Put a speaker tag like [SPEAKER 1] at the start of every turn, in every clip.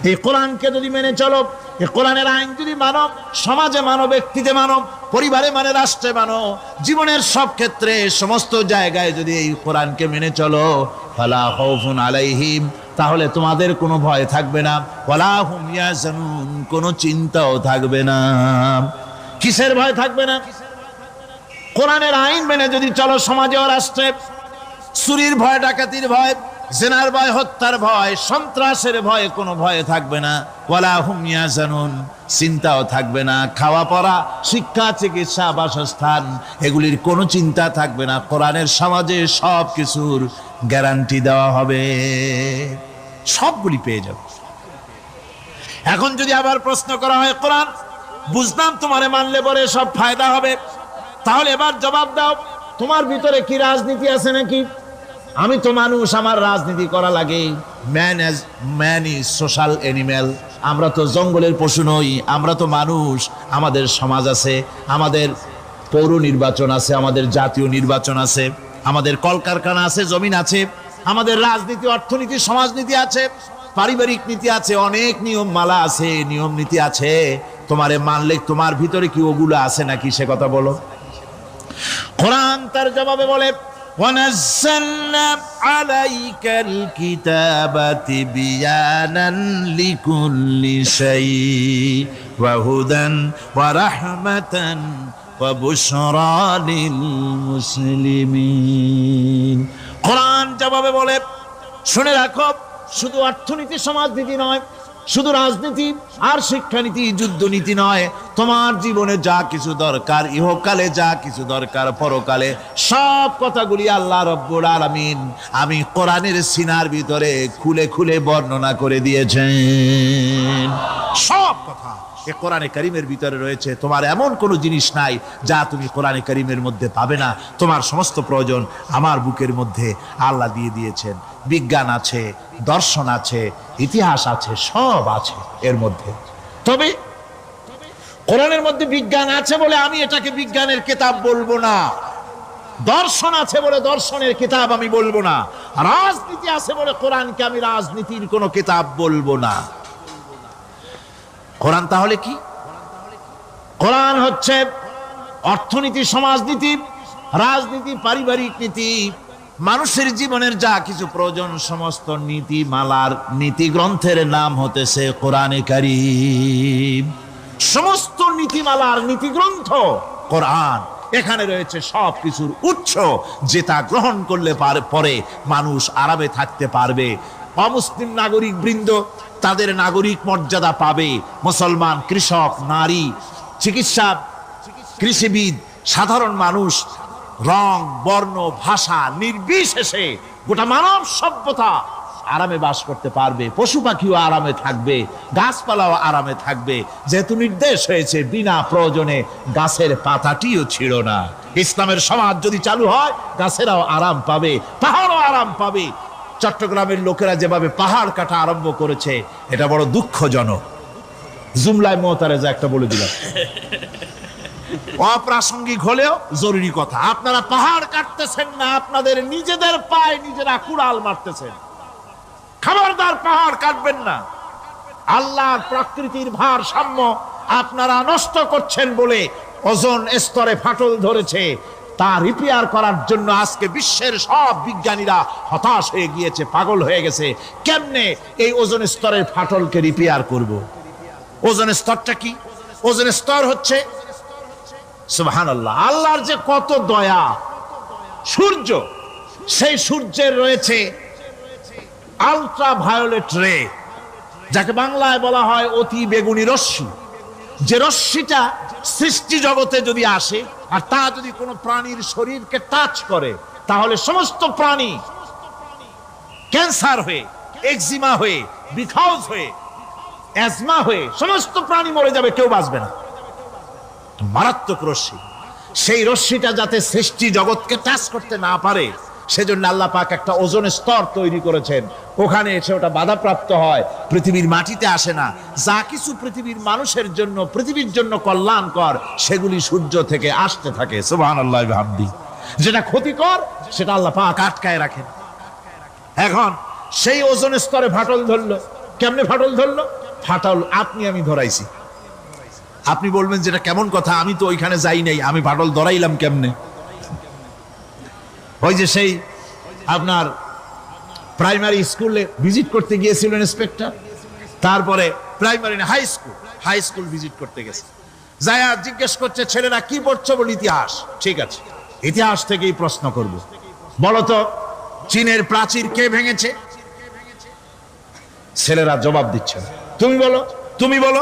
[SPEAKER 1] এই কোরআনকে যদি মেনে চলো, এই কোরআনের আইন যদি মানো, সমাজে মানো, ব্যক্তিতে মানো, পরিবারে মানে, রাষ্ট্রে মানো, জীবনের সব ক্ষেত্রে সমস্ত জায়গায় যদি এই কোরআনকে মেনে চলো, ফালা খাউফুন আলাইহিম, তাহলে তোমাদের কোনো ভয় থাকবে না, ওয়ালা হুম ইয়াহজানুন, কোনো চিন্তাও থাকবে না। কিসের ভয় থাকবে না? কোরআনের আইন মেনে যদি চলো সমাজে ও রাষ্ট্রে, চুরির ভয়, ডাকাতির ভয়, জিনার ভয়, হত্যার ভয়, সন্ত্রাসের ভয়, কোনো ভয় থাকবে না। ওয়ালা হুম ইয়াহজানুন, চিন্তাও থাকবে না। খাওয়া পড়া, শিক্ষা, চিকিৎসা, বাসস্থান, এগুলির কোনো চিন্তা থাকবে না। কোরআনের সমাজে সব কিছুর গ্যারান্টি দেওয়া হবে, সবগুলি পেয়ে যাবে। এখন যদি আবার প্রশ্ন করা হয়, কোরআন বুঝলাম তোমারে মানলে পরে সব ফায়দা হবে, তাহলে এবার জবাব দাও, তোমার ভিতরে কি রাজনীতি আছে নাকি? আমি তো মানুষ, আমার রাজনীতি করা লাগে। ম্যান ইজ সোশ্যাল অ্যানিম্যাল, আমরা তো জঙ্গলের পশু নই, আমরা তো মানুষ। আমাদের সমাজ আছে, আমাদের পৌর নির্বাচন আছে, আমাদের জাতীয় নির্বাচন আছে, আমাদের কলকারখানা আছে, জমিন আছে, আমাদের রাজনীতি, অর্থনীতি, সমাজনীতি আছে, পারিবারিক নীতি আছে, অনেক নিয়ম মালা আছে, নিয়ম নীতি আছে। তোমারে মানলে তোমার ভিতরে কি ওগুলো আছে নাকি, সে কথা বলো। কোরআন তার জবাবে বলে, ওয়ানাজ্জালনা আলাইকাল কিতাবা তিবয়ানান লিকুল্লি শাই ওয়া হুদান ওয়া রাহমাতান ওয়া বুশরা লিল মুসলিমিন। কোরআন জবাবে বলে, শুনে রাখো, শুধু অর্থনীতি, সমাজনীতি নয়, শুধু রাজনীতি আর শিক্ষানীতি, যুদ্ধনীতি নয়, তোমার জীবনে যা কিছু দরকার, ইহকালে যা কিছু দরকার, পরকালে, সব কথাগুলি আল্লাহ রব্বুল আলামিন আমি কোরআনের সিনার ভিতরে খুলে খুলে বর্ণনা করে দিয়েছেন। সব কথা এ কোরআনে কারীমের ভিতরে রয়েছে। তোমার এমন কোনো জিনিস নাই যা তুমি কোরআনে কারীমের মধ্যে পাবে না। তোমার সমস্ত প্রয়োজন আমার বুকের মধ্যে আল্লাহ দিয়ে দিয়েছেন। বিজ্ঞান আছে, দর্শন আছে, ইতিহাস আছে, সব আছে এর মধ্যে। তবে কোরআনের মধ্যে বিজ্ঞান আছে বলে আমি এটাকে বিজ্ঞানের কিতাব বলবো না, দর্শন আছে বলে দর্শনের কিতাব আমি বলবো না, রাজনীতি আছে বলে কোরআনকে আমি রাজনীতির কোনো কিতাব বলবো না। কোরআন তাহলে কি? কোরআন হচ্ছে অর্থনীতি, সমাজনীতি, রাজনীতি, পারিবারিক নীতি, মানুষের জীবনের যা কিছু প্রয়োজন, সমস্ত নীতি মালার নীতি গ্রন্থের নাম হতেছে কোরআনে কারীম। সমস্ত নীতিমালার নীতি গ্রন্থ কোরআন। এখানে রয়েছে সব কিছুর উৎস, যেটা গ্রহণ করলে পরে মানুষ আরামে থাকতে পারবে। অমুসলিম নাগরিক বৃন্দ তাদের নাগরিক মর্যাদা পাবে। মুসলমান, কৃষক, নারী, চিকিৎসা, কৃষিবিদ, সাধারণ মানুষ, রং, বর্ণ, ভাষা নির্বিশেষে গোটা মানব সভ্যতা আরামে বাস করতে পারবে। পশু পাখিও আরামে থাকবে, গাছপালাও আরামে থাকবে, যেহেতু নির্দেশ হয়েছে বিনা প্রয়োজনে গাছের পাতাটিও ছিল না। ইসলামের সমাজ যদি চালু হয়, গাছেরাও আরাম পাবে, পাহাড়ও আরাম পাবে। চট্টগ্রামের লোকেরা যেভাবে পাহাড় কাটা আরম্ভ করেছে, এটা বড় দুঃখজনক। জুমলায় মোতারেজা একটা বলে দিলাম, অপ্রাসঙ্গিক হলেও জরুরি কথা। আপনারা পাহাড় কাটতেছেন না, আপনাদের নিজেদের পায়ে নিজেরা কুড়াল মারতেছেন। খবরদার পাহাড় কাটবেন না। আল্লাহর প্রকৃতির ভারসাম্য আপনারা নষ্ট করছেন বলে ওজোন স্তরে ফাটল ধরেছে। তা রিপেয়ার করার জন্য আজকে বিশ্বের সব বিজ্ঞানীরা হতাশ হয়ে গিয়েছে, পাগল হয়ে গেছে। কেমনে এই ওজোন স্তরের ফাটলকে রিপেয়ার করব? ওজোন স্তরটা কি? ওজোন স্তর হচ্ছে, সুবহানাল্লাহ, আল্লাহর যে কত দয়া। সূর্য, সেই সূর্যের রয়েছে আলট্রা ভায়োলেট রে, যাকে বাংলায় বলা হয় অতি বেগুনি রশ্মি। যে রশ্মিটা সৃষ্টি জগতে যদি আসে আর তা যদি কোনো প্রাণীর শরীরকে টাচ করে, তাহলে সমস্ত প্রাণী ক্যান্সার হয়ে, এক্সিমা হয়ে, বিখাউজ হয়ে, অ্যাজমা হয়ে সমস্ত প্রাণী মরে যাবে, কেউ বাঁচবে না। মারাত্মক রশ্মি। সেই রশ্মিটা যাতে সৃষ্টি জগৎকে টাচ করতে না পারে, সেজন্য আল্লাহ পাক একটা ওজোন স্তর তৈরি করেছেন। ওখানে এসে ওটা বাধাপ্রাপ্ত হয়, পৃথিবীর মাটিতে আসে না। যা কিছু পৃথিবীর মানুষের জন্য, পৃথিবীর জন্য কল্যাণকর, সেগুলি সূর্য থেকে আসতে থাকে। সুবহানাল্লাহ ওয়া বিহামদিহি। যেটা ক্ষতিকর সেটা আল্লাহ পাক আটকায় রাখেন। এখন সেই ওজোন স্তরে ফাটল ধরলো, কেমনে ফাটল ধরলো? ফাটল আপনি আমি ধরাইছি। আপনি বলবেন যেটা কেমন কথা, আমি তো ওইখানে যাই নাই, আমি ফাটল ধরাইলাম কেমনে? ওই যে সেই আপনার প্রাইমারি স্কুলে ভিজিট করতে গিয়েছিলেন ইন্সপেক্টর, তারপরে প্রাইমারি না হাই স্কুল ভিজিট করতে গেছে, যায়া জিজ্ঞেস করছে ছেলেরা কি পড়ছো? বল ইতিহাস। ঠিক আছে, ইতিহাস থেকেই প্রশ্ন করব, বলতো চীনের প্রাচীর কে ভেঙেছে? ছেলেরা জবাব দিচ্ছে না। তুমি বলো।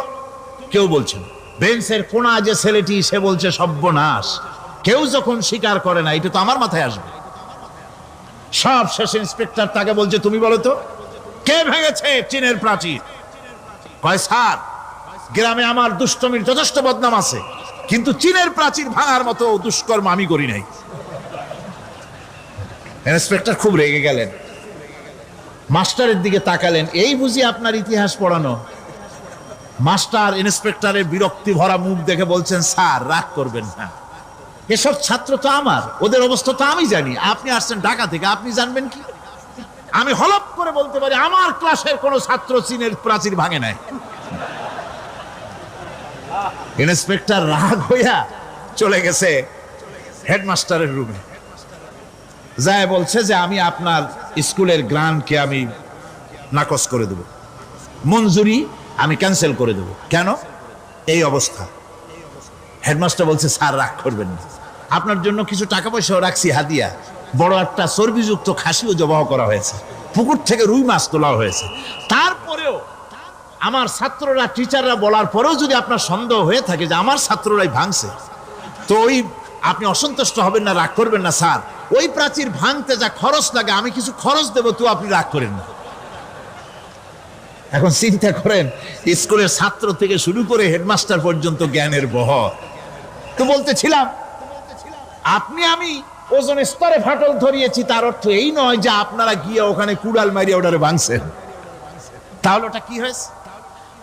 [SPEAKER 1] কেউ বলছে না। বেঞ্চের কোনা যে ছেলেটি, সে বলছে সর্বনাশ, কেউ যখন স্বীকার করে না, এটা তো আমার মাথায় আসবে। সব শেষে ইন্সপেক্টর তাকে বলছে তুমি বলো তো কে ভেঙেছে চীনের প্রাচীর? কয় স্যার, গ্রামে আমার দুষ্টমির যথেষ্ট বদনাম আছে, কিন্তু চীনের প্রাচীর ভাঙার মতো দুষ্কর্ম আমি করি নাই। ইন্সপেক্টর খুব রেগে গেলেন, মাস্টারের দিকে তাকালেন, এই বুঝি আপনার ইতিহাস পড়ানো? মাস্টার ইন্সপেক্টরের বিরক্তি ভরা মুখ দেখে বলছেন স্যার রাগ করবেন না, এসব ছাত্র তো আমার, ওদের অবস্থা তো আমি জানি, আপনি আসছেন ঢাকা থেকে, আপনি জানবেন কি? আমি হলপ করে বলতে পারি আমার ক্লাসের কোন ছাত্র চীনের প্রাচীর ভাঙে নাই। ইন্সপেক্টর রাগ হইয়া চলে গেছে হেডমাস্টারের রুমে, যায় বলছে যে আমি আপনার স্কুলের গ্রান্টকে আমি নাকচ করে দেব, মঞ্জুরি আমি ক্যান্সেল করে দেব। কেন? এই অবস্থা। হেডমাস্টার বলছে স্যার রাগ করবেন না, আপনার জন্য কিছু টাকা পয়সাও রাখছি হাদিয়া, বড় একটা চর্বিযুক্ত খাসিও জবাহ করা হয়েছে, পুকুর থেকে রুই মাছ তোলা হয়েছে। তারপরেও আমার ছাত্ররা, টিচাররা বলার পরেও যদি আপনার সন্দেহ হয়ে থাকে যে আমার ছাত্ররাই ভাঙছে, তো ওই আপনি অসন্তুষ্ট হবেন না, রাগ করবেন না স্যার, ওই প্রাচীর ভাঙতে যা খরচ লাগে আমি কিছু খরচ দেবো, তো আপনি রাগ করেন না। এখন চিন্তা করেন, স্কুলের ছাত্র থেকে শুরু করে হেডমাস্টার পর্যন্ত জ্ঞানের বহর। তো বলতেছিলাম আপনি আমি ওজন স্তরে ফাটল ধরিয়েছি, তার অর্থ এই নয় যে আপনারা গিয়ে ওখানে কুড়াল মারিয়া ওটারে ভাঙছেন। তাহলে ওটা কি হয়েছে?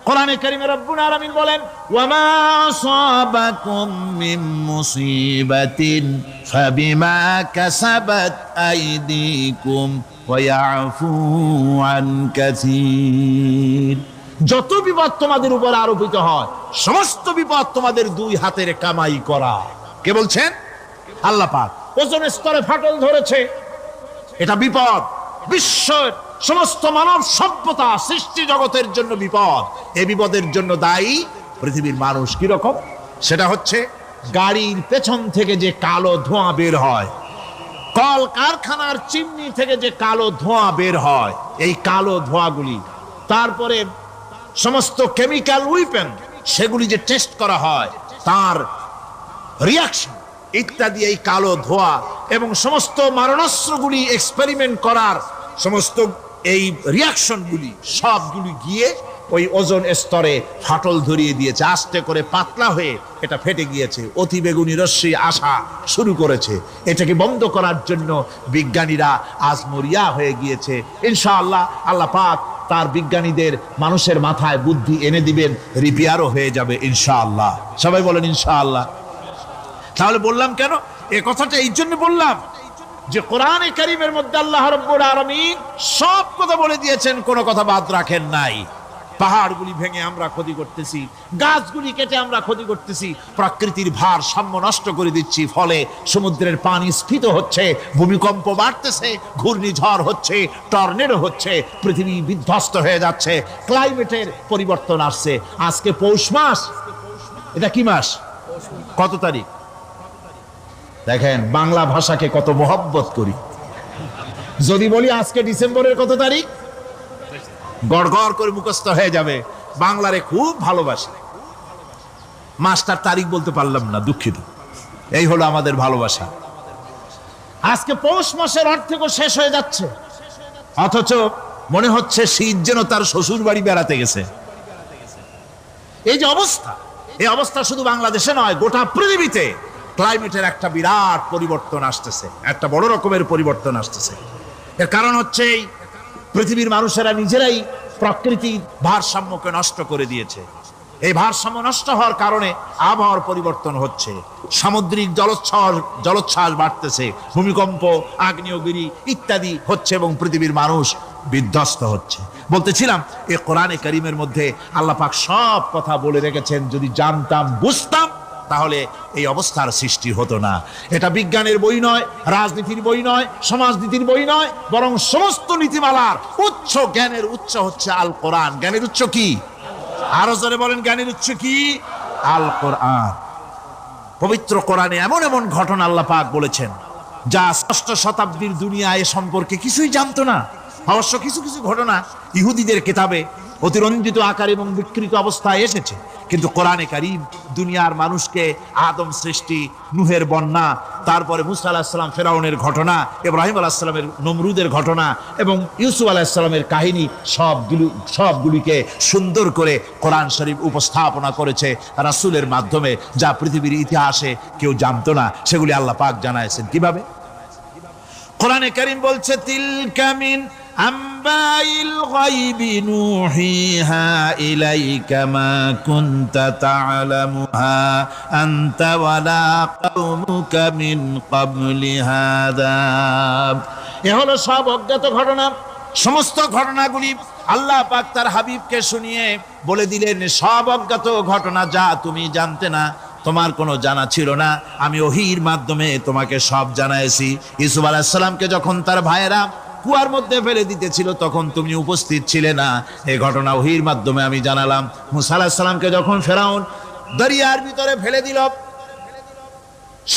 [SPEAKER 1] কোরআনে কারীমে রব্বুল আলামিন বলেন ওয়ামা আসাবাকুম মিন মুসিবাতিন ফাবিমা কাসাবাত আইদিকুম ওয়া ইয়াফু আন কাসীর। যত বিপদ তোমাদের উপর আরোপিত হয়, সমস্ত বিপদ তোমাদের দুই হাতের কামাই করা। কে বলছেন? আল্লাহ পাক। ওজন স্তরে ফাটল ধরেছে, এটা বিপদ, বিশ্বের সমস্ত মানব সভ্যতা সৃষ্টি জগতের জন্য বিপদ। এই বিপদের জন্য দায়ী পৃথিবীর মানুষ। কি রকম? সেটা হচ্ছে গাড়ির পেছন থেকে যে কালো ধোঁয়া বের হয়, কল কারখানার চিমনি থেকে যে কালো ধোঁয়া বের হয়, এই কালো ধোঁয়াগুলি, তারপরে সমস্ত কেমিক্যাল উইপেন সেগুলি যে টেস্ট করা হয়, তার রিয়াকশন ইত্যাদি, এই কালো ধোঁয়া এবং সমস্ত মারণাস্ত্রগুলি এক্সপেরিমেন্ট করার সমস্ত এই রিয়াকশনগুলি সবগুলি গিয়ে ওই ওজন স্তরে ফাটল ধরিয়ে দিয়েছে। আস্তে করে পাতলা হয়ে এটা ফেটে গিয়েছে, অতি বেগুনি রশ্মি আসা শুরু করেছে। এটাকে বন্ধ করার জন্য বিজ্ঞানীরা আজ মরিয়া হয়ে গিয়েছে। ইনশাআল্লাহ আল্লাহ পাক তার বিজ্ঞানীদের মানুষের মাথায় বুদ্ধি এনে দিবেন, রিপেয়ারও হয়ে যাবে ইনশাআল্লাহ। সবাই বলেন ইনশাআল্লাহ। তাহলে বললাম কেন এ কথাটা? এই জন্য বললাম যে কোরআনে কারীমের মধ্যে আল্লাহ রাব্বুল আলামিন সব কথা বলে দিয়েছেন, কোনো কথা বাদ রাখেন নাই। পাহাড়গুলি ভেঙে আমরা ক্ষতি করতেছি, গাছগুলি কেটে আমরা ক্ষতি করতেছি, প্রকৃতির ভারসাম্য নষ্ট করে দিচ্ছি, ফলে সমুদ্রের পানি স্ফীত হচ্ছে, ভূমিকম্প বাড়তেছে, ঘূর্ণিঝড় হচ্ছে, টর্নেডো হচ্ছে, পৃথিবী বিধ্বস্ত হয়ে যাচ্ছে, ক্লাইমেটের পরিবর্তন আসছে। আজকে পৌষ মাস, এটা কি মাস? কত তারিখ? দেখেন বাংলা ভাষাকে কত মহব্বত করি। যদি বলি আজকে ডিসেম্বরের কত তারিখ, গড় গড় করে মুখস্থ হয়ে যাবে। বাংলারে খুব ভালোবাসি, মাসটার তারিখ বলতে পারলাম না, দুঃখিত। এই হলো আমাদের ভালোবাসা। আজকে পৌষ মাসের অর্ধেকও শেষ হয়ে যাচ্ছে, অথচ মনে হচ্ছে শীত যেন তার শ্বশুর বাড়ি বেড়াতে গেছে। এই যে অবস্থা, এই অবস্থা শুধু বাংলাদেশে নয়, গোটা পৃথিবীতে ক্লাইমেটের একটা বিরাট পরিবর্তন আসতেছে, একটা বড় রকমের পরিবর্তন আসতেছে। এর কারণ হচ্ছে এই পৃথিবীর মানুষেরা নিজেরাই প্রকৃতির ভারসাম্যকে নষ্ট করে দিয়েছে। এই ভারসাম্য নষ্ট হওয়ার কারণে আবহাওয়ার পরিবর্তন হচ্ছে, সামুদ্রিক জলোচ্ছ্বাস বাড়তেছে, ভূমিকম্প, আগ্নেয়গিরি ইত্যাদি হচ্ছে এবং পৃথিবীর মানুষ বিধ্বস্ত হচ্ছে। বলতেছিলাম এই কোরআনে কারীমের মধ্যে আল্লাহ পাক সব কথা বলে রেখেছেন, যদি জানতাম বুঝতাম তাহলে এই অবস্থার সৃষ্টি হতো না। এটা বিজ্ঞানের বই নয়, রাজনীতির বই নয়, সমাজনীতির বই নয়, বরং সমস্ত নীতিমালার উচ্চ, জ্ঞানের উচ্চ হচ্ছে আল কোরআন। জ্ঞানের উচ্চ কি? আরো জোরে বলেন, জ্ঞানের উচ্চ কি? আল কোরআন। পবিত্র কোরআনে এমন এমন ঘটনা আল্লাহ পাক বলেছেন যা ষষ্ঠ শতাব্দীর দুনিয়া এ সম্পর্কে কিছুই জানতো না। অবশ্য কিছু কিছু ঘটনা ইহুদিদের কিতাবে অতিরঞ্জিত আকার এবং বিকৃত অবস্থায় এসেছে, কিন্তু কোরআনে কারীম দুনিয়ার মানুষকে আদম সৃষ্টি, নূহের বন্যা, তারপরে মুসা আলাইহিস সালাম ফেরাউনের ঘটনা, ইব্রাহিম আলাইহিস সালামের নমরুদের ঘটনা এবং ইউসুফ আলাইহিস সালামের কাহিনী সবগুলিকে সুন্দর করে কোরআন শরীফ উপস্থাপনা করেছে রাসূলের মাধ্যমে, যা পৃথিবীর ইতিহাসে কেউ জানতো না। সেগুলি আল্লাহ পাক জানাইছেন কিভাবে? কোরআনে কারীম বলছে, তিলকা মিন আম্বাইল গায়বি নুহিহা ইলাইকা মা কুনতা তা'লামুহা আনতা ওয়ালা কওমুকা মিন ক্বাবলি হাযা। এ হলো সব অজ্ঞাত ঘটনা। সমস্ত ঘটনাগুলি আল্লাহ পাক তার হাবিবকে শুনিয়ে বলে দিলেন, সব অজ্ঞাত ঘটনা যা তুমি জানতে না, তোমার কোনো জানা ছিল না, আমি ওহীর মাধ্যমে তোমাকে সব জানাইছি। ইউসুফ আলাইহিস সালামকে যখন তার ভাইয়েরা কুয়ার মধ্যে ফেলে দিতেছিল তখন তুমি উপস্থিত ছিলে না, এই ঘটনা ওহীর মাধ্যমে আমি জানালাম। মুসা আলাইহিস সালামকে যখন ফেরাউন দরিয়ার ভিতরে ফেলে দিল,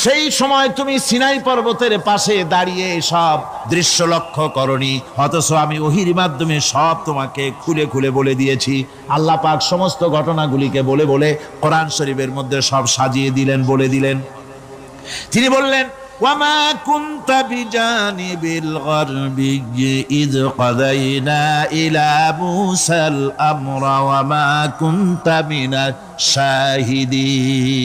[SPEAKER 1] সেই সময় তুমি সিনাই পর্বতের পাশে দাঁড়িয়ে সব দৃশ্য লক্ষ্য করনি, অথচ আমি ওহীর মাধ্যমে সব তোমাকে খুলে খুলে বলে দিয়েছি। আল্লাহ পাক সমস্ত ঘটনাগুলিকে বলে বলে কোরআন শরীফের মধ্যে সব সাজিয়ে দিলেন, বলে দিলেন। তিনি বললেন, ওয়ামা কুনতা বিজানিবিল গারবি ইয কাদাইনা ইলা মুসাল আমরা ওয়ামা কুনতা মিনাশ শাহিদিন।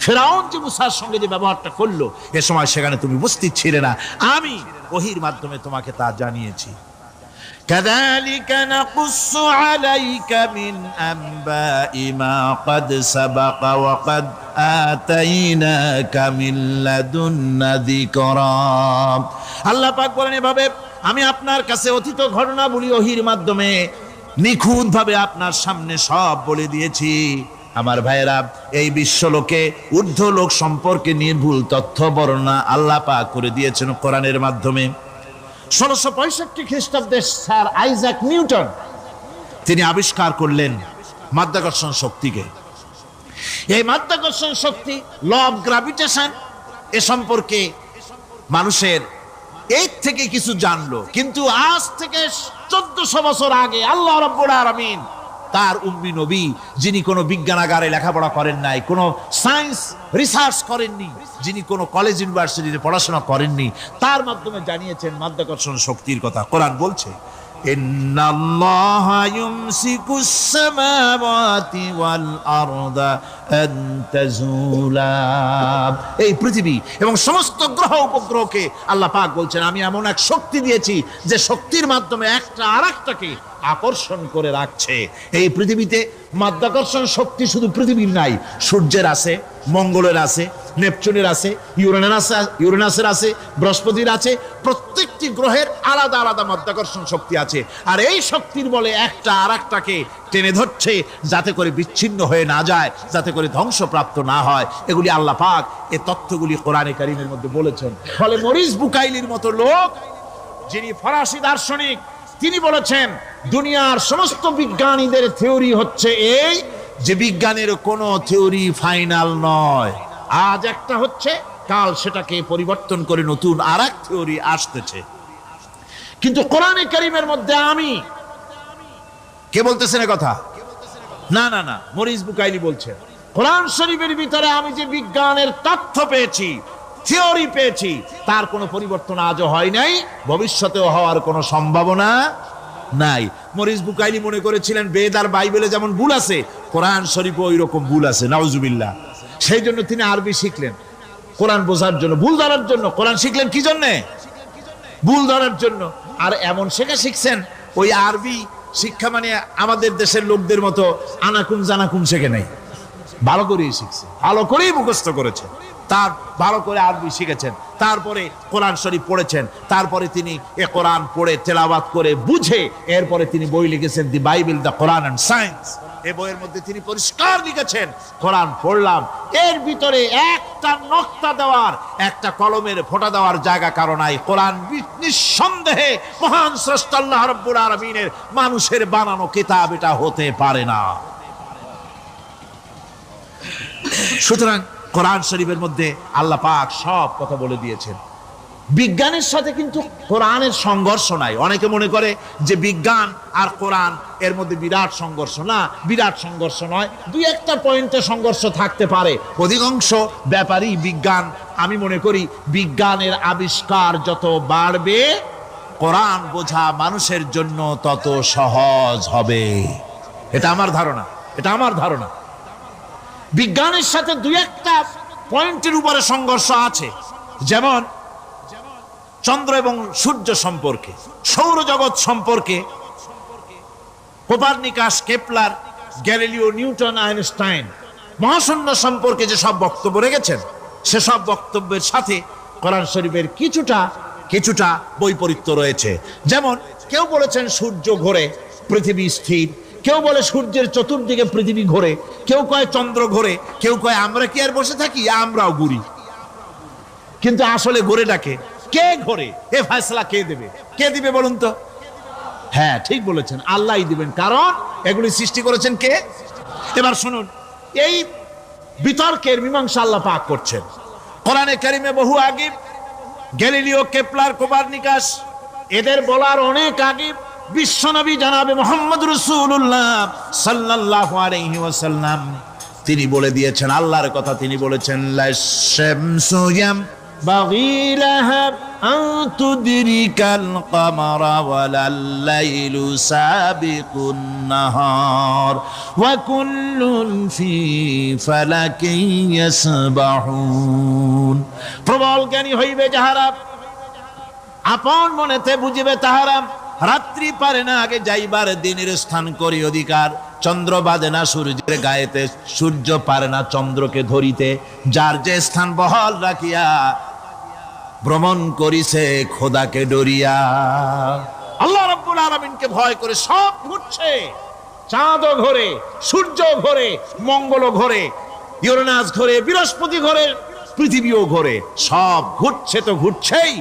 [SPEAKER 1] ফেরাউন যে মুসার সঙ্গে যে ব্যবহারটা করলো, এ সময় সেখানে তুমি উপস্থিত ছিলে না, আমি ওহীর মাধ্যমে তোমাকে তা জানিয়েছি। কাযালিকা নাকুসসু আলাইকা মিন আনবাই মা ক্বাদ সাবাকা ওয়া ক্বাদ আতাইনাকা মিন লাদুন্না যিকরা। আল্লাহ পাক বলেন, এভাবে আমি আপনার কাছে অতীত ঘটনাবলী ওহীর মাধ্যমে নিখুঁতভাবে আপনার সামনে সব বলে দিয়েছি। আমার ভাইয়েরা, এই বিশ্বলোকে ঊর্ধ্ব লোক সম্পর্কে নির্ভুল তথ্য বর্ণনা আল্লাহ পাক করে দিয়েছেন কোরআনের মাধ্যমে। 1665 খ্রিস্টাব্দে স্যার আইজাক নিউটন তিনি আবিষ্কার করলেন মাধ্যাকর্ষণ শক্তিকে। এই মাধ্যাকর্ষণ শক্তি, ল অফ গ্র্যাভিটেশন, এ সম্পর্কে মানুষের এই থেকে কিছু জানলো, কিন্তু আজ থেকে 1400 বছর আগে আল্লাহ রাব্বুল আলামিন তার উম্মি নবী, যিনি কোনো বিজ্ঞানাগারে লেখাপড়া করেন নাই, কোনো সায়েন্স রিসার্চ করেননি, যিনি কোনো কলেজ ইউনিভার্সিটিতে পড়াশোনা করেননি, তার মাধ্যমে জানিয়েছেন মাধ্যাকর্ষণ শক্তির কথা। কোরআন বলছে, ইন্নাল্লাহা ইউমসিকুস সামাওয়াতি ওয়াল আরদা আন তাজুলা। এই পৃথিবী এবং সমস্ত গ্রহ উপগ্রহকে আল্লাহ পাক বলছেন, আমি এমন এক শক্তি দিয়েছি যে শক্তির মাধ্যমে একটা আরেকটাকে আকর্ষণ করে রাখছে। এই পৃথিবীতে মাধ্যাকর্ষণ শক্তি শুধু পৃথিবীর নাই, সূর্যের আছে, মঙ্গলের আছে, নেপচুনের আছে, ইউরেনাসের আছে, বৃহস্পতির আছে। প্রত্যেকটি গ্রহের আলাদা আলাদা মাধ্যাকর্ষণ শক্তি আছে, আর এই শক্তির বলে একটা আরেকটাকে টেনে ধরছে, যাতে করে বিচ্ছিন্ন হয়ে না যায়, যাতে করে ধ্বংসপ্রাপ্ত না হয়। এগুলি আল্লাহ পাক এই তথ্যগুলি কোরআনে কারীমের মধ্যে বলেছেন। ফলে মরিস বুকাইলির মতো লোক, যিনি ফরাসি দার্শনিক, তিনি বলেছেন দুনিয়ার সমস্ত বিজ্ঞানীদের থিওরি হচ্ছে এই, যে বিজ্ঞানের কোনো থিওরি ফাইনাল নয়। আজ একটা হচ্ছে, কাল সেটাকে পরিবর্তন করে নতুন আর এক থিওরি আসতেছে। কিন্তু কোরআনে কারীমের মধ্যে আমি, কে বলতেছেন কথা? না না না, মরিস বুকাইলি বলছেন, কোরআন শরীফের ভিতরে আমি যে বিজ্ঞানের তথ্য পেয়েছি, থিওরি পেয়েছি, তার কোনো পরিবর্তন আজও হয় নাই, ভবিষ্যতেও হওয়ার কোনো সম্ভাবনা নাই। মরিস বুকাইলি মনে করেছিলেন বেদ আর বাইবেলে যেমন ভুল আছে, কোরআন শরীফে ওই রকম ভুল আছে, নাউজুবিল্লাহ। সেই জন্য তিনি আরবি শিখলেন কোরআন বোঝার জন্য, ভুল ধরার জন্য। কোরআন শিখলেন কি জন্যে? ভুল ধরার জন্য। আর এমন শেখা শিখছেন, ওই আরবি শিক্ষা মানে আমাদের দেশের লোকদের মতো আনাকুম জানাকুম শেখে নাই, ভালো করেই শিখছে, ভালো করেই মুখস্থ করেছে। তার ভালো করে আরবি শিখেছেন, তারপরে কোরআন শরীফ পড়েছেন, তারপরে তিনি এ কোরআন পড়ে তেলাওয়াত করে বুঝে এরপরে তিনি বই লিখেছেন দি Bible, the Quran and science. এই বইয়ের মধ্যে তিনি পরিষ্কার লিখেছেন কোরআন পড়লাম, এর ভিতরে একটা নকতা দেওয়ার, একটা কলমের ফোঁটা দেওয়ার জায়গা কারো নাই। কোরআন নিঃসন্দেহে মহান স্রষ্টা আল্লাহ রাব্বুল আলামিনের মানুষের বানানো কিতাব এটা হতে পারে না। সুতরাং কোরআন শরীফের মধ্যে আল্লাহ পাক সব কথা বলে দিয়েছেন। বিজ্ঞানের সাথে কিন্তু কোরআনের সংঘর্ষ নাই। অনেকে মনে করে যে বিজ্ঞান আর কোরআন এর মধ্যে বিরাট সংঘর্ষ। না, বিরাট সংঘর্ষ নয়, দুই একটা পয়েন্টে সংঘর্ষ থাকতে পারে। অধিকাংশ ব্যাপারই বিজ্ঞান, আমি মনে করি বিজ্ঞানের আবিষ্কার যত বাড়বে কোরআন বোঝা মানুষের জন্য তত সহজ হবে। এটা আমার ধারণা, এটা আমার ধারণা। বিজ্ঞানের সাথে দুই একটা পয়েন্টের উপরে সংঘর্ষ আছে, যেমন চন্দ্র এবং সূর্য সম্পর্কে, সৌরজগৎ সম্পর্কে Copernicus, Kepler, Galileo, Newton, Einstein মহাশূন্য সম্পর্কে যে সব বক্তব্য রেখেছেন, সেসব বক্তব্যের সাথে কোরআন শরীফের কিছুটা বৈপরীত্য রয়েছে। যেমন কেউ বলেছেন সূর্য ঘোরে, পৃথিবী স্থির, কেউ বলে সূর্যের চতুর্দিকে পৃথিবী ঘোরে, কেউ কয় চন্দ্র ঘোরে, কেউ কয় আমরা কি আর বসে থাকি, আমরাও ঘুরি। কিন্তু আসলে ঘোরেটাকে কে ঘোরে, এ ফয়সালা কে দেবে? কে দিবে বলুন তো? হ্যাঁ, ঠিক বলেছেন, আল্লাহই দিবেন, কারণ এগুলি সৃষ্টি করেছেন কে? এবার শুনুন, এই বিতর্কের মীমাংসা আল্লাহ পাক করছেন কোরআনে কারিমে বহু আগে। গ্যালিলিও, কেপলার, কোপারনিকাস এদের বলার অনেক আগে বিশ্বনবী জনাবে মুহাম্মদ রাসূলুল্লাহ সাল্লাল্লাহু আলাইহি ওয়াসাল্লাম তিনি বলে দিয়েছেন, আল্লাহর কথা তিনি বলেছেন, লাশ-শামসু ইয়ানবাগি লাহা আন তুদরিকাল কামারা ওয়ালাল লাইলু সাবিকুন নাহার ওয়া কুল্লুন ফি ফালাকিন ইয়াসবাহুন। প্রবল জ্ঞানী হইবে যাহারা, আপন মনেতে বুঝিবে তাহারা, রাত্রি পারে না আগে যাইবার দিনের স্থান করি অধিকার। চন্দ্র বাজে না সূর্যের গায়েতে, সূর্য পারে না চন্দ্রকে ধরিতে। যার যে স্থান বহাল রাখিয়া ভ্রমণ করিছে খোদাকে ডরিয়া। আল্লাহ রাব্বুল আলামিনকে ভয় করে সব ঘুরছে, চাঁদও ঘোরে, সূর্য ঘোরে, মঙ্গল ঘোরে, ইউরেনাস ঘোরে, বৃহস্পতি ঘোরে, পৃথিবীও ঘোরে। সব ঘুরছে তো ঘুরছেই,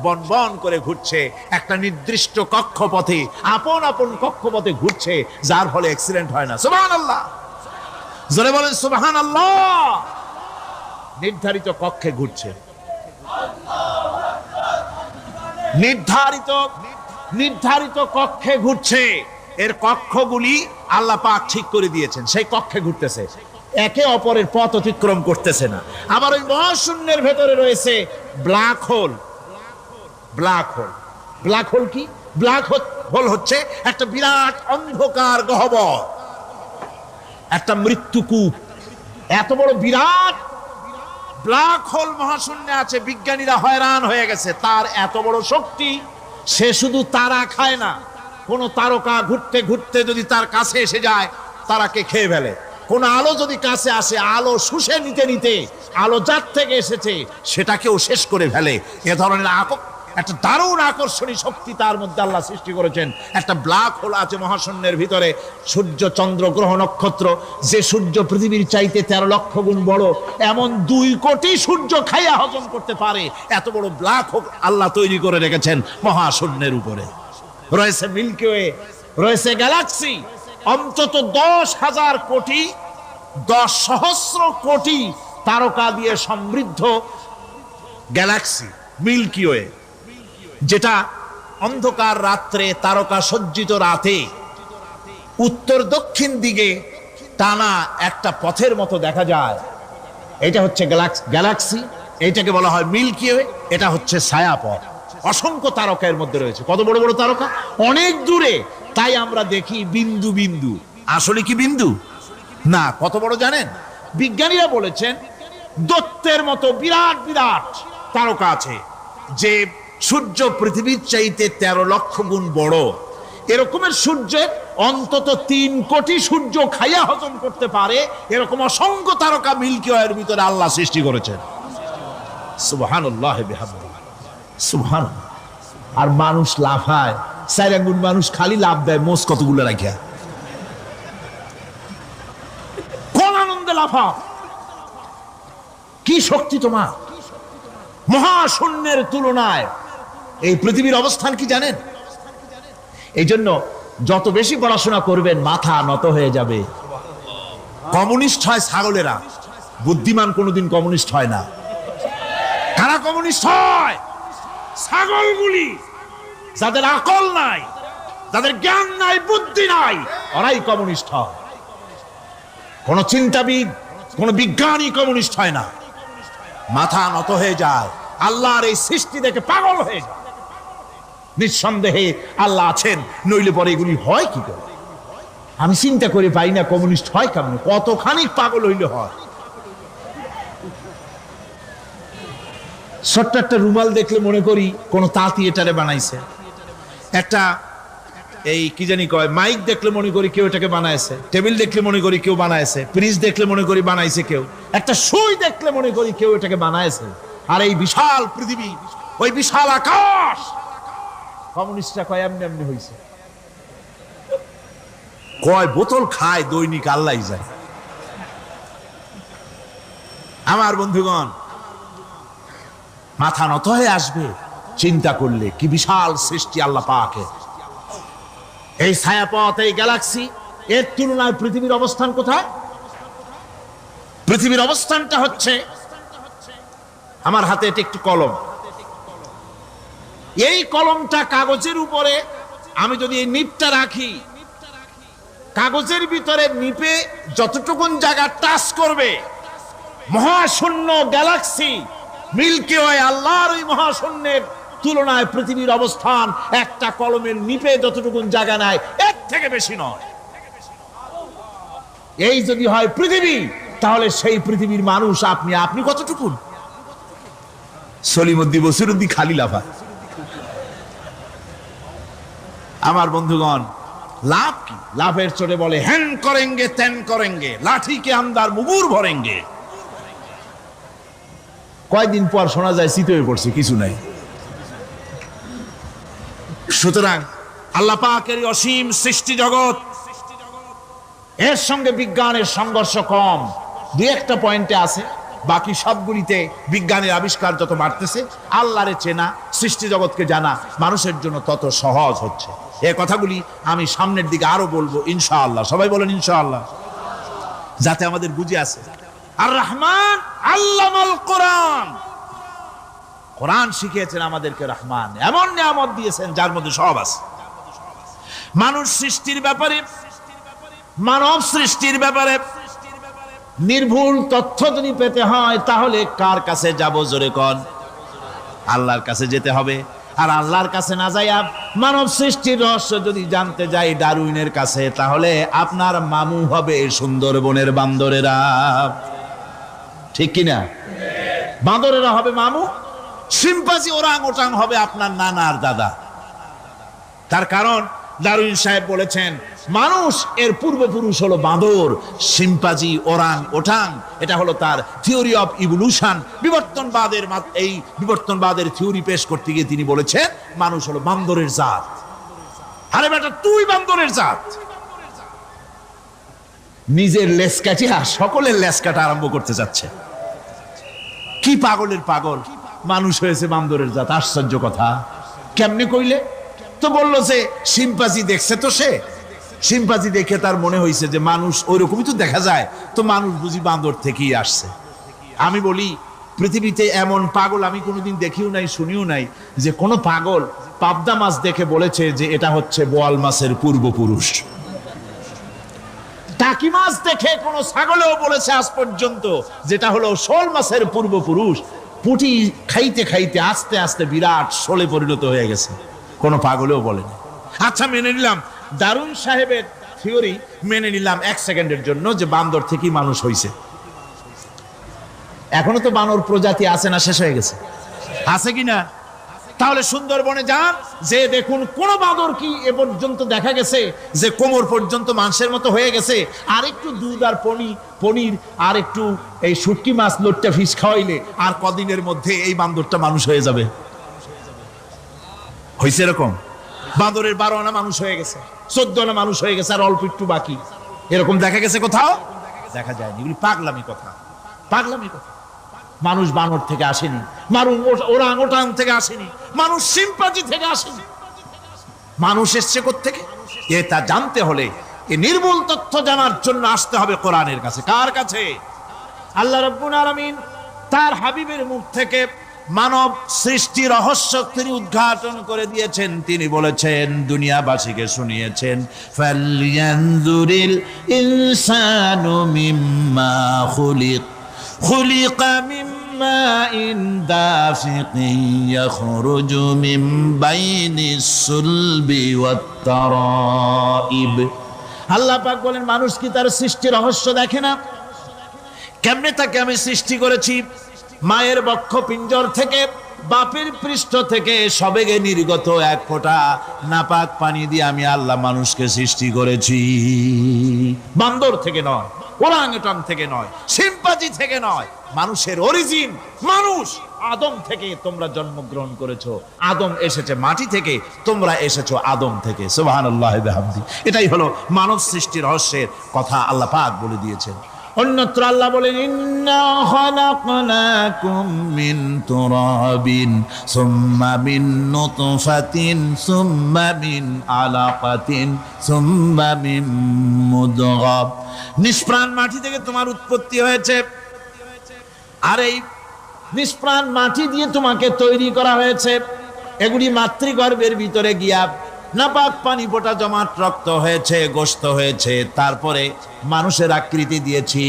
[SPEAKER 1] বন বন করে ঘুরছে একটা নির্দিষ্ট কক্ষপথে, আপন আপন কক্ষপথে ঘুরছে, যার ফলে অ্যাক্সিডেন্ট হয় না। সুবহানাল্লাহ, জোরে বলেন সুবহানাল্লাহ। নির্ধারিত কক্ষে ঘুরছে, নির্ধারিত কক্ষে ঘুরছে। এর কক্ষগুলি আল্লাহ পাক ঠিক করে দিয়েছেন, সেই কক্ষে ঘুরতেছে, একে অপরের পথ অতিক্রম করতেছে না। আবার ওই মহাশূন্যের ভেতরে রয়েছে black hole. Black hole, black hole কি? ব্ল্যাক হোল হচ্ছে একটা বিরাট অন্ধকার গহ্বর, একটা মৃত্যুকূপ। এত বড় বিরাট ব্ল্যাক হোল মহাশূন্যে আছে, বিজ্ঞানীরা হয়রান হয়ে গেছে। তার এত বড় শক্তি, সে শুধু তারা খায় না, কোন তারকা ঘুরতে ঘুরতে যদি তার কাছে এসে যায় তারাকে খেয়ে ফেলে। কোন আলো যদি কাছে আসে, আলো শুষে নিতে নিতে আলো যার থেকে এসেছে সেটাকেও শেষ করে ফেলে। এ ধরনের একটা দারুণ আকর্ষণী শক্তি তার মধ্যে আল্লাহ সৃষ্টি করেছেন। একটা ব্ল্যাক হোল আছে মহাশূন্যের ভিতরে। সূর্য, চন্দ্র, গ্রহ, নক্ষত্র, যে সূর্য পৃথিবীর চাইতে 13 লক্ষ গুণ বড়, এমন 2 কোটি সূর্য খাইয়া হজম করতে পারে এত বড় ব্ল্যাক হোল আল্লাহ তৈরি করে রেখেছেন মহাশূন্যের উপরে। রয়েছে মিল্কি ওয়ে, রয়েছে গ্যালাক্সি, অন্তত 10,000 কোটি, 10 সহস্র কোটি তারকা দিয়ে সমৃদ্ধ গ্যালাক্সি মিল্কি ওয়ে, যেটা অন্ধকার রাত্রে, তারকা সজ্জিত রাতে উত্তর দক্ষিণ দিকে টানা একটা পথের মতো দেখা যায়। এটা হচ্ছে গ্যালাক্সি, এইটাকে বলা হয় মিল্কি ওয়ে। এটা হচ্ছে ছায়াপথ। অসংখ্য তারকা এর মধ্যে রয়েছে। কত বড় বড় তারকা, অনেক দূরে, তাই আমরা দেখি বিন্দু বিন্দু। আসলে কি বিন্দু না, কত বড় জানেন? বিজ্ঞানীরা বলেছেন দৈত্যের মতো বিরাট বিরাট তারকা আছে, যে সূর্য পৃথিবীর চাইতে 13 লক্ষ গুণ বড়। এরকমের সূর্যের অন্তত 3 কোটি সূর্য খাইয়া হজম করতে পারে এরকম অসংখ্য তারকা মিল্কি ওয়ের ভিতরে আল্লাহ সৃষ্টি করেছেন। সুবহানাল্লাহ বিহামদিহি, সুবহানাল্লাহ। আর মানুষ লাফায়, 4 আঙ্গুল মানুষ খালি লাভ দেয়, মোষ কতগুলো রাখিয়া কোন আনন্দে লাফাও। কি শক্তি তোমার! মহাশূন্যের তুলনায় এই পৃথিবীর অবস্থান কি জানেন? এই জন্য যত বেশি পড়াশোনা করবেন মাথা নত হয়ে যাবে। কমিউনিস্ট হয় ছাগলেরা, বুদ্ধিমান কোনোদিন কমিউনিস্ট হয় না। কারা কমিউনিস্ট হয়? ছাগলগুলি, যাদের আকল নাই, যাদের জ্ঞান নাই, বুদ্ধি নাই, ওরাই কমিউনিস্ট হয়। কোন চিন্তাবিদ, কোন বিজ্ঞানী কমিউনিস্ট হয় না। মাথা নত হয়ে যায়, আল্লাহর এই সৃষ্টি দেখে পাগল হয়ে যায়। নিঃসন্দেহে আল্লাহ আছেন, নইলে পরে এগুলি হয় কি করে? আমি চিন্তা করে পাই না কমিউনিস্ট হয় কেমন, কতখানি পাগল হইলে হয়। ছোট্ট একটা রুমাল দেখলে মনে করি কোন তাঁতি এটারে বানাইছে। একটা এই কি জানি কয় মাইক দেখলে মনে করি কেউ এটাকে বানাইছে। টেবিল দেখলে মনে করি কেউ বানাইছে। ফ্রিজ দেখলে মনে করি বানাইছে কেউ। একটা সুই দেখলে মনে করি কেউ এটাকে বানাইছে। আর এই বিশাল পৃথিবী, ওই বিশাল আকাশ, কমিউনিস্টরা কয় এমনি এমনি হয়েছে। কয় বোতল খায় দৈনিক আল্লাহ যায়। আমার বন্ধুগণ, মাথা নত হয়ে আসবে চিন্তা করলে কি বিশাল সৃষ্টি আল্লাহ পাকের। এই ছায়াপথ, এই গ্যালাক্সি, এর তুলনায় পৃথিবীর অবস্থান কোথায়? পৃথিবীর অবস্থানটা হচ্ছে, আমার হাতে এটা একটি কলম। এই কলমটা কাগজের উপরে আমি যদি এই নিপটা রাখি, কাগজের ভিতরে নিপে যতটুকুন জায়গা টাচ করবে, মহাশূন্য গ্যালাক্সি মিল্কি ওয়ে, আল্লাহর ওই মহাশূন্যের তুলনায় পৃথিবীর অবস্থান একটা কলমের নিপে যতটুকুন জায়গা নেয়, এর থেকে বেশি নয়। এই যদি হয় পৃথিবী, তাহলে সেই পৃথিবীর মানুষ আপনি, আপনি কতটুকুন? সলিমুদ্দি বসিরুদ্দি খালি লাফা। আমার বন্ধুগণ, লাভ কি? লাভের চোটে বলে হ্যান করেঙ্গে ত্যান করেঙ্গে, লাঠি কে আমদার মুগুর ভরেঙ্গে। কয়দিন পর শোনা যায় শীত হয়ে পড়ছে, কিছু নাই। সুতরাং আল্লাহ পাকের অসীম সৃষ্টি জগৎ, এর সঙ্গে বিজ্ঞানের সংঘর্ষ কম, দুই একটা পয়েন্টে আছে। বাকি সবগুলিতে বিজ্ঞানের আবিষ্কার যত বাড়তেছে, আল্লাহরে চেনা, সৃষ্টি জগৎকে জানা মানুষের জন্য তত সহজ হচ্ছে। এই কথাগুলি আমি সামনের দিকে আরো বলবো ইনশাআল্লাহ। সবাই বলেন ইনশাআল্লাহ, যাতে আমাদের বুঝে আসে। আর রহমান আল্লামাল কোরআন, কোরআন শিখিয়েছেন আমাদেরকে। রহমান এমন নিয়ামত দিয়েছেন যার মধ্যে সব আছে। মানুষ সৃষ্টির ব্যাপারে, মানব সৃষ্টির ব্যাপারে নির্ভুল তথ্য যদি পেতে হয়, তাহলে কার কাছে যাব? জোরে কোন? আল্লাহর কাছে যেতে হবে। আর আল্লাহর কাছে না যাইয়া মানব সৃষ্টির রহস্য যদি জানতে যাই ডারউইনের কাছে, তাহলে আপনার মামু হবে সুন্দরবনের বান্দরেরা। ঠিক কিনা? বান্দরেরা হবে মামু, শিম্পাঞ্জি ওরাং ওটাং হবে আপনার নানার দাদা। তার কারণ ডারউইন সাহেব বলেছেন মানুষ এর পূর্বপুরুষ হলো বাঁদর, শিম্পাঞ্জি, ওরাং ওটাং। এটা হলো তার থিওরি অফ ইভলিউশন। বিবর্তনবাদের এই বিবর্তনবাদের থিওরি পেশ করতে গিয়ে তিনি বলেছেন মানুষ হলো বান্দরের জাত। আরে বেটা, তুই বান্দরের জাত। নিজের লেজ কাটিয়া সকলের লেজ কাটা আরম্ভ করতে যাচ্ছে। কি পাগলের পাগল, মানুষ হয়েছে বান্দরের জাত। আশ্চর্য কথা। কেমনে কইলে? তো বললো যে শিম্পাঞ্জি দেখছে, তো সে শিম্পাঞ্জি দেখে তার মনে হয়েছে যে মানুষ ওইরকমই তো দেখা যায়, তো মানুষ বুঝি বান্দর থেকেই আসছে। আমি বলি পৃথিবীতে এমন পাগল আমি কোনোদিন দেখিও নাই, শুনিও নাই যে কোনো পাগল পাবদা মাছ দেখে বলেছে যে এটা হচ্ছে বোয়াল মাছের পূর্বপুরুষ। টাকি মাছ দেখে কোনো ছাগলেও বলেছে আজ পর্যন্ত যেটা হলো শোল মাছের পূর্বপুরুষ। পুঁটি খাইতে খাইতে আস্তে আস্তে বিরাট শোলে পরিণত হয়ে গেছে, কোনো পাগলেও বলেনি। আচ্ছা, মেনে নিলাম ডারউইন সাহেবের থিওরি, মেনে নিলাম 1 সেকেন্ডের জন্য যে বান্দর থেকেই মানুষ হয়েছে। এখনো তো বানর প্রজাতি আছে না শেষ হয়ে গেছে? আছে কিনা? তাহলে সুন্দরবনে যান, যে দেখুন কোন বাঁদর কি এ পর্যন্ত দেখা গেছে যে কোমর পর্যন্ত মাংসের মতো হয়ে গেছে, আর একটু দুধ আর পনির আর একটু এই শুটকি মাছ লোটটা ফিশ খাওয়াইলে আর কদিনের মধ্যে এই বান্দরটা মানুষ হয়ে যাবে? হয়েছে এরকম? বাঁদরের 12 আনা মানুষ হয়ে গেছে, 14 আনা মানুষ হয়ে গেছে, আর অল্প একটু বাকি। এরকম দেখা গেছে কোথাও? দেখা যায়নি। এগুলি পাগলামি কথা, পাগলামি কথা। মানুষ বানর থেকে আসেনি, মানুষ ওরাং ওটাং থেকে আসেনি, মানুষ সিম্পাজি থেকে আসেনি। মানুষ এসছে কোত্থেকে? এটা জানতে হলে এই নির্মূল তথ্য জানার জন্য আসতে হবে কোরআনের কাছে। কার কাছে? আল্লাহ রাব্বুল আলামিন তার হাবিবের মুখ থেকে মানব সৃষ্টি রহস্য তিনি উদ্ঘাটন করে দিয়েছেন। তিনি বলেছেন, দুনিয়াবাসীকে শুনিয়েছেন, ফালয়ানজুরিল ইনসানু মিম্মা খুলিকা মিম্মা ইন দাফিকিন ইয়াখরুজু মিন বাইনিস সুলবি ওয়াত তারাইব। আল্লাহ পাক বলেন, মানুষ কি তার সৃষ্টি রহস্য দেখে না? কেমনে তাকে আমি সৃষ্টি করেছি? মায়ের বক্ষ পিঞ্জর থেকে, বাপের পৃষ্ঠ থেকে সবেগে নির্গত এক ফোঁটা নাপাক পানি দিয়ে আমি আল্লাহ মানুষকে সৃষ্টি করেছি। বান্দর থেকে নয়, ওরাংওটাং থেকে নয়, সিম্পাজি থেকে নয়। মানুষের অরিজিন মানুষ। আদম থেকে তোমরা জন্মগ্রহণ করেছো, আদম এসেছে মাটি থেকে, তোমরা এসেছো আদম থেকে। সুবহানাল্লাহি ওয়া বিহামদিহি। এটাই হলো মানব সৃষ্টির রহস্যের কথা আল্লাহ পাক বলে দিয়েছেন। অন্যত্র আল্লাহ বলেন, ইন্না খালাকনাকুম মিন তুরাবিন সুম্মা মিন নুতফাতিন সুম্মা মিন আলাকাতিন সুম্মা মিন মুদগাহ। নিষ্প্রাণ মাটি থেকে তোমার উৎপত্তি হয়েছে, আর এই নিষ্প্রাণ মাটি দিয়ে তোমাকে তৈরি করা হয়েছে। এগুলি মাতৃগর্ভের ভিতরে গিয়া নাপাক পানি ফোঁটা জমাট রক্ত হয়েছে, গোশত হয়েছে, তারপরে মানুষের আকৃতি দিয়েছি,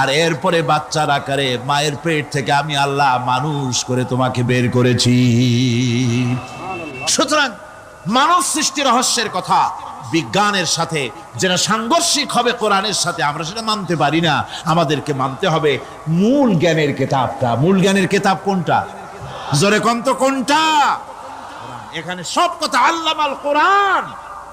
[SPEAKER 1] আর এরপরে বাচ্চার আকারে মায়ের পেট থেকে আমি আল্লাহ মানুষ করে তোমাকে বের করেছি। সুতরাং মানব সৃষ্টি রহস্যের কথা বিজ্ঞানের সাথে যেটা সাংঘর্ষিক হবে কোরআনের সাথে, আমরা সেটা মানতে পারি না। আমাদেরকে মানতে হবে মূল জ্ঞানের কেতাবটা। মূল জ্ঞানের কেতাব কোনটা? জোরে কম তো কোনটা? এখানে সব কথা আল্লামাল কোরআন।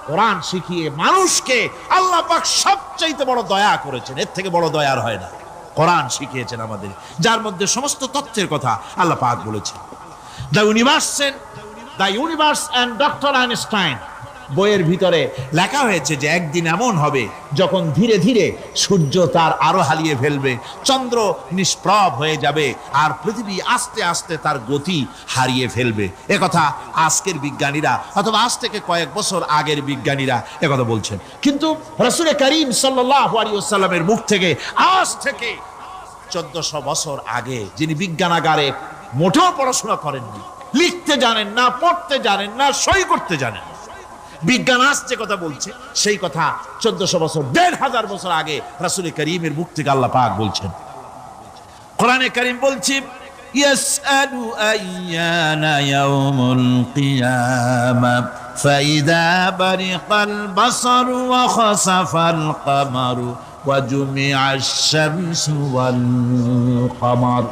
[SPEAKER 1] কোরআন শিখিয়ে মানুষকে আল্লাহ পাক সবচাইতে বড় দয়া করেছেন, এর থেকে বড় দয়ার হয় না। কোরআন শিখিয়েছেন আমাদের, যার মধ্যে সমস্ত তথ্যের কথা আল্লাহ পাক বলেছেন। The universe and doctor Einstein বইয়ের ভিতরে লেখা হয়েছে যে একদিন এমন হবে যখন ধীরে ধীরে সূর্য তার আলো হারিয়ে ফেলবে, চন্দ্র নিষ্প্রভ হয়ে যাবে, আর পৃথিবী আস্তে আস্তে তার গতি হারিয়ে ফেলবে। একথা আজকের বিজ্ঞানীরা অথবা আজ থেকে কয়েক বছর আগের বিজ্ঞানীরা একথা বলছেন। কিন্তু রাসূল করিম সাল্লাল্লাহু আলাইহি ওয়াসাল্লামের মুখ থেকে আজ থেকে 1400 বছর আগে, যিনি বিজ্ঞানাগারে মোটেও পড়াশোনা করেননি, লিখতে জানেন না, পড়তে জানেন না, সই করতে জানেন, বিজ্ঞান আসছে কথা বলছে, সেই কথা 1400 বছর 1500 বছর আগে রাসূল করিমের মুখ থেকে আল্লাহ পাক বলছেন। কোরআনে কারীম বলছে, ইয়াসআলু আইয়ানা ইয়াউমুল কিয়ামা ফাইদা বারিকাল বাসারু ওয়া খাসাফাল কামারু ওয়া জুমিআশ শামসু ওয়াল কামার।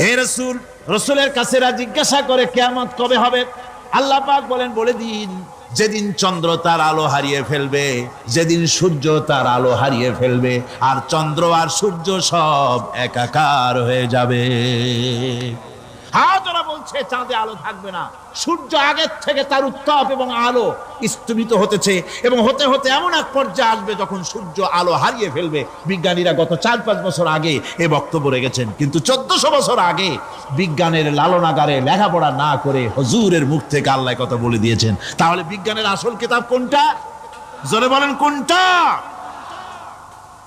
[SPEAKER 1] হে রাসূল, রাসূলের কাছে জিজ্ঞাসা করে কিয়ামত কবে হবে? আল্লাহ পাক বলেন, বলে দিন যেদিন চন্দ্র তার আলো হারিয়ে ফেলবে, যেদিন সূর্য তার আলো হারিয়ে ফেলবে, আর চন্দ্র আর সূর্য সব একাকার হয়ে যাবে। হাজারা বলছে চাঁদে আলো থাকবে না, সূর্য আগের থেকে তার উত্তাপ এবং আলো স্তমিত হতেছে, এবং হতে হতে এমন এক পর্যায়ে আসবে যখন সূর্য আলো হারিয়ে ফেলবে। বিজ্ঞানীরা গত 4-5 বছর আগে এ বক্তব্য রেখেছেন, কিন্তু 1400 বছর আগে বিজ্ঞানের লালনাগারে লেখাপড়া না করে হুজুরের মুখ থেকে আল্লাহ কথা বলে দিয়েছেন। তাহলে বিজ্ঞানের আসল কিতাব কোনটা? জোরে বলেন কোনটা?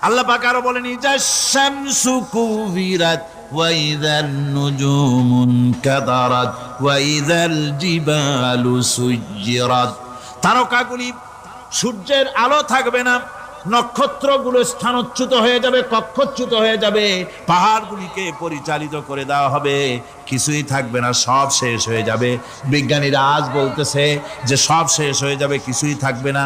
[SPEAKER 1] আল্লাহ পাক আরো বলেন, ইজা শামসু কুবিরাত وَإِذَا النُّجُومُ انكَدَرَتْ وَإِذَا الْجِبَالُ سُيِّرَتْ। তারকাগুলি, সূর্যের আলো থাকবে না, নক্ষত্রগুলো স্থানচ্যুত হয়ে যাবে, কক্ষচ্যুত হয়ে যাবে, পাহাড়গুলিকে পরিচালিত করে দেওয়া হবে, কিছুই থাকবে না, সব শেষ হয়ে যাবে। বিজ্ঞানীরা আজ বলতেছে যে সব শেষ হয়ে যাবে, কিছুই থাকবে না।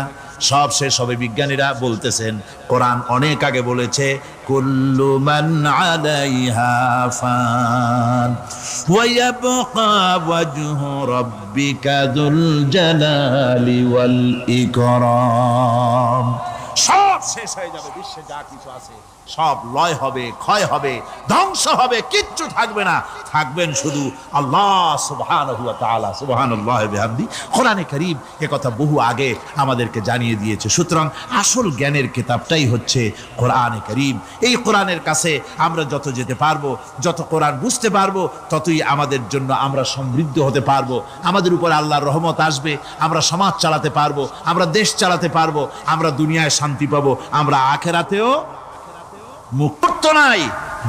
[SPEAKER 1] সব শেষ হবে। বিজ্ঞানীরা বলতেছেন কোরআন অনেক আগে বলেছে কুল্লু মান আলাইহা ফান ওয়া ইয়াবকা ওয়াজহু রাব্বিকা যুল জালালি ওয়াল ইকরাম। সব শেষ হয়ে যাবে, বিশ্বে যা কিছু আছে সব লয় হবে, ক্ষয় হবে, ধ্বংস হবে, কিচ্ছু থাকবে না। থাকবেন শুধু আল্লাহ সুবহানাহু ওয়া তাআলা। সুবহানাল্লাহি ওয়া বিহামদি। কোরআনে কারীম একথা বহু আগে আমাদেরকে জানিয়ে দিয়েছে। সুতরাং আসল জ্ঞানের কিতাবটাই হচ্ছে কোরআনে কারীম। এই কোরআনের কাছে আমরা যত যেতে পারবো, যত কোরআন বুঝতে পারবো, ততই আমাদের জন্য আমরা সমৃদ্ধ হতে পারবো। আমাদের উপর আল্লাহর রহমত আসবে, আমরা সমাজ চালাতে পারবো, আমরা দেশ চালাতে পারবো, আমরা দুনিয়ায় শান্তি পাবো, আমরা আখিরাতেও মুক্ত নাই।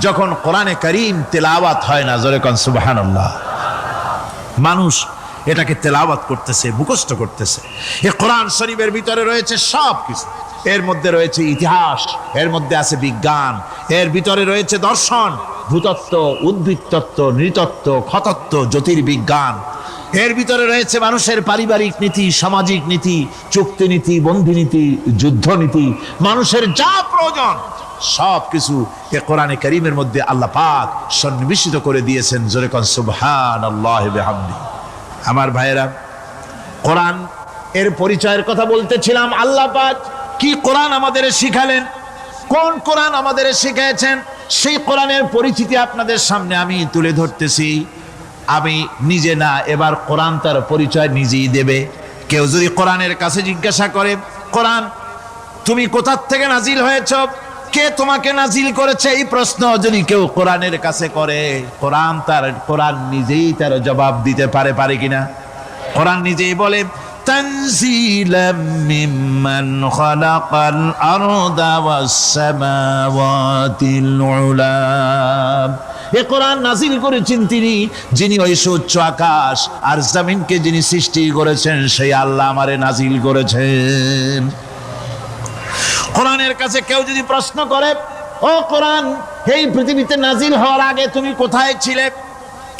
[SPEAKER 1] যখন কোরআনে কারীম তেলাওয়াত হয় না, জোরে কোন সুবহানাল্লাহ, মানুষ এটাকে তেলাওয়াত করতেছে, মুখস্থ করতেছে। এই কোরআন শরীফের ভিতরে রয়েছে সব কিছু। এর মধ্যে রয়েছে ইতিহাস, এর মধ্যে আছে বিজ্ঞান, এর ভিতরে রয়েছে দর্শন, ভূতত্ত্ব, উদ্ভিদতত্ত্ব, নৃতত্ত্ব, খতত্ত্ব, জ্যোতির্বিজ্ঞান। এর ভিতরে রয়েছে মানুষের পারিবারিক নীতি, সামাজিক নীতি, চুক্তি নীতি, বন্ধি নীতি, যুদ্ধ নীতি, মানুষের যা প্রয়োজন সব কিছু এ কোরআনে কারীমের মধ্যে আল্লাহ পাক সন্নিবেশিত করে দিয়েছেন। জোরে কোন সুবহানাল্লাহি ওয়া বিহামদিহি। আমার ভাইয়েরা, কোরআন এর পরিচয়ের কথা বলতেছিলাম। আল্লাহ পাক কি কোরআন আমাদের শিখালেন, কোন কোরআন আমাদের শিখিয়েছেন, সেই কোরআনের পরিচিতি আপনাদের সামনে আমি তুলে ধরতেছি। আমি নিজে না, এবার কোরআন তার পরিচয় নিজেই দেবে। কেউ যদি কোরআনের কাছে জিজ্ঞাসা করে, কোরআন তুমি কোথা থেকে নাজিল হয়েছ, কে তোমাকে নাজিল করেছে, এই প্রশ্ন যদি কেউ কোরআনের কাছে করে, কোরআন নিজেই তার জবাব দিতে পারে কিনা? কোরআন নিজেই বলে তানজিলাম মিম্মান খালাকাল আরদা ওয়াস সামাওয়াতিল উলা। এ কোরআন নাজিল করেছেন তিনি, যিনি ওই সুউচ্চ আকাশ আর জমিনকে যিনি সৃষ্টি করেছেন, সেই আল্লাহ আমারে নাজিল করেছেন। কোরআনের কাছে কেউ যদি প্রশ্ন করে, ও কোরআন এই পৃথিবীতে নাজিল হওয়ার আগে তুমি কোথায় ছিলে,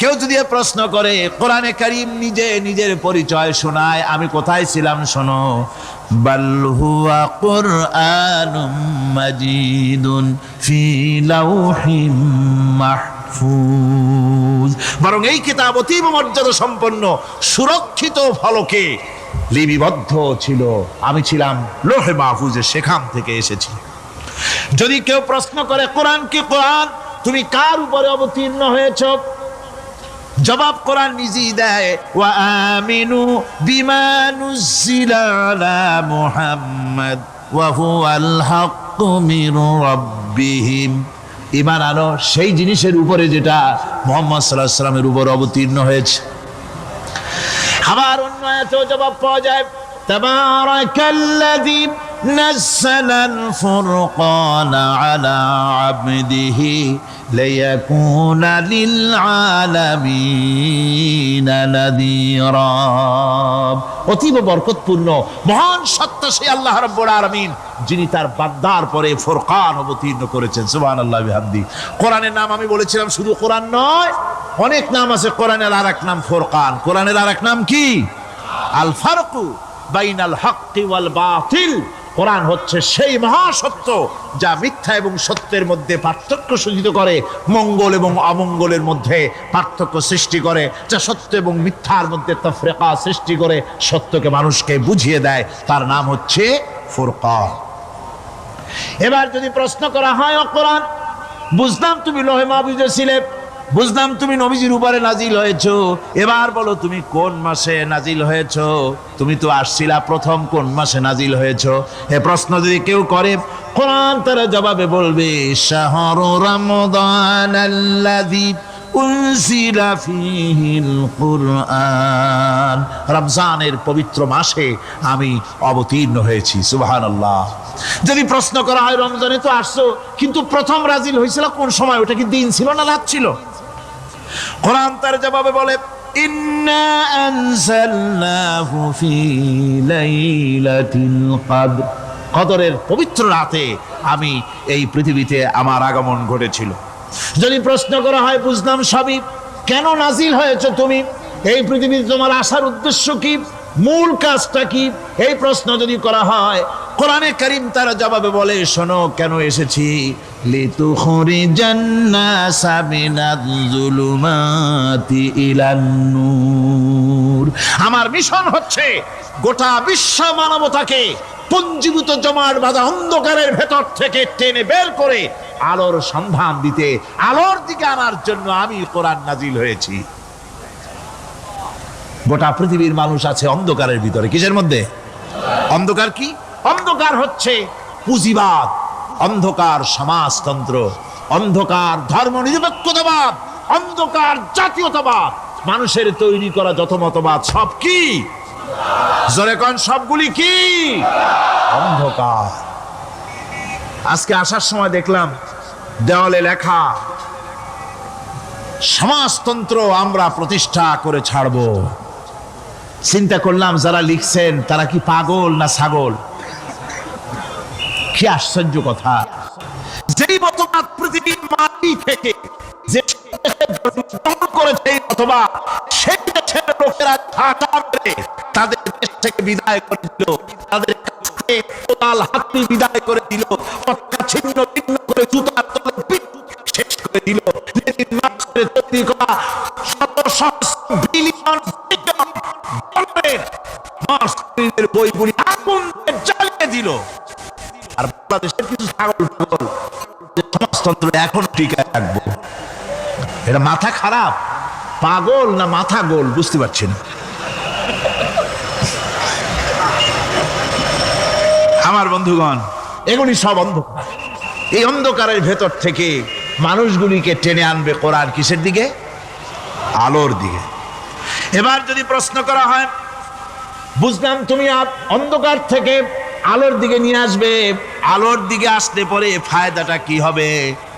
[SPEAKER 1] কেউ যদি প্রশ্ন করে, কোরআনে কারীম নিজে নিজের পরিচয় শোনায়, আমি কোথায় ছিলাম শোনো। বাল হুয়া কুরআনুম মাজিদুন ফি লাউহিম মাহফুজ। বরং এই কিতাব অতীব মর্যাদা সম্পন্ন, সুরক্ষিত ফলকে লিপিবদ্ধ ছিল। আমি ছিলাম লোহে মাহফুজে, সেখান থেকে এসেছি। যদি কেউ প্রশ্ন করে, কোরআন কি, কোরআন তুমি কার উপরে অবতীর্ণ হয়েছ, জবাব কোরআন নিজেই দেয়। ওয়া আমিনু বিমা নুজিলা আলা মুহাম্মাদ ওয়া হুয়াল হাক্কু মির রাব্বিহিম। ঈমান আনো সেই জিনিসের উপরে যেটা মুহাম্মদ সাল্লাল্লাহু আলাইহি ওয়াসাল্লামের উপর অবতীর্ণ হয়েছে। আবার অন্য আয়াতেও জবাব পাওয়া যায়, তাবারাকাল্লাযী নাযালাল ফুরকানা আলা আবদিহি লিয়াকুনা লিল আলামিনা নাযীরা। অতীব বরকতপূর্ণ মহান সত্তা সেই আল্লাহ রাব্বুল আলামিন, যিনি তার বান্দার পরে ফুরকান অবতীর্ণ করেছেন। সুবহানাল্লাহি ওয়া বিহামদিহি। কোরআনের নাম আমি বলেছিলাম শুধু কোরআন নয়, অনেক নাম আছে। কোরআনের আরেক নাম ফুরকান। কোরআনের আরেক নাম কি? আল ফারকু বাইনাল হাক্কি ওয়াল বাতিল। কোরআন হচ্ছে সেই মহাসত্য যা মিথ্যা এবং সত্যের মধ্যে পার্থক্য সূচিত করে, মঙ্গল এবং অমঙ্গলের মধ্যে পার্থক্য সৃষ্টি করে, যা সত্য এবং মিথ্যার মধ্যে তাফরিকা সৃষ্টি করে, সত্যকে মানুষকে বুঝিয়ে দেয়। তার নাম হচ্ছে ফুরকান। এবার যদি প্রশ্ন করা হয়, ও কোরআন বুঝলাম তুমি লোহে মাহফুজে ছিলে, বুঝলাম তুমি নবীজির উপরে নাজিল হয়েছো, এবার বলো তুমি কোন মাসে নাজিল হয়েছো, তুমি তো আসছিলা প্রথম কোন মাসে নাজিল হয়েছো? এ প্রশ্ন যদি কেউ করে, কোরআন তার জবাবে বলবে শাহরু রমাদানাল্লাযী উনজিলা ফীহিল কুরআন। রমজানের পবিত্র মাসে আমি অবতীর্ণ হয়েছি। সুবহানাল্লাহ। যদি প্রশ্ন করা হয়, রমজানে তো আসছো, কিন্তু প্রথম নাজিল হয়েছিল কোন সময়? ওটা কি দিন ছিল না রাত ছিল? কোরআন তার জবাবে বলে ইন্না আনজালনাহু ফি লাইলাতিল কদর। কদরের পবিত্র রাতে আমি এই পৃথিবীতে আমার আগমন ঘটেছিল। যদি প্রশ্ন করা হয়, বুঝলাম সবই, কেন নাজিল হয়েছে তুমি, এই পৃথিবীতে তোমার আসার উদ্দেশ্য কি? মূল কাজটা কি, এই প্রশ্ন যদি করা হয়, কোরআনে কারীম তার জবাবে বলে, শোনো কেন এসেছি, লিতুখরিজান নাসা মিনাজ-জুলুমাতি ইলান-নূর। আমার মিশন হচ্ছে গোটা বিশ্ব মানবতাকে পঞ্জীভূত জমাট বাঁধা অন্ধকারের ভেতর থেকে টেনে বের করে আলোর সন্ধান দিতে, আলোর দিকে আনার জন্য আমি কোরআন নাজিল হয়েছি। গোটা পৃথিবীর মানুষ আছে অন্ধকারের ভিতরে। কিসের মধ্যে? অন্ধকার কি? অন্ধকার হচ্ছে পুঁজিবাদ, অন্ধকার সমাজতন্ত্র, অন্ধকার ধর্ম নিরপেক্ষতাবাদ, অন্ধকার জাতীয়তাবাদ। মানুষের তৈরি করা যত মতবাদ সব কি? জোরে কোন, সবগুলি কি? অন্ধকার। আজকে আসার সময় দেখলাম দেওয়ালে লেখা, সমাজতন্ত্র আমরা প্রতিষ্ঠা করে ছাড়বো। চিন্তা করলাম যারা লিখছেন তারা কি পাগল না ছাগল? কি আশ্চর্য কথা! যেই মতবাদ পৃথিবীর মাটি থেকে যে করেছে, অথবা সেই দেশের লোকেরা ঠাটা মেরে তাদের দেশ থেকে বিদায় করে দিল, তাদের কাছে কোদাল হাতি বিদায় করে দিল, ছিন্ন ভিন্ন করে জুতার তলে শেষ করে দিল। তৈরি করা শত সহস্র বিলিয়ন ডলারের বইগুলি আগুন জ্বালিয়ে দিল। আর বাংলাদেশের কিছু ছাগল পাগল সমাজতন্ত্র এখন টিকায় রাখবো। এটা মাথা খারাপ, পাগল না মাথা গোল বুঝতে পারছি না। আমার বন্ধুগণ, এগুলি সব অন্ধকার। এই অন্ধকারের ভেতর থেকে মানুষগুলিকে টেনে আনবে কোরআন কিসের দিকে? আলোর দিকে। এবার যদি প্রশ্ন করা হয়, বুঝলাম তুমি অন্ধকার থেকে আলোর দিকে নিয়ে আসবে, আলোর দিকে আসতে পরে ফায়দাটা কি হবে?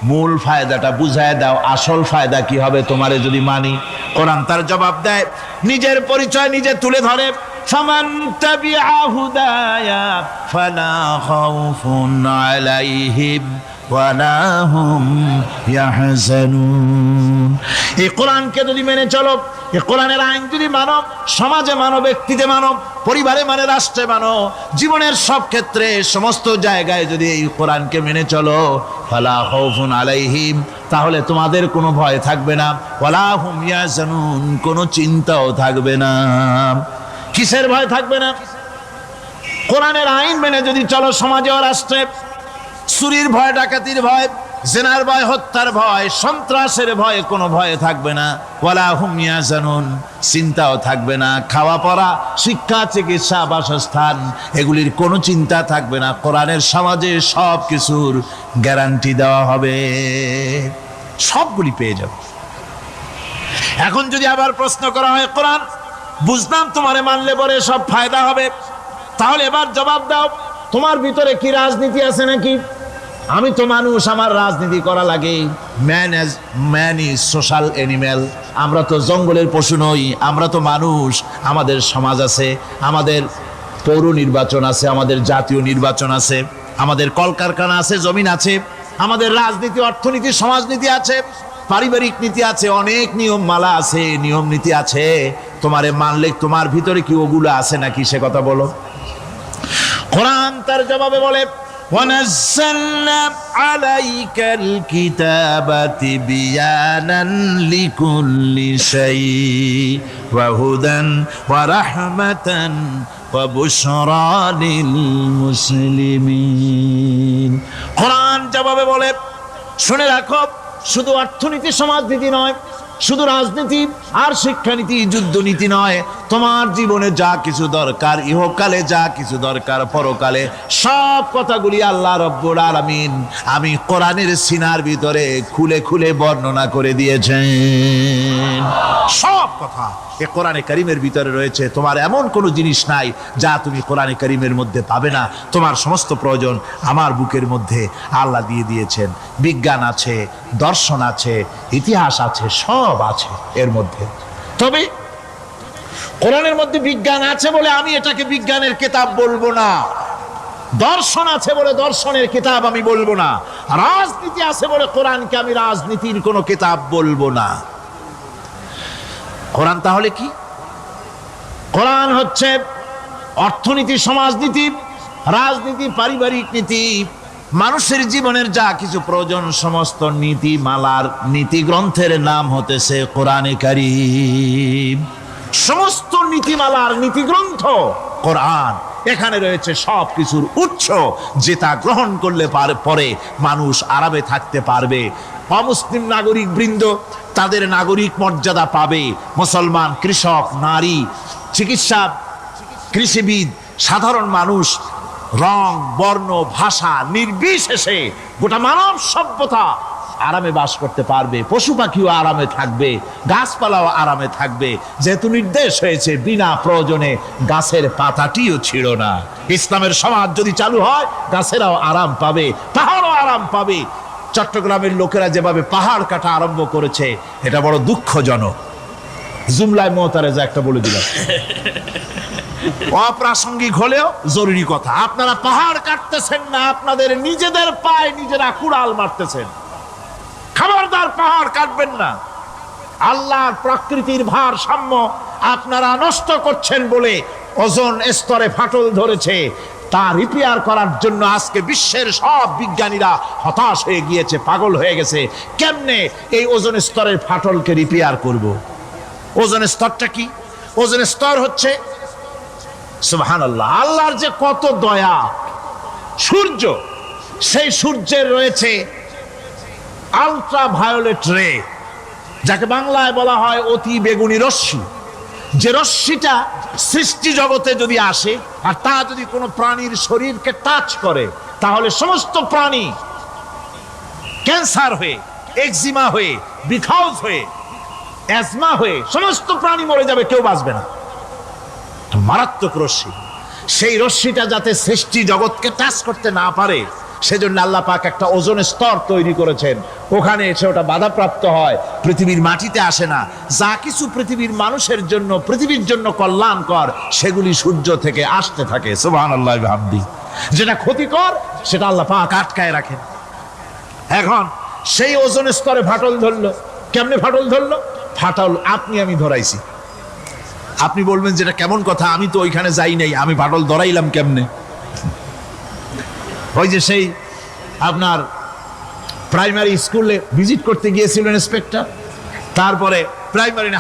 [SPEAKER 1] মূল ফায়দাটা বুঝায় দাও, আসল ফায়দা কি হবে তোমারে যদি মানি? কোরআন তার জবাব দেয়, নিজের পরিচয় নিজে তুলে ধরে, ফামান তাবিআ হুদায়া ফালা খাউফুন আলাইহিম ওয়ালা হুম ইয়াহজানুন। এই কোরআনকে যদি মেনে চলো, এই কোরআনের আইন যদি মানো, সমাজে মানো, ব্যক্তিতে মানো, পরিবারে মানে, রাষ্ট্রে মানো, জীবনের সব ক্ষেত্রে সমস্ত জায়গায় যদি এই কোরআনকে মেনে চলো, ফালা খাউফুন আলাইহিম, তাহলে তোমাদের কোনো ভয় থাকবে না, ওয়ালা হুম ইয়াহজানুন, কোনো চিন্তাও থাকবে না। কিসের ভয় থাকবে না? কোরআনের আইন মেনে যদি চলো সমাজে ও রাষ্ট্রে, চুরির ভয়, ডাকাতির ভয়, জেনার ভয়, হত্যার ভয়, সন্ত্রাসের ভয় কোনো ভয় থাকবে না। ওয়ালা হুম ইয়াহজানুন, চিন্তাও থাকবে না। খাওয়া পড়া, শিক্ষা, চিকিৎসা, বাসস্থান, এগুলির কোনো চিন্তা থাকবে না। কোরআনের সমাজে সব কিছুর গ্যারান্টি দেওয়া হবে, সবগুলি পেয়ে যাবে। এখন যদি আবার প্রশ্ন করা হয়, কোরআন বুঝলাম তোমারে মানলে পরে সব ফায়দা হবে, তাহলে এবার জবাব দাও, তোমার ভিতরে কি রাজনীতি আছে নাকি? আমি তো মানুষ, আমার রাজনীতি করা লাগে। Man is social animal. আমরা তো জঙ্গলের পশু নই, আমরা তো মানুষ। আমাদের সমাজ আছে, আমাদের পৌর নির্বাচন আছে, আমাদের জাতীয় নির্বাচন আছে, আমাদের কলকারখানা আছে, জমিন আছে, আমাদের রাজনীতি, অর্থনীতি, সমাজনীতি আছে, পারিবারিক নীতি আছে, অনেক নিয়ম মালা আছে, নিয়ম নীতি আছে। তোমারে মানলে তোমার ভিতরে কি ওগুলো আছে নাকি সে কথা বলো। কোরআন তার জবাবে বলে, وَنَزَّلْنَا عَلَيْكَ الْكِتَابَ تِبْيَانًا لِكُلِّ شَيْءٍ وَهُدًى وَرَحْمَةً وَبُشْرَى لِلْمُسْلِمِينَ। কোরআন জবাবে বলে, শুনে রাখো, শুধু অর্থনীতি সমাজনীতি নয়, শুধু রাজনীতি আর শিক্ষানীতি, যুদ্ধনীতি নয়, তোমার জীবনে যা কিছু দরকার, ইহকালে যা কিছু দরকার, পরকালে, সব কথাগুলি আল্লাহ রব্বুল আলামিন আমি কোরআনের সিনার ভিতরে খুলে খুলে বর্ণনা করে দিয়েছেন। সব কথা এ কোরআনে কারীমের ভিতরে রয়েছে। তোমার এমন কোনো জিনিস নাই যা তুমি কোরআনে কারীমের মধ্যে পাবে না। তোমার সমস্ত প্রয়োজন আমার বুকের মধ্যে আল্লাহ দিয়ে দিয়েছেন। বিজ্ঞান আছে, দর্শন আছে, ইতিহাস আছে, সব আছে এর মধ্যে। তবে কোরআনের মধ্যে বিজ্ঞান আছে বলে আমি এটাকে বিজ্ঞানের কিতাব বলবো না, দর্শন আছে বলে দর্শনের কিতাব আমি বলবো না, রাজনীতি আছে বলে কোরআনকে আমি রাজনীতির কোনো কিতাব বলবো না। কোরআন তাহলে কি? কোরআন হচ্ছে অর্থনীতি, সমাজনীতি, রাজনীতি, পারিবারিক নীতি, মানুষের জীবনের যা কিছু প্রয়োজন সমস্ত নীতিমালার নীতি গ্রন্থের নাম হতেছে কোরআনে কারীম। সমস্ত নীতিমালার নীতি গ্রন্থ কোরআন। এখানে রয়েছে সব কিছুর উৎস, যেটা গ্রহণ করলে পরে মানুষ আরামে থাকতে পারবে। অমুসলিম নাগরিক বৃন্দ তাদের নাগরিক মর্যাদা পাবে। মুসলমান, কৃষক, নারী, চিকিৎসা, কৃষিবিদ, সাধারণ মানুষ, রং, বর্ণ, ভাষা নির্বিশেষে গোটা মানব সভ্যতা আরামে বাস করতে পারবে। পশু পাখিও আরামে থাকবে, গাছপালাও আরামে থাকবে, যেহেতু নির্দেশ হয়েছে বিনা প্রয়োজনে গাছের পাতাটিও ছিঁড় না। ইসলামের সমাজ যদি চালু হয়, গাছেরাও আরাম পাবে, পাহাড়ও আরাম পাবে। চট্টগ্রামের লোকেরা যেভাবে পাহাড় কাটা আরম্ভ করেছে, এটা বড় দুঃখজনক। জুমলায় মোতারেজা একটা বলে দিলাম, অপ্রাসঙ্গিক হলেও জরুরি কথা। আপনারা পাহাড় কাটতেছেন না, আপনাদের নিজেদের পায়ে নিজেরা কুড়াল মারতেছেন। খবরদার পাহাড় কাটবেন না। আল্লাহর প্রকৃতির ভারসাম্য আপনারা নষ্ট করছেন বলে ওজোন স্তরে ফাটল ধরেছে। তা রিপেয়ার করার জন্য আজকে বিশ্বের সব বিজ্ঞানীরা হতাশ হয়ে গিয়েছে, পাগল হয়ে গেছে। কেমনে এই ওজোন স্তরের ফাটলকে রিপেয়ার করব? ওজোন স্তরটা কি? ওজোন স্তর হচ্ছে, সুবহানাল্লাহ, আল্লাহর যে কত দয়া। সূর্য, সেই সূর্যের রয়েছে আলট্রা ভায়োলেট রে, যাকে বাংলায় বলা হয় অতি বেগুনি রশ্মি। যে রশ্মিটা সৃষ্টি জগতে যদি আসে আর তা যদি কোনো প্রাণীর শরীরকে টাচ করে, তাহলে সমস্ত প্রাণী ক্যান্সার হয়ে, এক্সিমা হয়ে, বিখাউজ হয়ে, অ্যাজমা হয়ে সমস্ত প্রাণী মরে যাবে, কেউ বাঁচবে না। মারাত্মক রশ্মি। সেই রশ্মিটা যাতে সৃষ্টি জগৎকে টাচ করতে না পারে, সেজন্য আল্লাহ পাক একটা ওজোন স্তর তৈরি করেছেন। ওখানে এসে ওটা বাধাপ্রাপ্ত হয়, পৃথিবীর মাটিতে আসে না। যা কিছু পৃথিবীর মানুষের জন্য, পৃথিবীর জন্য কল্যাণকর, সেগুলি সূর্য থেকে আসতে থাকে। সুবহানাল্লাহ ওয়া বিহামদিহি। যেটা ক্ষতিকর, সেটা আল্লাহ পাক আটকায় রাখেন। এখন সেই ওজোন স্তরে ফাটল ধরলো। কেমনে ফাটল ধরলো? ফাটল আপনি আমি ধরাইছি। আপনি বলবেন যেটা কেমন কথা, আমি তো ওইখানে যাই নাই, আমি ফাটল ধরাইলাম কেমনে? ওই যে সেই আপনার প্রাইমারি স্কুলে ভিজিট করতে গিয়েছিলেন ইন্সপেক্টর, তারপরে প্রাইমারি না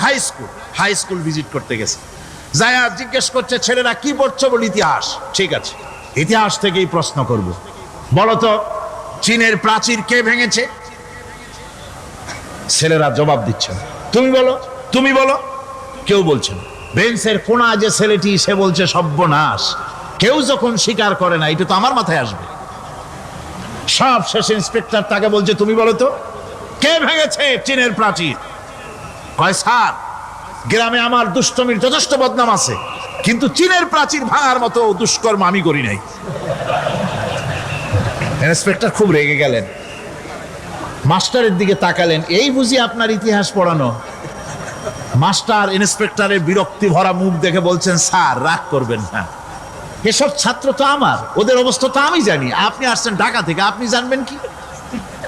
[SPEAKER 1] হাই স্কুল ভিজিট করতে গেছে। যায়া জিজ্ঞেস করছে, ছেলেরা কি পড়ছো? বল ইতিহাস। ঠিক আছে, ইতিহাস থেকেই প্রশ্ন করব। বলো তো, চীনের প্রাচীর কে ভেঙেছে? ছেলেরা জবাব দিচ্ছে না। তুমি বলো, তুমি বলো। কেউ বলছে না। বেঞ্চের কোনা যে ছেলেটি, সে বলছে সর্বনাশ। কেউ যখন স্বীকার করে না, এটা তো আমার মাথায় আসবে। সব শেষ ইন্সপেক্টর তাকে বলছে, তুমি বলো তো, কে ভেঙেছে চীনের প্রাচীর? কয়, স্যার, গ্রামে আমার দুষ্টমির যথেষ্ট বদনাম আছে, কিন্তু চীনের প্রাচীর ভাঙার মতো দুষ্কর্ম আমি করি নাই। ইন্সপেক্টর খুব রেগে গেলেন, মাস্টারের দিকে তাকালেন। এই বুঝি আপনার ইতিহাস পড়ানো? মাস্টার ইন্সপেক্টরের বিরক্তি ভরা মুখ দেখে বলছেন, স্যার রাগ করবেন না, এসব ছাত্র তো আমার, ওদের অবস্থা তো আমি জানি। আপনি আসছেন ঢাকা থেকে, আপনি জানবেন কি?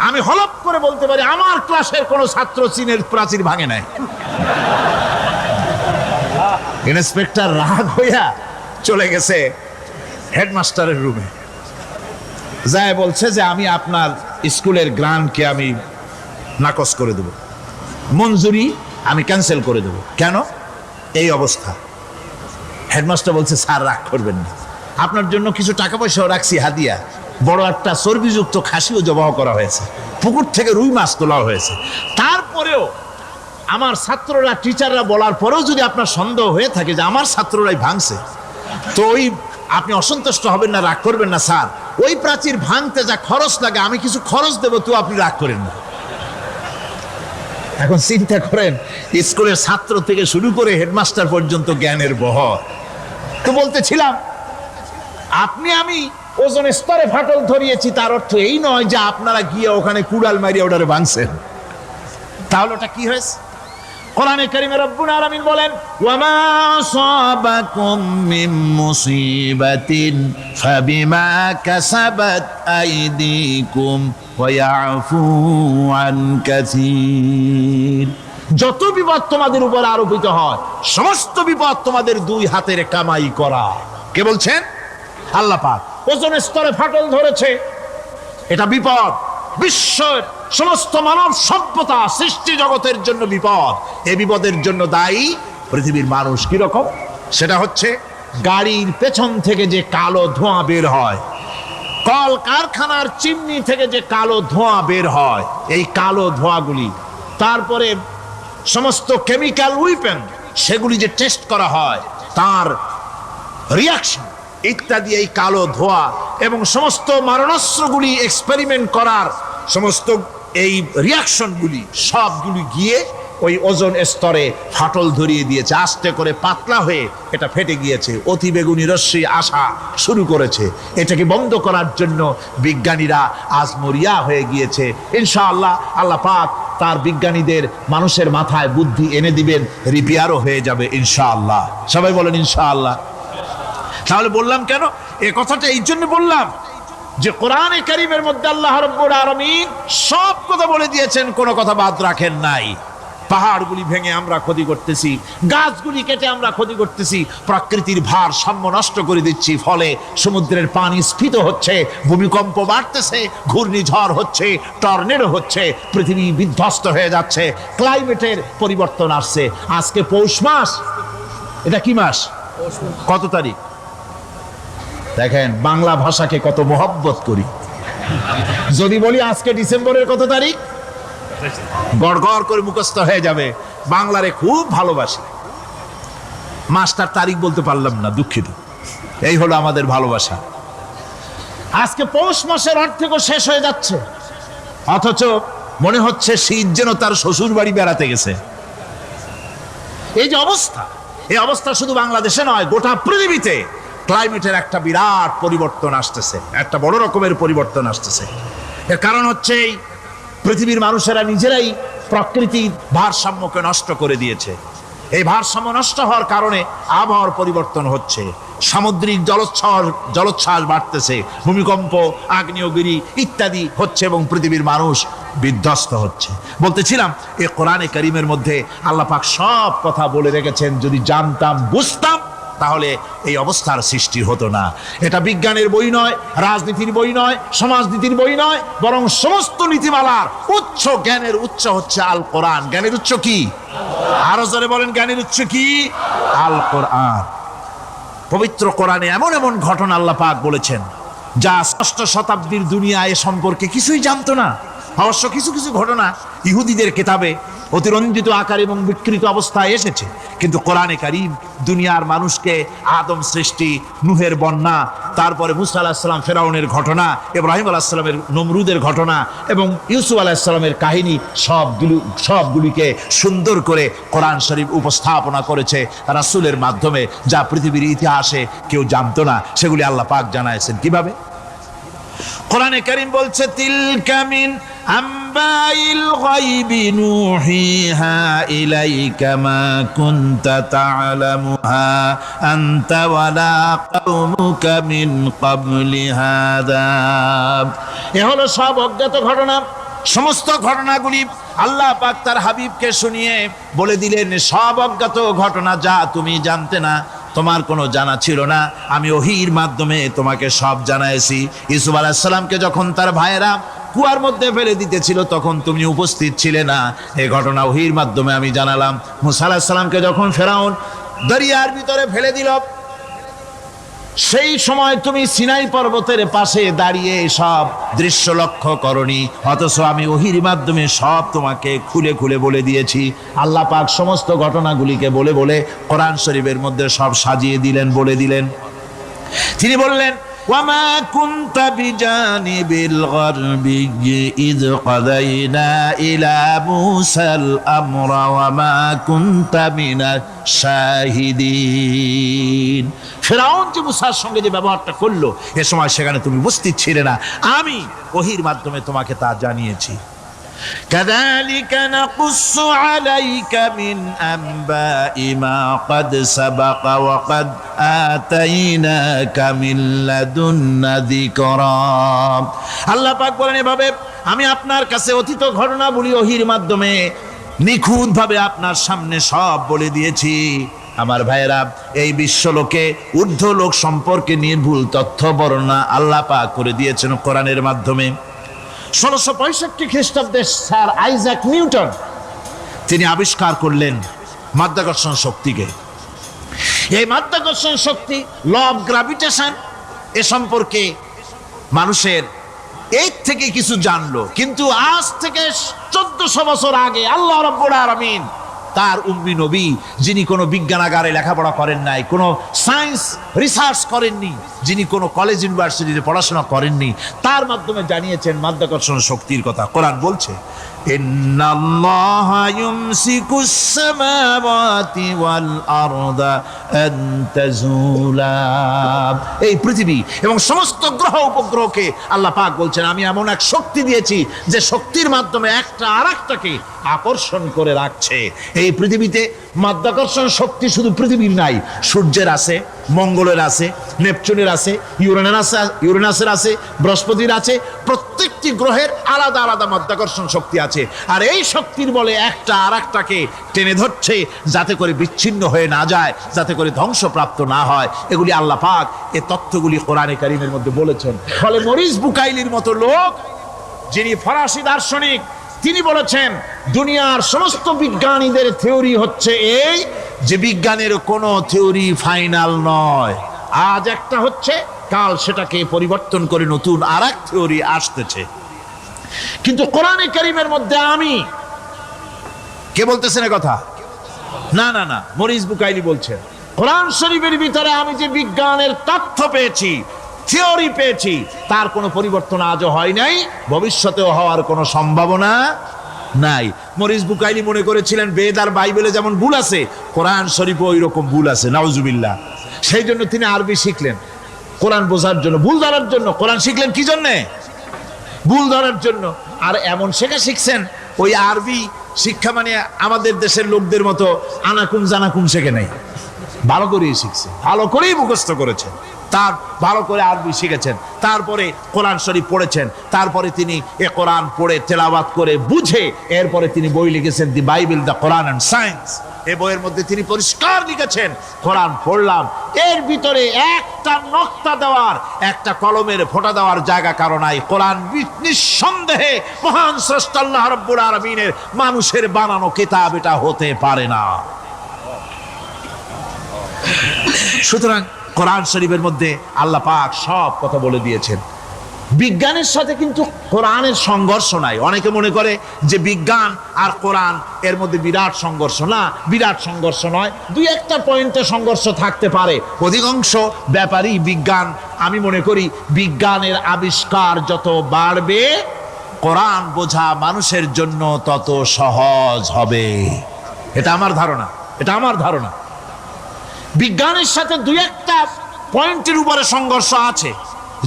[SPEAKER 1] আমি হলপ করে বলতে পারি, আমার ক্লাসের কোনো ছাত্র চীনের প্রাচীর ভাঙে নাই। ইন্সপেক্টর রাগ হইয়া চলে গেছে হেডমাস্টারের রুমে, যায় বলছে যে আমি আপনার স্কুলের গ্রান্টকে আমি নাকচ করে দেব, মঞ্জুরি আমি ক্যান্সেল করে দেব। কেন? এই অবস্থা। হেডমাস্টার বলছে, স্যার রাগ করবেন না, আপনার জন্য কিছু টাকা পয়সাও রাখছি হাদিয়া। বড় একটা চর্বিযুক্ত খাসিও জবাহ করা হয়েছে, পুকুর থেকে রুই মাছ তোলা হয়েছে। তারপরেও আমার ছাত্ররা, টিচাররা বলার পরেও যদি আপনার সন্দেহ হয়ে থাকে যে আমার ছাত্ররাই ভাঙছে, তো ওই আপনি অসন্তুষ্ট হবেন না, রাগ করবেন না। স্যার, ওই প্রাচীর ভাঙতে যা খরচ লাগে আমি কিছু খরচ দেবো, তো আপনি রাগ করেন না। এখন চিন্তা করেন, স্কুলের ছাত্র থেকে শুরু করে হেডমাস্টার পর্যন্ত জ্ঞানের বহর। তো বলতেছিলাম, আপনি আমি ওজোন স্তরে ফাটল ধরিয়েছি, তার অর্থ এই নয় যে আপনারা গিয়ে ওখানে কুড়াল মারিয়ে ওটারে ভাঙছেন। তাহলে ওটা কি হয়েছে? কোরআনে কারীমে রব্বুল আলামিন বলেন, ওয়ামা আসাবাকুম মিন মুসিবাতিন ফাবিমা কাসাবাত আইদিকুম ওয়া ইয়াফু আন কাসীর। যত বিপদ তোমাদের উপর আরোপিত হয় সমস্ত বিপদ তোমাদের দুই হাতের কামাই করা। কে বলছেন? আল্লাহ পাক। ওজোন স্তরে ফাটল ধরেছে, এটা বিপদ। বিশ্বের সমস্ত মানব সভ্যতা সৃষ্টি জগতের জন্য বিপদ। এই বিপদের জন্য দায়ী পৃথিবীর মানুষ। কি রকম? সেটা হচ্ছে গাড়ির পেছন থেকে যে কালো ধোঁয়া বের হয়, কল কারখানার চিমনি থেকে যে কালো ধোঁয়া বের হয়, এই কালো ধোঁয়াগুলি, তারপরে সমস্ত কেমিক্যাল উইপেন সেগুলি যে টেস্ট করা হয়, তার রিয়াকশন ইত্যাদি, এই কালো ধোঁয়া এবং সমস্ত মারণাস্ত্রগুলি এক্সপেরিমেন্ট করার সমস্ত এই রিয়াকশনগুলি সবগুলি গিয়ে ওই ওজোন স্তরে ফাটল ধরিয়ে দিয়েছে। আস্তে করে পাতলা হয়ে এটা ফেটে গিয়েছে, অতি বেগুনি রশ্মি আসা শুরু করেছে। এটাকে বন্ধ করার জন্য বিজ্ঞানীরা আজ মরিয়া হয়ে গিয়েছে। ইনশাআল্লাহ আল্লাহ পাক তার বিজ্ঞানীদের মানুষের মাথায় বুদ্ধি এনে দিবেন, রিপেয়ারও হয়ে যাবে ইনশাআল্লাহ। সবাই বলেন ইনশাআল্লাহ। তাহলে বললাম কেন এই কথাটা? এই জন্য বললাম যে কোরআনে কারীমের মধ্যে আল্লাহ রাব্বুল আলামিন সব কথা বলে দিয়েছেন, কোনো কথা বাদ রাখেন নাই। পাহাড়গুলি ভেঙে আমরা ক্ষতি করতেছি, গাছগুলি কেটে আমরা ক্ষতি করতেছি, প্রকৃতির ভারসাম্য নষ্ট করে দিচ্ছি, ফলে সমুদ্রের পানি স্ফীত হচ্ছে, ভূমিকম্প বাড়তেছে, ঘূর্ণিঝড় হচ্ছে, টর্নেডো হচ্ছে, পৃথিবী বিধ্বস্ত হয়ে যাচ্ছে, ক্লাইমেটের পরিবর্তন আসছে। আজকে পৌষ মাস, এটা কি মাস? কত তারিখ? দেখেন বাংলা ভাষাকে কত মহব্বত করি। যদি বলি আজকে ডিসেম্বরের কত তারিখ, গড় গড় করে মুখস্থ হয়ে যাবে। বাংলারে খুব ভালোবাসি, মাসটার তারিখ বলতে পারলাম না, দুঃখিত। এই হলো আমাদের ভালোবাসা। আজকে পৌষ মাসের অর্ধেকও শেষ হয়ে যাচ্ছে, অথচ মনে হচ্ছে শীত যেন তার শ্বশুর বাড়ি বেড়াতে গেছে। এই যে অবস্থা, এই অবস্থা শুধু বাংলাদেশে নয়, গোটা পৃথিবীতে ক্লাইমেটের একটা বিরাট পরিবর্তন আসতেছে, একটা বড় রকমের পরিবর্তন আসতেছে। এর কারণ হচ্ছে এই পৃথিবীর মানুষেরা নিজেরাই প্রকৃতির ভারসাম্যকে নষ্ট করে দিয়েছে। এই ভারসাম্য নষ্ট হওয়ার কারণে আবহাওয়ার পরিবর্তন হচ্ছে, সামুদ্রিক জলোচ্ছ্বাস বাড়তেছে, ভূমিকম্প, আগ্নেয়গিরি ইত্যাদি হচ্ছে এবং পৃথিবীর মানুষ বিধ্বস্ত হচ্ছে। বলতেছিলাম এই কোরআনে কারীমের মধ্যে আল্লাহ পাক সব কথা বলে রেখেছেন। যদি জানতাম, বুঝতাম, তাহলে এই অবস্থার সৃষ্টি হতো না। এটা বিজ্ঞানের বই নয়, রাজনীতির বই নয়, সমাজনীতির বই নয়, বরং সমস্ত নীতিমালার উচ্চ, জ্ঞানের উচ্চ হচ্ছে আল কোরআন। জ্ঞানের উচ্চ কি? আরো জোরে বলেন, জ্ঞানের উচ্চ কি? আল কোরআন। পবিত্র কোরআনে এমন এমন ঘটনা আল্লাহ পাক বলেছেন যা ষষ্ঠ শতাব্দীর দুনিয়া এ সম্পর্কে কিছুই জানতো না। অবশ্য কিছু কিছু ঘটনা ইহুদিদের কিতাবে অতিরঞ্জিত আকার এবং বিকৃত অবস্থায় এসেছে, কিন্তু কোরআনে কারীম দুনিয়ার মানুষকে আদম সৃষ্টি, নূহের বন্যা, তারপরে মুসা আলাইহিস সালাম ফেরাউনের ঘটনা, ইব্রাহিম আলাইহিস সালামের নমরুদের ঘটনা এবং ইউসুফ আলাইহিস সালামের কাহিনী সবগুলিকে সুন্দর করে কোরআন শরীফ উপস্থাপনা করেছে রাসূলের মাধ্যমে, যা পৃথিবীর ইতিহাসে কেউ জানতো না। সেগুলি আল্লাহ পাক জানাইছেন কিভাবে? কোরআনে কারীম বলছে, তিলকা মিন আম্বাইল গায়বি নূহিহা ইলাইকা মা কুনতা তা'লামুহা আনতা ওয়ালা কওমুকা মিন ক্বাবলি হাদা। এ হলো সব অজ্ঞাত ঘটনা। সমস্ত ঘটনাগুলি আল্লাহ পাক তার হাবিবকে শুনিয়ে বলে দিলেন, সব অজ্ঞাত ঘটনা যা তুমি জানতে না, তোমার কোনো জানা ছিল না, আমি ওহীর মাধ্যমে তোমাকে সব জানাইছি। ইউসুফ আলাইহিস সালামকে যখন তার ভাইয়েরা কুয়ার মধ্যে ফেলে দিতেছিল তখন তুমি উপস্থিত ছিলে না, এই ঘটনা ওহীর মাধ্যমে আমি জানালাম। মুসা আলাইহিস সালামকে যখন ফেরাউন দরিয়ার ভিতরে ফেলে দিল, সেই সময় তুমি সিনাই পর্বতের পাশে দাঁড়িয়ে সব দৃশ্য লক্ষ্য করনি, অথচ আমি ওহীর মাধ্যমে সব তোমাকে খুলে খুলে বলে দিয়েছি। আল্লাহ পাক সমস্ত ঘটনাগুলিকে বলে বলে কোরআন শরীফের মধ্যে সব সাজিয়ে দিলেন, বলে দিলেন। তিনি বললেন, ওয়ামা কুনতা বিজানিবিল গারবি ইয কাদাইনা ইলা মুসাল আমরা ওয়ামা কুনতা মিনাশ শাহিদিন। ফিরআউন যে মুসার সঙ্গে যে ব্যবহারটা করলো, এ সময় সেখানে তুমি উপস্থিত ছিলে না, আমি ওহীর মাধ্যমে তোমাকে তা জানিয়েছি। কাযালিকা নাকুসসু আলাইকা মিন আনবাই মা ক্বাদ সাবাকা ওয়া ক্বাদ আতাইনাকা মিন লাদুন্না যিকরা। আল্লাহ পাক বলেন, এভাবে আমি আপনার কাছে অতীত ঘটনাবলী ওহীর মাধ্যমে নিখুঁতভাবে আপনার সামনে সব বলে দিয়েছি। আমার ভাইয়েরা, এই বিশ্বলোকে ঊর্ধ্ব লোক সম্পর্কে নির্ভুল তথ্য বর্ণনা আল্লাহ পাক করে দিয়েছেন কোরআনের মাধ্যমে। 1665 খ্রিস্টাব্দে স্যার আইজাক নিউটন তিনি আবিষ্কার করলেন মাধ্যাকর্ষণ শক্তিকে। এই মাধ্যাকর্ষণ শক্তি, ল অফ গ্রাভিটেশন, এ সম্পর্কে মানুষের এই থেকে কিছু জানলো, কিন্তু আজ থেকে 1400 বছর আগে আল্লাহ রাব্বুল আলামিন তার উম্মি নবী, যিনি কোনো বিজ্ঞানাগারে লেখাপড়া করেন নাই, কোনো সায়েন্স রিসার্চ করেননি, যিনি কোনো কলেজ ইউনিভার্সিটিতে পড়াশোনা করেননি, তার মাধ্যমে জানিয়েছেন মাধ্যাকর্ষণ শক্তির কথা। কোরআন বলছে, ইন্নাল্লাহা ইউমসিকুস সামাওয়াতি ওয়াল আরদা আন তাজুলা। এই পৃথিবী এবং সমস্ত গ্রহ উপগ্রহকে আল্লাহ পাক বলছেন, আমি এমন এক শক্তি দিয়েছি যে শক্তির মাধ্যমে একটা আরেকটাকে আকর্ষণ করে রাখছে। এই পৃথিবীতে মাধ্যাকর্ষণ শক্তি শুধু পৃথিবীর নাই, সূর্যের আছে, মঙ্গলের আছে, নেপচুনের আছে, ইউরেনাসের আছে, বৃহস্পতির আছে। প্রত্যেকটি গ্রহের আলাদা আলাদা মাধ্যাকর্ষণ শক্তি আছে, আর এই শক্তির বলে একটা আরেকটাকে টেনে ধরছে যাতে করে বিচ্ছিন্ন হয়ে না যায়, যাতে করে ধ্বংসপ্রাপ্ত না হয়। এগুলি আল্লাহ পাক এই তথ্যগুলি কোরআনে কারীমের মধ্যে বলেছেন। ফলে মরিস বুকাইলির মতো লোক, যিনি ফরাসি দার্শনিক, তিনি বলেছেন দুনিয়ার সমস্ত বিজ্ঞানীদের থিওরি হচ্ছে এই যে বিজ্ঞানের কোনো থিওরি ফাইনাল নয়। আজ একটা হচ্ছে, কাল সেটাকে পরিবর্তন করে নতুন আরেক থিওরি আসতেছে। কিন্তু কোরআনে কারীমের মধ্যে আমি, কে বলতেছেন এ কথা? না না না, মরিস বুকাইলি বলছেন, কোরআন শরীফের ভিতরে আমি যে বিজ্ঞানের তথ্য পেয়েছি, থিওরি পেয়েছি, তার কোনো পরিবর্তন আজও হয় নাই, ভবিষ্যতেও হওয়ার কোনো সম্ভাবনা নাই। মরিস বুকাইলি মনে করেছিলেন বেদ আর বাইবেলে যেমন ভুল আছে, কোরআন শরীফে ওই রকম ভুল আছে, নাউজুবিল্লাহ। সেই জন্য তিনি আরবি শিখলেন কোরআন বোঝার জন্য, ভুল ধরার জন্য। কোরআন শিখলেন কি জন্যে? ভুল ধরার জন্য। আর এমন শেখা শিখছেন, ওই আরবি শিক্ষা মানে আমাদের দেশের লোকদের মতো আনাকুম জানাকুম শেখে নাই, ভালো করেই শিখছে, ভালো করেই মুখস্থ করেছেন, তার ভালো করে আরবি শিখেছেন, তারপরে কোরআন শরীফ পড়েছেন, তারপরে তিনি এ কোরআন পড়ে তেলাওয়াত করে বুঝে এরপরে তিনি বই লিখেছেন দি Bible, the Quran and science. এই বইয়ের মধ্যে তিনি পরিষ্কার লিখেছেন, কোরআন পড়লাম, এর ভিতরে একটা নকতা দেওয়ার, একটা কলমের ফোঁটা দেওয়ার জায়গা কারো নাই। কোরআন নিঃসন্দেহে মহান স্রষ্টা আল্লাহ রাব্বুল আলামিনের মানুষের বানানো কিতাব, এটা হতে পারে না। সুতরাং কোরআন শরীফের মধ্যে আল্লাহ পাক সব কথা বলে দিয়েছেন। বিজ্ঞানের সাথে কিন্তু কোরআনের সংঘর্ষ নাই। অনেকে মনে করে যে বিজ্ঞান আর কোরআন এর মধ্যে বিরাট সংঘর্ষ। না, বিরাট সংঘর্ষ নয়, দুই একটা পয়েন্টে সংঘর্ষ থাকতে পারে। অধিকাংশ ব্যাপারই বিজ্ঞান, আমি মনে করি বিজ্ঞানের আবিষ্কার যত বাড়বে, কোরআন বোঝা মানুষের জন্য তত সহজ হবে। এটা আমার ধারণা, এটা আমার ধারণা। বিজ্ঞানের সাথে দুই একটা পয়েন্টের উপরে সংঘর্ষ আছে,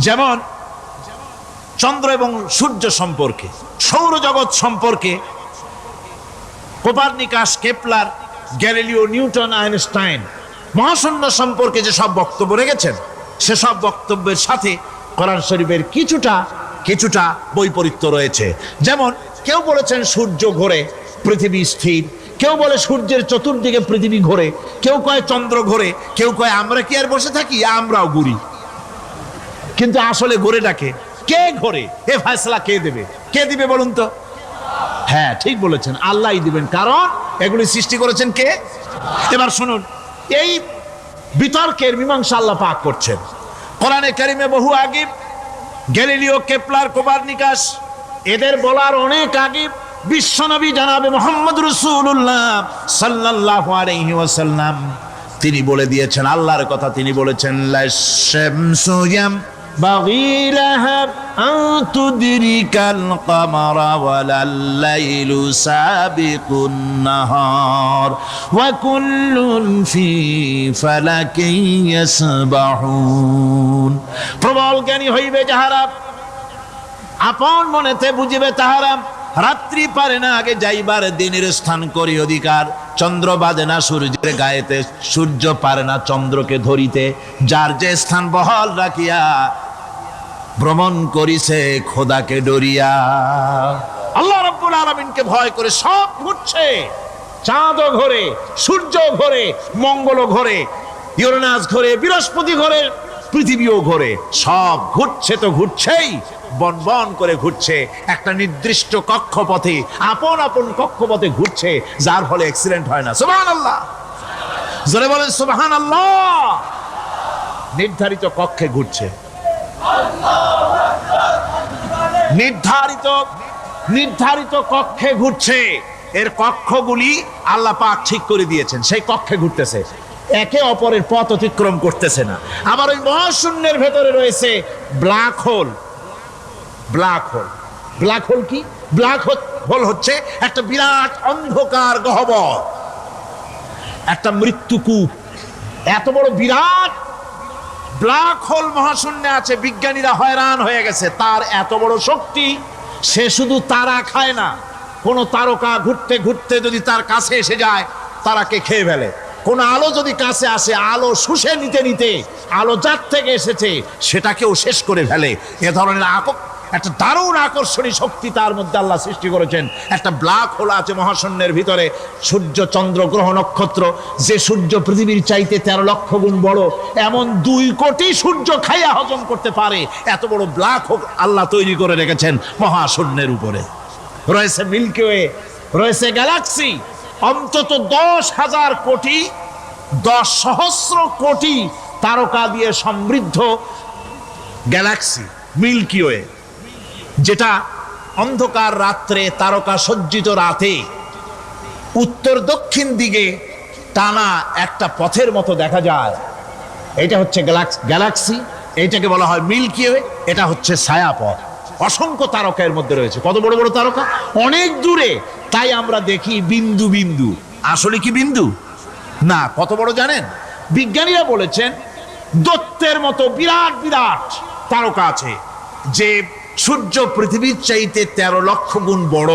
[SPEAKER 1] যেমন চন্দ্র এবং সূর্য সম্পর্কে, সৌরজগৎ সম্পর্কে Copernicus, Kepler, Galileo, Newton, Einstein মহাশূন্য সম্পর্কে যে সব বক্তব্য রেখেছেন, সেসব বক্তব্যের সাথে কোরআন শরীফের কিছুটা বৈপরীত্য রয়েছে। যেমন কেউ বলেছেন সূর্য ঘোরে, পৃথিবী স্থির, কেউ বলে সূর্যের চতুর্দিকে পৃথিবী ঘোরে, কেউ কয় চন্দ্র ঘোরে, কেউ কয় আমরা কি আর বসে থাকি, আমরাও ঘুরি। কিন্তু আসলে ঘোরেটাকে কে ঘোরে, এ ফয়সালা কে দেবে? কে দিবে বলুন তো? হ্যাঁ, ঠিক বলেছেন, আল্লাহই দিবেন, কারণ এগুলি সৃষ্টি করেছেন কে? এবার শুনুন, এই বিতর্কের মীমাংসা আল্লাহ পাক করছেন কোরআনে কারিমে বহু আগে। গ্যালিলিও, কেপলার, কোপারনিকাস, এদের বলার অনেক আগে বিশ্বনবী জনাবে মুহাম্মদ রাসূলুল্লাহ সাল্লাল্লাহু আলাইহি ওয়াসাল্লাম তিনি বলে দিয়েছেন, আল্লাহর কথা তিনি বলেছেন, লাশ-শামসু ইয়ানবাগী লাহা আন তুদরিকাল কামারা ওয়ালাল লাইলু সাবিকুন নাহার ওয়া কুল্লুন ফি ফালাকিন ইয়াসবাহুন। প্রবল জ্ঞানী হইবে যাহারা, আপন মনেতে বুঝিবে তাহারা, রাত্রি পারে না আগে যাইবার দিনের স্থান করি অধিকার। চন্দ্র বাজে না সূর্যের গায়েতে, সূর্য পারে না চন্দ্রকে ধরিতে। যার যে স্থান বহাল রাখিয়া ভ্রমণ করিছে খোদাকে ডরিয়া। আল্লাহ রাব্বুল রব্বুল আলামিনকে ভয় করে সব ঘুরছে। চাঁদও ঘোরে, সূর্য ঘোরে, মঙ্গলও ঘোরে, ইউরেনাস ঘোরে, বৃহস্পতি ঘোরে, পৃথিবীও ঘোরে। সব ঘুরছে তো ঘুরছেই, বন বন করে ঘুরছে একটা নির্দিষ্ট কক্ষপথে, আপন আপন কক্ষপথে ঘুরছে, যার ফলে অ্যাক্সিডেন্ট হয় না। সুবহানাল্লাহ, জোরে বলেন সুবহানাল্লাহ। নির্ধারিত কক্ষে ঘুরছে, নির্ধারিত কক্ষে ঘুরছে। এর কক্ষগুলি আল্লাহ পাক ঠিক করে দিয়েছেন, সেই কক্ষে ঘুরতেছে, একে অপরের পথ অতিক্রম করতেছে না। আবার ওই মহাশূন্যের ভেতরে রয়েছে black hole. Black hole, black hole কি? ব্ল্যাক হোল হচ্ছে একটা বিরাট অন্ধকার গহ্বর, একটা মৃত্যুকূপ। এত বড় বিরাট ব্ল্যাক হোল মহাশূন্যে আছে, বিজ্ঞানীরা হয়রান হয়ে গেছে। তার এত বড় শক্তি, সে শুধু তারা খায় না, কোন তারকা ঘুরতে ঘুরতে যদি তার কাছে এসে যায়, তারাকে খেয়ে ফেলে। কোন আলো যদি কাছে আসে, আলো শুষে নিতে নিতে আলো যার থেকে এসেছে সেটাকেও শেষ করে ফেলে। এ ধরনের একটা দারুণ আকর্ষণী শক্তি তার মধ্যে আল্লাহ সৃষ্টি করেছেন। একটা ব্ল্যাক হোল আছে মহাশূন্যের ভিতরে। সূর্য, চন্দ্র, গ্রহ, নক্ষত্র, যে সূর্য পৃথিবীর চাইতে 13 লক্ষ গুণ বড়, এমন 2 কোটি সূর্য খাইয়া হজম করতে পারে এত বড় ব্ল্যাক হোল আল্লাহ তৈরি করে রেখেছেন মহাশূন্যের উপরে। রয়েছে মিল্কি ওয়ে, রয়েছে গ্যালাক্সি, অন্তত 10,000 কোটি, 10 সহস্র কোটি তারকা দিয়ে সমৃদ্ধ গ্যালাক্সি মিল্কি ওয়ে, যেটা অন্ধকার রাত্রে, তারকা সজ্জিত রাতে উত্তর দক্ষিণ দিকে টানা একটা পথের মতো দেখা যায়। এটা হচ্ছে গ্যালাক্সি, এইটাকে বলা হয় মিল্কি ওয়ে। এটা হচ্ছে ছায়াপথ। অসংখ্য তারকা এর মধ্যে রয়েছে। কত বড় বড় তারকা, অনেক দূরে, তাই আমরা দেখি বিন্দু বিন্দু। আসলে কি বিন্দু না, কত বড় জানেন? বিজ্ঞানীরা বলেছেন দৈত্যের মতো বিরাট বিরাট তারকা আছে, যে সূর্য পৃথিবীর চাইতে 13 লক্ষ গুণ বড়।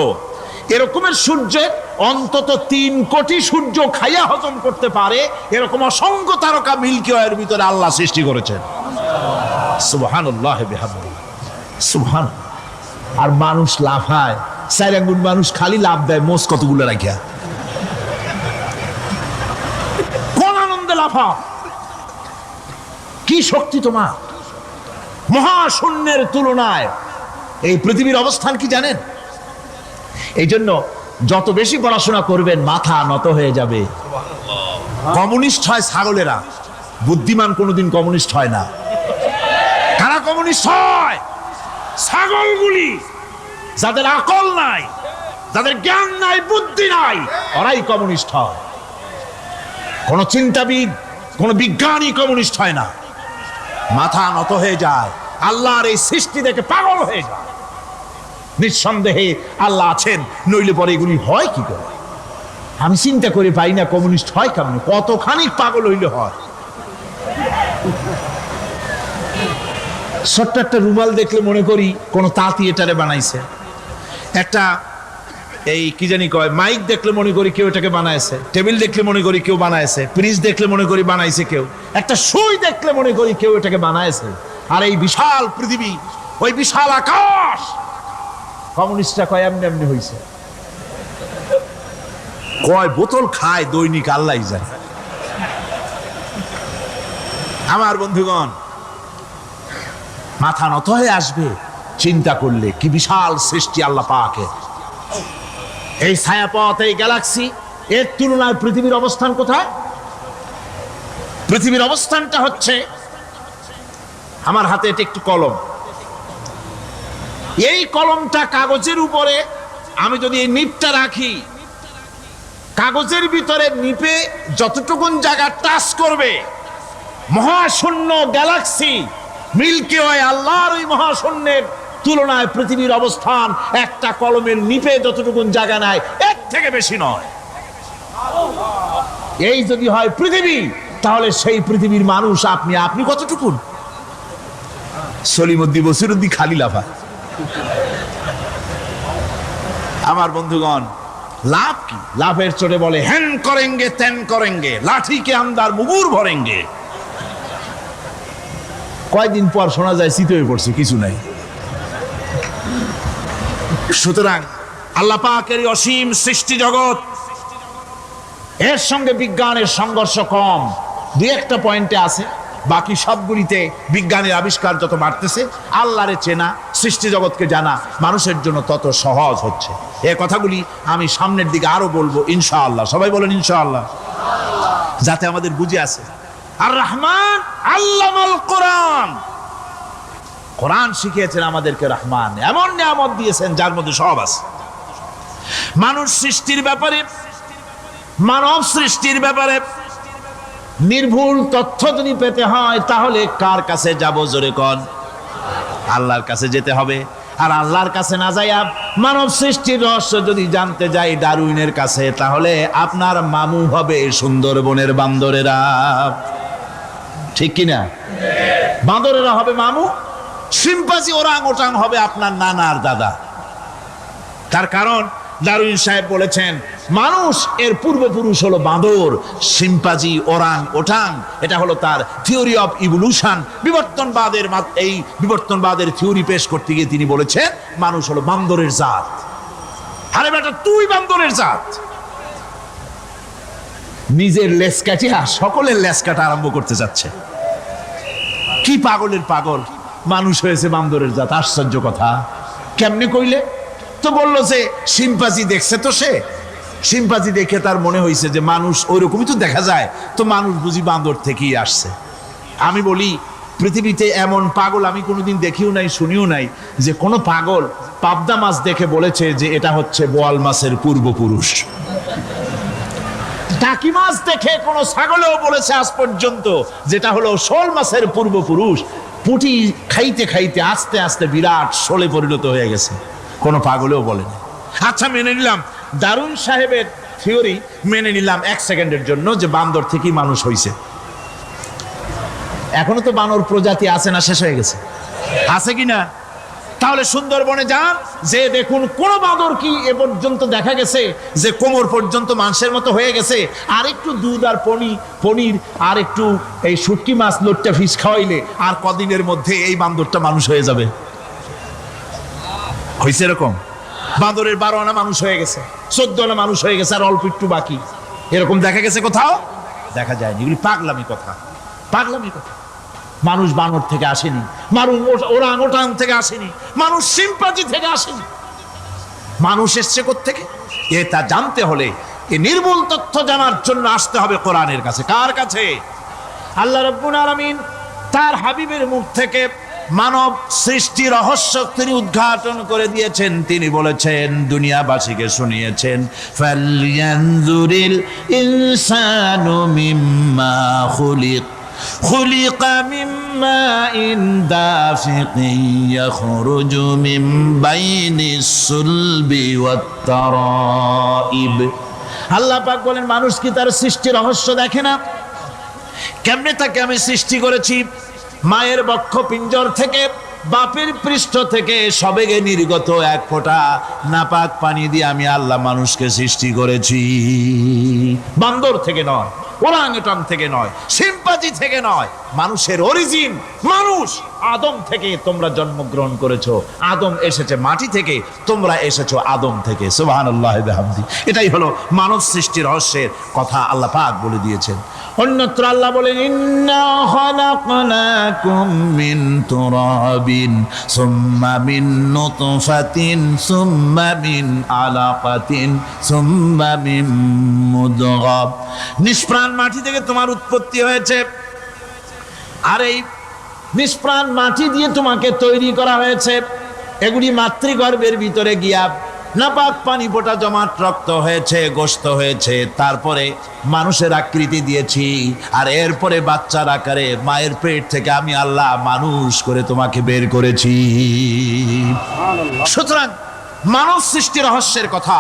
[SPEAKER 1] এরকমের সূর্যের অন্তত 3 কোটি সূর্য খাইয়া হজম করতে পারে এরকম অসংখ্য তারকা মিল্কি ওয়ের ভিতরে আল্লাহ সৃষ্টি করেছেন। সুবহানাল্লাহ বিহামদিহি, সুবহানাল্লাহ। আর মানুষ লাফায়, 4 আঙ্গুল মানুষ খালি লাভ দেয়, মোষ কতগুলো রাখিয়া। কোন আনন্দে লাফা, কি শক্তি তোমার! মহাশূন্যের তুলনায় এই পৃথিবীর অবস্থান কি জানেন? এই জন্য যত বেশি পড়াশোনা করবেন মাথা নত হয়ে যাবে। কমিউনিস্ট হয় ছাগলেরা, বুদ্ধিমান কোনোদিন কমিউনিস্ট হয় না। কারা কমিউনিস্ট হয়? ছাগলগুলি, যাদের আকল নাই, যাদের জ্ঞান নাই, বুদ্ধি নাই, ওরাই কমিউনিস্ট হয়। কোন চিন্তাবিদ, কোন বিজ্ঞানী কমিউনিস্ট হয় না। মাথা নত হয়ে যায়, আল্লাহর এই সৃষ্টি দেখে পাগল হয়ে যায়। নিঃসন্দেহে আল্লাহ আছেন, নইলে পরে এগুলি হয় কি করে? আমি চিন্তা করে পাই না কমিউনিস্ট হয় কেমন, কতখানি পাগল হইলে হয়। ছোট্ট একটা রুমাল দেখলে মনে করি কোন তাঁতি এটারে বানাইছে। একটা এই কি জানি কয় মাইক দেখলে মনে করি কেউ এটাকে বানাইছে। টেবিল দেখলে মনে করি কেউ বানাইছে। ফ্রিজ দেখলে মনে করি বানাইছে কেউ। একটা সুই দেখলে মনে করি কেউ এটাকে বানাইছে। আর এই বিশাল পৃথিবী, ওই বিশাল আকাশ, কমিউনিস্টরা কয় এমনি এমনি হয়েছে। কয় বোতল খায় দৈনিক আল্লাহই জানে। আমার বন্ধুগণ, মাথা নত হয়ে আসবে চিন্তা করলে কি বিশাল সৃষ্টি আল্লাহ পাকের। এই ছায়াপথ, এই গ্যালাক্সি, এর তুলনায় পৃথিবীর অবস্থান কোথায়? পৃথিবীর অবস্থানটা হচ্ছে, আমার হাতে এটা একটু কলম, এই কলমটা কাগজের উপরে আমি যদি এই নিপটা রাখি, কাগজের ভিতরে নিপে যতটুকুন জায়গা টাচ করবে, মহাশূন্য গ্যালাক্সি মিল্কি ওয়ে, আল্লাহর ওই মহাশূন্যের তুলনায় পৃথিবীর অবস্থান একটা কলমের নিপে যতটুকুন জায়গা নেয় এর থেকে বেশি নয়। এই যদি হয় পৃথিবী, তাহলে সেই পৃথিবীর মানুষ আপনি, আপনি কতটুকুন? সলিমুদ্দিন বসিরুদ্দিন খালি লাফা। আমার বন্ধুগণ, লাভ কি? লাভের চোটে বলে হ্যান করেঙ্গে ত্যান করেঙ্গে, লাঠিকে আমদার মুগুর ভরেঙ্গে। কয়দিন পর শোনা যায় শীত হয়ে পড়ছে, কিছু নাই। সুতরাং আল্লাহ পাকের অসীম সৃষ্টি জগৎ, এর সঙ্গে বিজ্ঞানের সংঘর্ষ কম, দুই একটা পয়েন্টে আছে। বাকি সবগুলিতে বিজ্ঞানের আবিষ্কার যত বাড়তেছে, আল্লাহরে চেনা, সৃষ্টি জগৎকে জানা মানুষের জন্য তত সহজ হচ্ছে। এই কথাগুলি আমি সামনের দিকে আরো বলবো ইনশাআল্লাহ। সবাই বলেন ইনশাআল্লাহ, যাতে আমাদের বুঝে আসে। আর রহমান আল্লামাল কোরআন, কোরআন শিখিয়েছেন আমাদেরকে রহমান, এমন নিয়ামত দিয়েছেন যার মধ্যে সব আছে। মানুষ সৃষ্টির ব্যাপারে, মানব সৃষ্টির ব্যাপারে নির্ভুল তথ্য যদি পেতে হয় তাহলে কার কাছে যাব? জোরে কোন? আল্লাহর কাছে যেতে হবে। আর আল্লাহর কাছে না যাইয়া মানব সৃষ্টির রহস্য যদি জানতে যাই ডারউইনের কাছে, তাহলে আপনার মামু হবে সুন্দরবনের বান্দরেরা। ঠিক কিনা? বান্দরেরা হবে মামু, শিম্পাঞ্জি ওরাং ওটাং হবে আপনার নানার দাদা। তার কারণ ডারউইন সাহেব বলেছেন মানুষ এর পূর্বপুরুষ হলো বাঁদর, শিম্পাঞ্জি, ওরাং ওটাং। এটা হলো তার থিওরি অফ ইভলিউশন। এই বিবর্তনবাদের থিওরি পেশ করতে গিয়ে তিনি বলেছেন মানুষ হলো বান্দরের জাত। আরে বেটা, তুই বান্দরের জাত। নিজের লেজ কাটিয়া সকলের লেজ কাটা আরম্ভ করতে যাচ্ছে। কি পাগলের পাগল, মানুষ হয়েছে বান্দরের জাত। আশ্চর্য কথা। কেমনে কইলে? তো বললো যে শিম্পাঞ্জি দেখছে, তো সে শিম্পাঞ্জি দেখে তার মনে হয়েছে যে মানুষ ওইরকমই তো দেখা যায়, তো মানুষ বুঝি বান্দর থেকেই আসছে। আমি বলি পৃথিবীতে এমন পাগল আমি কোনোদিন দেখিও নাই, শুনিও নাই যে কোনো পাগল পাবদা মাছ দেখে বলেছে যে এটা হচ্ছে বোয়াল মাছের পূর্বপুরুষ। টাকি মাছ দেখে কোনো ছাগলেও বলেছে আজ পর্যন্ত যেটা হলো শোল মাছের পূর্বপুরুষ। পুঁটি খাইতে খাইতে আস্তে আস্তে বিরাট শোলে পরিণত হয়ে গেছে, কোনো পাগলেও বলেনি। আচ্ছা, মেনে নিলাম ডারউইন সাহেবের থিওরি, মেনে নিলাম এক সেকেন্ডের জন্য যে বান্দর থেকেই মানুষ হয়েছে। এখনো তো বানর প্রজাতি আছে না শেষ হয়ে গেছে? আছে কিনা? তাহলে সুন্দরবনে যান, যে দেখুন কোন বাঁদর কি এ পর্যন্ত দেখা গেছে যে কোমর পর্যন্ত মানুষের মতো হয়ে গেছে? আর একটু দুধ আর পনির আর একটু এই শুটকি মাছ লোটটা ফিশ খাওয়াইলে আর কদিনের মধ্যে এই বান্দরটা মানুষ হয়ে যাবে। হয়েছে এরকম? বাঁদরের 12 আনা মানুষ হয়ে গেছে, 14 আনা মানুষ হয়ে গেছে, আর অল্প একটু বাকি। এরকম দেখা গেছে কোথাও? দেখা যায়নি। এগুলি পাগলামি কথা, পাগলামি কথা। মানুষ বানর থেকে আসেনি, মানুষ ওরাং ওটাং থেকে আসেনি, মানুষ শিম্পাঞ্জি থেকে আসেনি। মানুষ এসছে কোত্থেকে? এটা জানতে হলে এই নির্মূল তথ্য জানার জন্য আসতে হবে কোরআনের কাছে। কার কাছে? আল্লাহ রাব্বুল আলামিন তার হাবিবের মুখ থেকে মানব সৃষ্টি রহস্য তিনি উদ্ঘাটন করে দিয়েছেন। তিনি বলেছেন, দুনিয়াবাসীকে শুনিয়েছেন, ফালয়ানজুরিল ইনসানু মিম্মা খুলিক خلق من ماء دافق يخرج من بين الصلب والترائب। আল্লাহ পাক বলেন, মানুষ কি তার সৃষ্টি রহস্য দেখে না? কেমনে তাকে আমি সৃষ্টি করেছি? মায়ের বক্ষ পিঞ্জর থেকে, বাপের পৃষ্ঠ থেকে সবেগে নির্গত এক ফোঁটা নাপাক পানি দিয়ে আমি আল্লাহ মানুষকে সৃষ্টি করেছি। বান্দর থেকে নয়, ওরাংওটাং থেকে নয়, শিম্পাঞ্জি থেকে নয়। মানুষের অরিজিন মানুষ। আদম থেকে তোমরা জন্মগ্রহণ করেছো, আদম এসেছে মাটি থেকে, তোমরা এসেছো আদম থেকে। সুবহানাল্লাহি ওয়া বিহামদিহি। এটাই হলো মানব সৃষ্টির রহস্যের কথা আল্লাহ পাক বলে দিয়েছেন। অন্যত্র আল্লাহ বলেন, ইন্না খালাকনাকুম মিন তুরাবিন সুম্মা মিন নুতফাতিন সুম্মা মিন আলাকাতিন সুম্মা মিন মুদগাহ। নিষ্প্রাণ মাটি থেকে তোমার উৎপত্তি হয়েছে, আর এই নিষ্প্রাণ মাটি দিয়ে তোমাকে তৈরি করা হয়েছে। এগুলি মাতৃগর্ভের ভিতরে গিয়া নাপাক পানি ফোঁটা জমাট রক্ত হয়েছে, গোশত হয়েছে, তারপরে মানুষের আকৃতি দিয়েছি, আর এরপরে বাচ্চার আকারে মায়ের পেট থেকে আমি আল্লাহ মানুষ করে তোমাকে বের করেছি। সুতরাং মানব সৃষ্টি রহস্যের কথা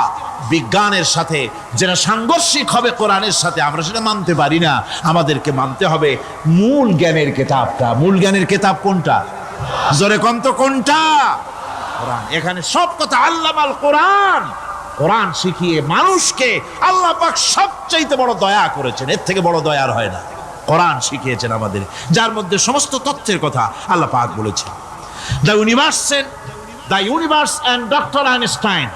[SPEAKER 1] বিজ্ঞানের সাথে যেটা সাংঘর্ষিক হবে কোরআনের সাথে, আমরা সেটা মানতে পারি না। আমাদেরকে মানতে হবে মূল জ্ঞানের কেতাবটা। মূল জ্ঞানের কেতাব কোনটা? জোরে কম তো, কোনটা? কোরআন। এখানে সব কথা আল্লামাল কোরআন। কোরআন শিখিয়ে মানুষকে আল্লাহ পাক সবচাইতে বড় দয়া করেছেন, এর থেকে বড় দয়া আর হয় না। কোরআন শিখিয়েছেন আমাদের, যার মধ্যে সমস্ত তথ্যের কথা আল্লাহ পাক বলেছেন। The universe and Dr. Einstein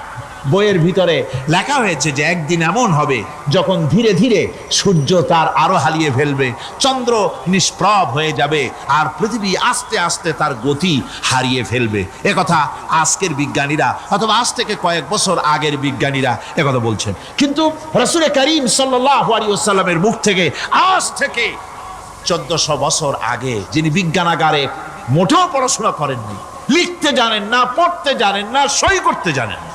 [SPEAKER 1] বইয়ের ভিতরে লেখা হয়েছে যে একদিন এমন হবে যখন ধীরে ধীরে সূর্য তার আলো হারিয়ে ফেলবে, চন্দ্র নিষ্প্রভ হয়ে যাবে, আর পৃথিবী আস্তে আস্তে তার গতি হারিয়ে ফেলবে। একথা আজকের বিজ্ঞানীরা অথবা আজ থেকে কয়েক বছর আগের বিজ্ঞানীরা একথা বলছেন। কিন্তু রাসূল করিম সাল্লাল্লাহু আলাইহি ওয়াসাল্লামের মুখ থেকে আজ থেকে 1400 বছর আগে, যিনি বিজ্ঞানাগারে মোটেও পড়াশোনা করেননি, লিখতে জানেন না, পড়তে জানেন না, সই করতে জানেন না,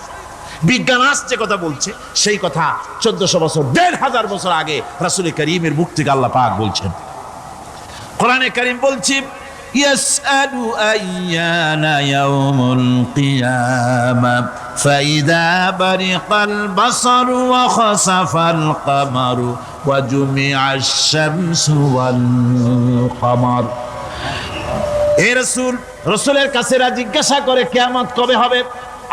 [SPEAKER 1] বিজ্ঞান আসছে কথা বলছে, সেই কথা 1400 বছর 1500 বছর আগে রাসূল করিমের মুখ থেকে আল্লাহ পাক বলছেন। কোরআনে কারীম বলছি, ইয়াসআলু আইয়ানা ইয়াউমুল কিয়ামা ফাইদা বারিকাল বাসারু ওয়া খাসাফাল কামারু ওয়া জুমিআশ শামসু ওয়াল কামার। হে রাসূল, রাসূলের কাছে জিজ্ঞাসা করে কিয়ামত কবে হবে?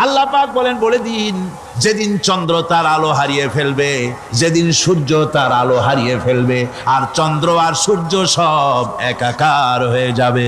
[SPEAKER 1] আল্লাহ পাক বলেন, বলে দিন যেদিন চন্দ্র তার আলো হারিয়ে ফেলবে, যেদিন সূর্য তার আলো হারিয়ে ফেলবে, আর চন্দ্র আর সূর্য সব একাকার হয়ে যাবে।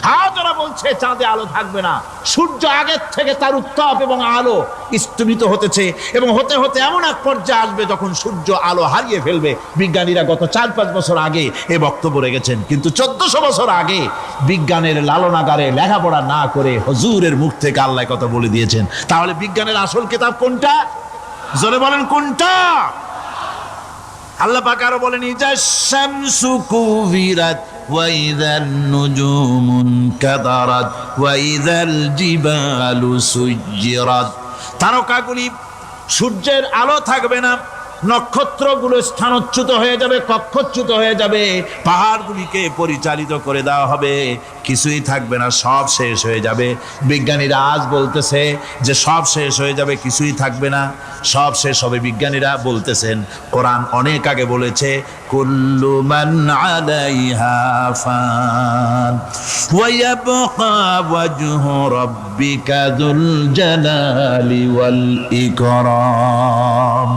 [SPEAKER 1] হাজারা বলছে চাঁদে আলো থাকবে না, সূর্য আগের থেকে তার উত্তাপ এবং আলো স্তমিত হতেছে, এবং হতে হতে এমন এক পর্যায়ে আসবে যখন সূর্য আলো হারিয়ে ফেলবে। বিজ্ঞানীরা গত 4-5 বছর আগে এ বক্তব্য রেখেছেন, কিন্তু 1400 বছর আগে বিজ্ঞানের লালনাগারে লেখাপড়া না করে হুজুরের মুখ থেকে আল্লাহ কথা বলে দিয়েছেন। তাহলে বিজ্ঞানের আসল কিতাব কোনটা? জোরে বলেন কোনটা? আল্লাহ পাক আরো বলেন, ইজাশ শামসু কুবিরাত ওয়া ইযান নুজুমু কাদারাত ওয়া ইযাল জিবালু সুজ্জিরাত। তারকাগুলি, সূর্যের আলো থাকবে না, নক্ষত্রগুলো স্থানচ্যুত হয়ে যাবে, কক্ষচ্যুত হয়ে যাবে, পাহাড়গুলিকে পরিচালিত করে দেওয়া হবে, কিছুই থাকবে না, সব শেষ হয়ে যাবে। বিজ্ঞানীরা আজ বলতেছে যে সব শেষ হয়ে যাবে, কিছুই থাকবে না, সব শেষ হবে। বিজ্ঞানীরা বলতেছেন, কোরআন অনেক আগে বলেছে, কুল্লু মান আলাইহা ফান ওয়া ইয়াবকা ওয়াজহু রাব্বিকা যুল জালালি ওয়াল ইকরাম।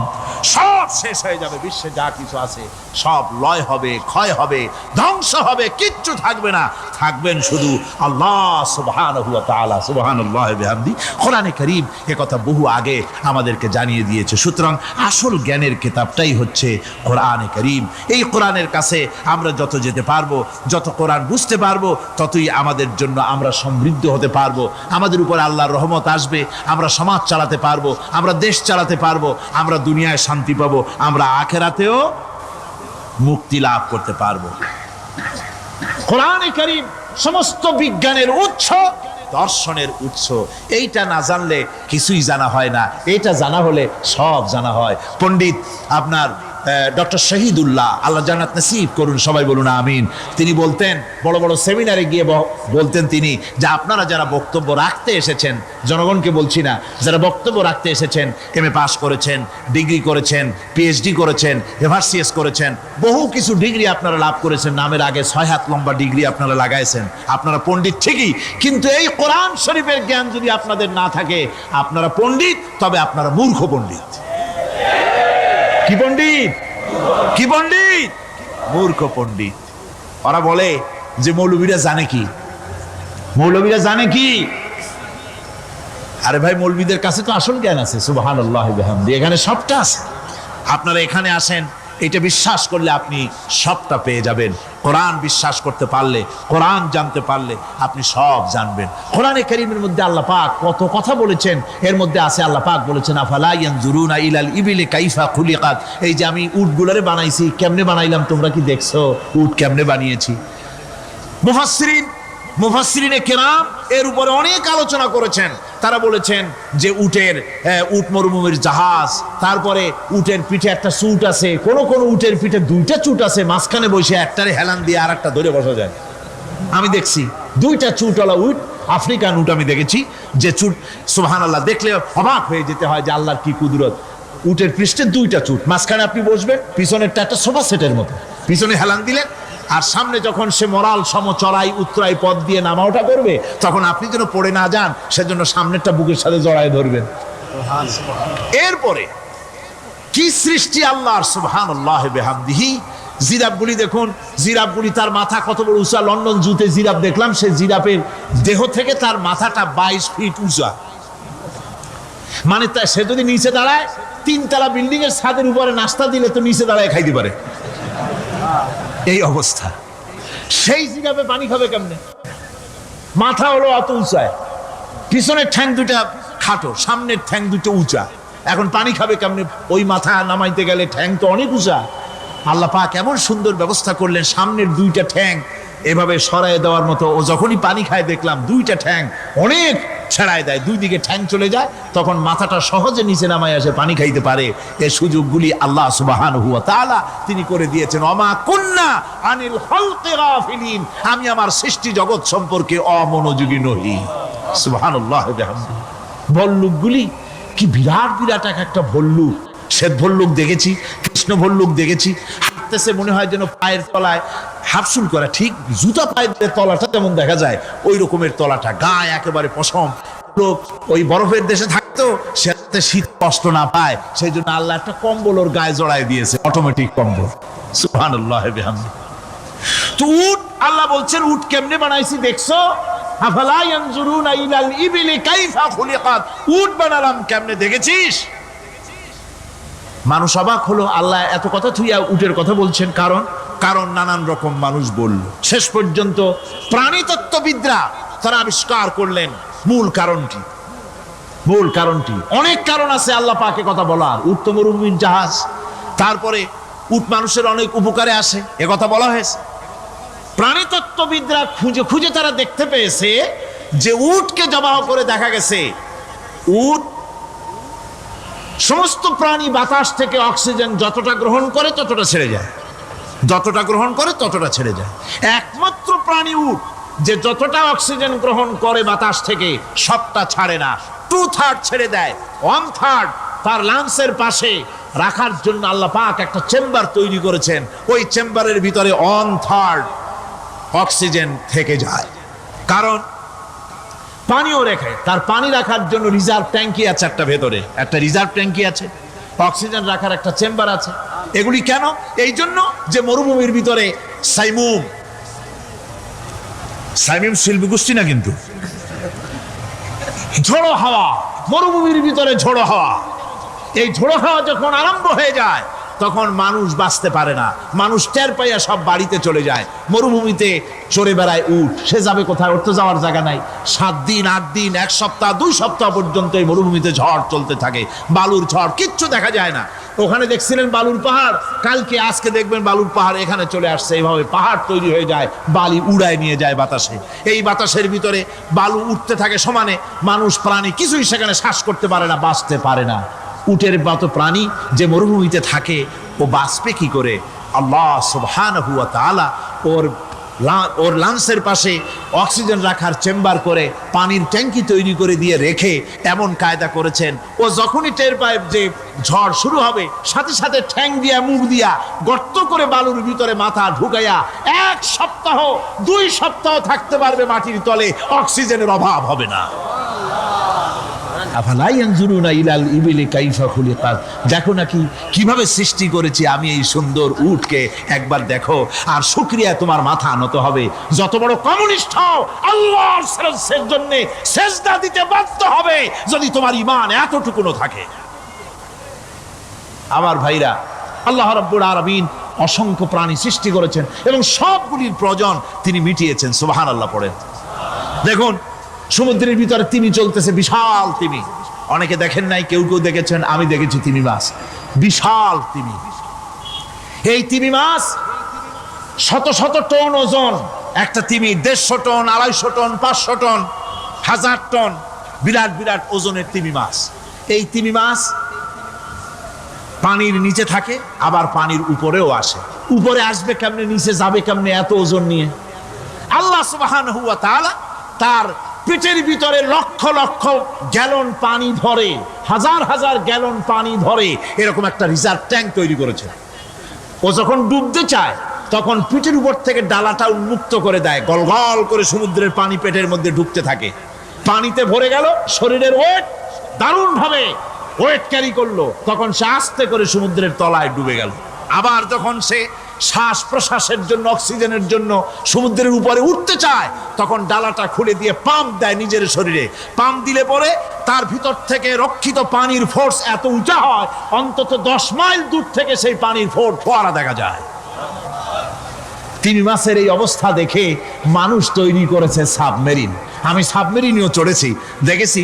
[SPEAKER 1] সব শেষ হয়ে যাবে, বিশ্বে যা কিছু আছে সব লয় হবে, ক্ষয় হবে, ধ্বংস হবে, কিচ্ছু থাকবে না, থাকবেন শুধু আল্লাহ সুবহানাহু ওয়া তাআলা। সুবহানাল্লাহি ওয়া বিহামদি। কোরআনে কারীম এ কথা বহু আগে আমাদেরকে জানিয়ে দিয়েছে। সুতরাং আসল জ্ঞানের কিতাবটাই হচ্ছে কোরআনে কারীম। এই কোরআনের কাছে আমরা যত যেতে পারবো, যত কোরআন বুঝতে পারবো, ততই আমাদের জন্য আমরা সমৃদ্ধ হতে পারবো, আমাদের উপর আল্লাহর রহমত আসবে, আমরা সমাজ চালাতে পারবো, আমরা দেশ চালাতে পারবো, আমরা দুনিয়ায় শান্তি পাবো, আমরা আখিরাতেও মুক্তি লাভ করতে পারবো। কোরআনে কারীম সমস্ত বিজ্ঞানের উৎস, দর্শনের উৎস। এইটা না জানলে কিছুই জানা হয় না, এইটা জানা হলে সব জানা হয়। পণ্ডিত আপনার ডক্টর শহীদুল্লাহ, আল্লাহ জান্নাত নসিব করুন, সবাই বলুন আমিন। তিনি বলতেন, বড় বড় সেমিনারে গিয়ে বলতেন তিনি, যে আপনারা যারা বক্তব্য রাখতে এসেছেন, জনগণকে বলছি না, যারা বক্তব্য রাখতে এসেছেন, MA পাস করেছেন, ডিগ্রি করেছেন, PhD করেছেন, এভারসিএস করেছেন, বহু কিছু ডিগ্রি আপনারা লাভ করেছেন, নামের আগে 6 হাত লম্বা ডিগ্রি আপনারা লাগাইছেন, আপনারা পণ্ডিত ঠিকই, কিন্তু এই কোরআন শরীফের জ্ঞান যদি আপনাদের না থাকে, আপনারা পণ্ডিত, তবে আপনারা মূর্খ পণ্ডিত। কি পণ্ডিত? কি পণ্ডিত? মূর্খ পণ্ডিত। ওরা বলে যে মৌলবীরা জানে কি, মৌলবীরা জানে কি? আরে ভাই, মৌলবীদের কাছে তো আসল জ্ঞান আছে। সুবহানাল্লাহি ওয়া বিহামদি। এখানে সবটা আছে। আপনারা এখানে আসেন, এটা বিশ্বাস করলে আপনি সবটা পেয়ে যাবেন। কোরআন বিশ্বাস করতে পারলে, কোরআন জানতে পারলে আপনি সব জানবেন। কোরআনে কারীমের মধ্যে আল্লাহ পাক কত কথা বলেছেন, এর মধ্যে আছে আল্লাহ পাক বলেছেন, আফালা ইয়ানজুরুনা ইলাল ইবিলি কাইফা খুলিকাত। এই যে আমি উটগুলারে বানাইছি, কেমনে বানাইলাম তোমরা কি দেখছো? উট কেমনে বানিয়েছি? মুফাসসিরিনে কেরাম এর উপরে অনেক আলোচনা করেছেন। তারা বলেছেন যে উট মরুভূমির জাহাজ, তারপরে উটের পিঠে একটা চুট আছে, কোন কোন উটের পিঠে 2টা চুট আছে, মাঝখানে বসে একটারে হেলান দিয়ে আর একটা ধরে বসা যায়। আমি দেখছি 2টা চুটওয়ালা উট, আফ্রিকান উট আমি দেখেছি, যে চুট সুবহানাল্লাহ, দেখলে অবাক হয়ে যেতে হয় যে আল্লাহর কি কুদরত। উটের পৃষ্ঠে 2টা চুট, মাঝখানে আপনি বসবেন, পিছনেরটা একটা সোফা সেটের মতো, পিছনে হেলান দিলেন, আর সামনে যখন সে মরাল সম চড়াই উত্তরাই পথ দিয়ে নামা ওঠা করবে, তখন আপনি যেন পড়ে না যান, সেজন্য সামনেরটা বুকের সাথে জড়ায় ধরবেন। এরপরে কি সৃষ্টি আল্লাহর, সুবহানাল্লাহি বিহামদিহি। জিরাফগুলি দেখুন, জিরাফগুলি তার মাথা কত বড় উঁচা। লন্ডন জুতে জিরাফ দেখলাম, সে জিরাফের দেহ থেকে তার মাথাটা 22 ফিট উঁচা। মানে সে যদি নিচে দাঁড়ায়, 3 তলা বিল্ডিং এর ছাদের উপরে নাস্তা দিলে তো নিচে দাঁড়ায় খাইতে পারে, এই অবস্থা। সেই জিরাবে পানি খাবে কেমনে? মাথা হলো অত উঁচায়, পিছনের ঠ্যাং দুটা খাটো, সামনের ঠ্যাং দুটো উঁচা, এখন পানি খাবে কেমনে? ওই মাথা নামাইতে গেলে ঠ্যাং তো অনেক উঁচা। আল্লাহ পাক এমন সুন্দর ব্যবস্থা করলেন, সামনের 2টা ঠ্যাং এভাবে সরায় দেওয়ার মতো। ও যখনই পানি খায় দেখলাম 2টা ঠ্যাং অনেক ছেড়ায় দেয়, 2 দিকে ঠ্যাং চলে যায়, তখন মাথাটা সহজে নিচে নামায় আসে, পানি খাইতে পারে। এই সুযোগগুলি আল্লাহ সুবহানাহু ওয়া তাআলা তিনি করে দিয়েছেন। ওমা কুন্না আনিল খালকি গাফিলিন, আমি আমার সৃষ্টি জগৎ সম্পর্কে অমনোযোগী নই। সুবহানাল্লাহ বিহামদিহি। ভল্লুকগুলি কি বিরাট বিরাট একটা ভল্লুক, শ্বেত ভল্লুক দেখেছি, কৃষ্ণ ভল্লুক দেখেছি, হাঁটতেছে মনে হয় যেন পায়ের তলায় হাফসুল করা, ঠিক জুতা পায়ের তলাটা যেমন দেখা যায় ওই রকমের তলাটা, গায়ে একেবারে পশম। লোক ওই বরফের দেশে থাকতো, সে শীত কষ্ট না পায় সেই জন্য আল্লাহ একটা কম্বল ওর গায়ে জড়ায় দিয়েছে, অটোমেটিক কম্বল। সুবহানাল্লাহ বিহামদিহি। তো উট, আল্লাহ বলছেন উট কেমনে বানাইছি দেখছো? আফালা ইয়ানজুরুনা ইলাল ইবিলি কাইফা খুলিকাত, উট বানালাম কেমনে দেখেছিস? মানুষ অবাক হলো, আল্লাহ এত কথা থুইয়া উটের কথা বলছেন, কারণ নানান রকম মানুষ বলল। শেষ পর্যন্ত প্রাণীতত্ত্ববিদরা তারা আবিষ্কার করলেন মূল কারণটি। অনেক কারণ আছে আল্লাহ পাকে কথা বলার। উট তো মরুভূমির জাহাজ, তারপরে উট মানুষের অনেক উপকারে আসে, এ কথা বলা হয়েছে। প্রাণীতত্ত্ববিদরা খুঁজে তারা দেখতে পেয়েছে যে উটকে জবাহ করে দেখা গেছে উট সমস্ত প্রাণী বাতাস থেকে অক্সিজেন যতটা গ্রহণ করে ততটা ছেড়ে যায়, একমাত্র প্রাণী উট যে যতটা অক্সিজেন গ্রহণ করে বাতাস থেকে সবটা ছাড়ে না, 2/3 ছেড়ে দেয়, 1/3 তার লাংসের পাশে রাখার জন্য আল্লাহ পাক একটা চেম্বার তৈরি করেছেন। ওই চেম্বারের ভিতরে 1/3 অক্সিজেন থেকে যায়, কারণ পানিও রেখে, তার পানি রাখার জন্য রিজার্ভ ট্যাঙ্কি আছে, একটা রিজার্ভ ট্যাঙ্কি আছে, অক্সিজেন রাখার একটা চেম্বার আছে। এগুলি কেন? এই জন্য যে মরুভূমির ভিতরে সাইমুম শিল্পী গোষ্ঠী না, কিন্তু ঝোড়ো হাওয়া, মরুভূমির ভিতরে ঝোড়ো হাওয়া, এই ঝোড়ো হাওয়া যখন আরম্ভ হয়ে যায় তখন মানুষ বাঁচতে পারে না, মানুষ টের পাইয়া সব বাড়িতে চলে যায়। মরুভূমিতে চড়ে বেড়ায় উট, সে যাবে কোথায়? ওর তো যাওয়ার জায়গা নাই। 7 দিন 8 দিন 1 সপ্তাহ 2 সপ্তাহ পর্যন্ত এই মরুভূমিতে ঝড় চলতে থাকে, বালুর ঝড়, কিচ্ছু দেখা যায় না। ওখানে দেখছিলেন বালুর পাহাড়, আজকে দেখবেন বালুর পাহাড় এখানে চলে আসছে। এইভাবে পাহাড় তৈরি হয়ে যায়, বালি উড়ায় নিয়ে যায় বাতাসে। এই বাতাসের ভিতরে বালু উঠতে থাকে সমানে, মানুষ প্রাণী কিছুই সেখানে শ্বাস করতে পারে না, বাঁচতে পারে না। উটের মতো প্রাণী যে মরুভূমিতে থাকে ও বাঁচবে কি করে? আল্লাহ সুবহানাহু ওয়া তাআলা ওর লাংসের পাশে অক্সিজেন রাখার চেম্বার করে, পানির ট্যাঙ্কি তৈরি করে দিয়ে রেখে এমন কায়দা করেছেন, ও যখনই টের পায় যে ঝড় শুরু হবে, সাথে সাথে ঠ্যাং দিয়া মুখ দিয়া গর্ত করে বালুর ভিতরে মাথা ঢুকাইয়া 1 সপ্তাহ 2 সপ্তাহ থাকতে পারবে মাটির তলে, অক্সিজেনের অভাব হবে না। আফালা ইয়ানজুরুনা ইলাল ইবিলি কাইফা খুলিকাত, দেখো নাকি কিভাবে সৃষ্টি করেছি আমি এই সুন্দর উটকে, একবার দেখো। আর শুকরিয়া তোমার মাথা নত হবে। যত বড় কমিউনিস্ট হও, আল্লাহর জন্য সেজদা দিতে বাধ্য হবে যদি তোমার ঈমান এতটুকুনো থাকে। আমার ভাইরা, আল্লাহ রাব্বুল আলামিন অসংখ্য প্রাণী সৃষ্টি করেছেন এবং সবগুলির প্রয়োজন তিনি মিটিয়েছেন। সুবহানাল্লাহ পড়েন। দেখুন সমুদ্রের ভিতরে তিমি চলতেছে, বিশাল তিমি। অনেকে দেখেন নাই, কেউ দেখেছেন, আমি দেখেছি তিমি মাছ, বিশাল তিমি। এই তিমি মাছ শত শত টন ওজন, একটা তিমি 150 টন, 250 টন, 500 টন, 1000 টন, বিরাট বিরাট ওজনের তিমি মাছ। এই তিমি মাছ পানির নিচে থাকে, আবার পানির উপরেও আসে। উপরে আসবে কেমনে, নিচে যাবে কেমনে এত ওজন নিয়ে? আল্লাহ সুবহানাহু ওয়া তাআলা তার পেটের ভিতরে লক্ষ লক্ষ গ্যালন পানি ধরে, হাজার হাজার গ্যালন পানি ধরে এরকম একটা রিজার্ভ ট্যাঙ্ক তৈরি করেছে। ও যখন ডুবতে চায় তখন পিঠের উপর থেকে ডালাটা উন্মুক্ত করে দেয়, গল গল করে সমুদ্রের পানি পেটের মধ্যে ঢুকতে থাকে। পানিতে ভরে গেল, শরীরের ওয়েট দারুণ ভাবে ওয়েট ক্যারি করলো, তখন সে আস্তে করে সমুদ্রের তলায় ডুবে গেল। আবার যখন সে শ্বাস প্রশ্বাসের জন্য, অক্সিজেনের জন্য সমুদ্রের উপরে উঠতে চায়, তখন ডালাটা খুলে দিয়ে পাম্প দেয় নিজের শরীরে। পাম্প দিলে পরে তার ভিতর থেকে রক্ষিত পানির ফোর্স এত উঁচা হয়, অন্তত 10 মাইল দূর থেকে সেই পানির ফোয়ারা দেখা যায়। 3 মাসের এই অবস্থা দেখে মানুষ তৈরি করেছে সাবমেরিন। আমি সাবমেরিনেও চড়েছি, দেখেছি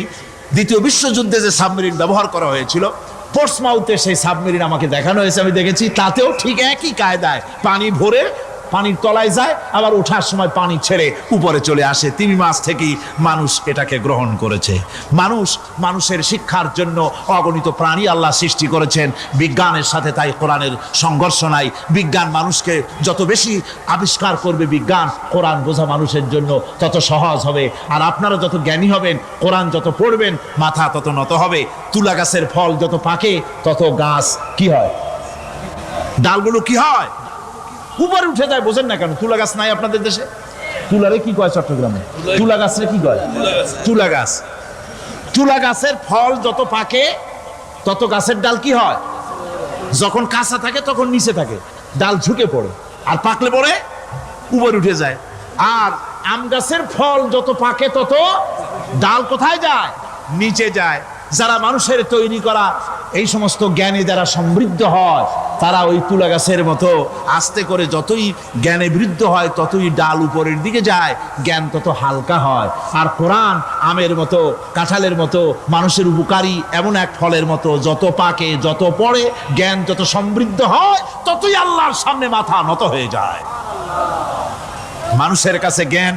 [SPEAKER 1] দ্বিতীয় বিশ্বযুদ্ধে যে সাবমেরিন ব্যবহার করা হয়েছিল, পোর্টসমাউথে সেই সাবমেরিন আমাকে দেখানো হয়েছে, আমি দেখেছি। তাতেও ঠিক একই কায়দায় পানি ভরে পানির তলায় যায়, আবার ওঠার সময় পানি ছেড়ে উপরে চলে আসে। 3 মাস থেকেই মানুষ এটাকে গ্রহণ করেছে। মানুষের শিক্ষার জন্য অগণিত প্রাণী আল্লাহ সৃষ্টি করেছেন, বিজ্ঞানের সাথে তাই কোরআনের সংঘর্ষ নাই। বিজ্ঞান মানুষকে যত বেশি আবিষ্কার করবে, বিজ্ঞান কোরআন বোঝা মানুষের জন্য তত সহজ হবে। আর আপনারা যত জ্ঞানী হবেন, কোরআন যত পড়বেন, মাথা তত নত হবে। তুলা গাছের ফল যত পাকে, তত গাছ কি হয়, ডালগুলো কি হয়, উপরে উঠে যায়। বোঝেন না কেন? তুলা গাছ নাই আপনাদের দেশে? তুলারে কি কয় চট্টগ্রামে? তুলা গাছরে কি কয়? তুলা গাছ। তুলা গাছের ফল যত পাকে, তত গাছের ডাল কি হয়, যখন কাঁচা থাকে তখন নিচে থাকে, ডাল ঝুঁকে পড়ে, আর পাকলে পড়ে উপরে উঠে যায়। আর আম গাছের ফল যত পাকে, তত ডাল কোথায় যায়, নিচে যায়। যারা মানুষের তৈরি করা এই সমস্ত জ্ঞানে যারা সমৃদ্ধ হয়, তারা ওই তুলা গাছের মতো আস্তে করে যতই জ্ঞানে বৃদ্ধ হয়, ততই ডাল উপরের দিকে যায়, জ্ঞান তত হালকা হয়। আর কোরআন আমের মতো, কাঁঠালের মতো, মানুষের উপকারী এমন এক ফলের মতো, যত পাকে, যত পড়ে, জ্ঞান যত সমৃদ্ধ হয়, ততই আল্লাহর সামনে মাথা নত হয়ে যায়। মানুষের কাছে জ্ঞান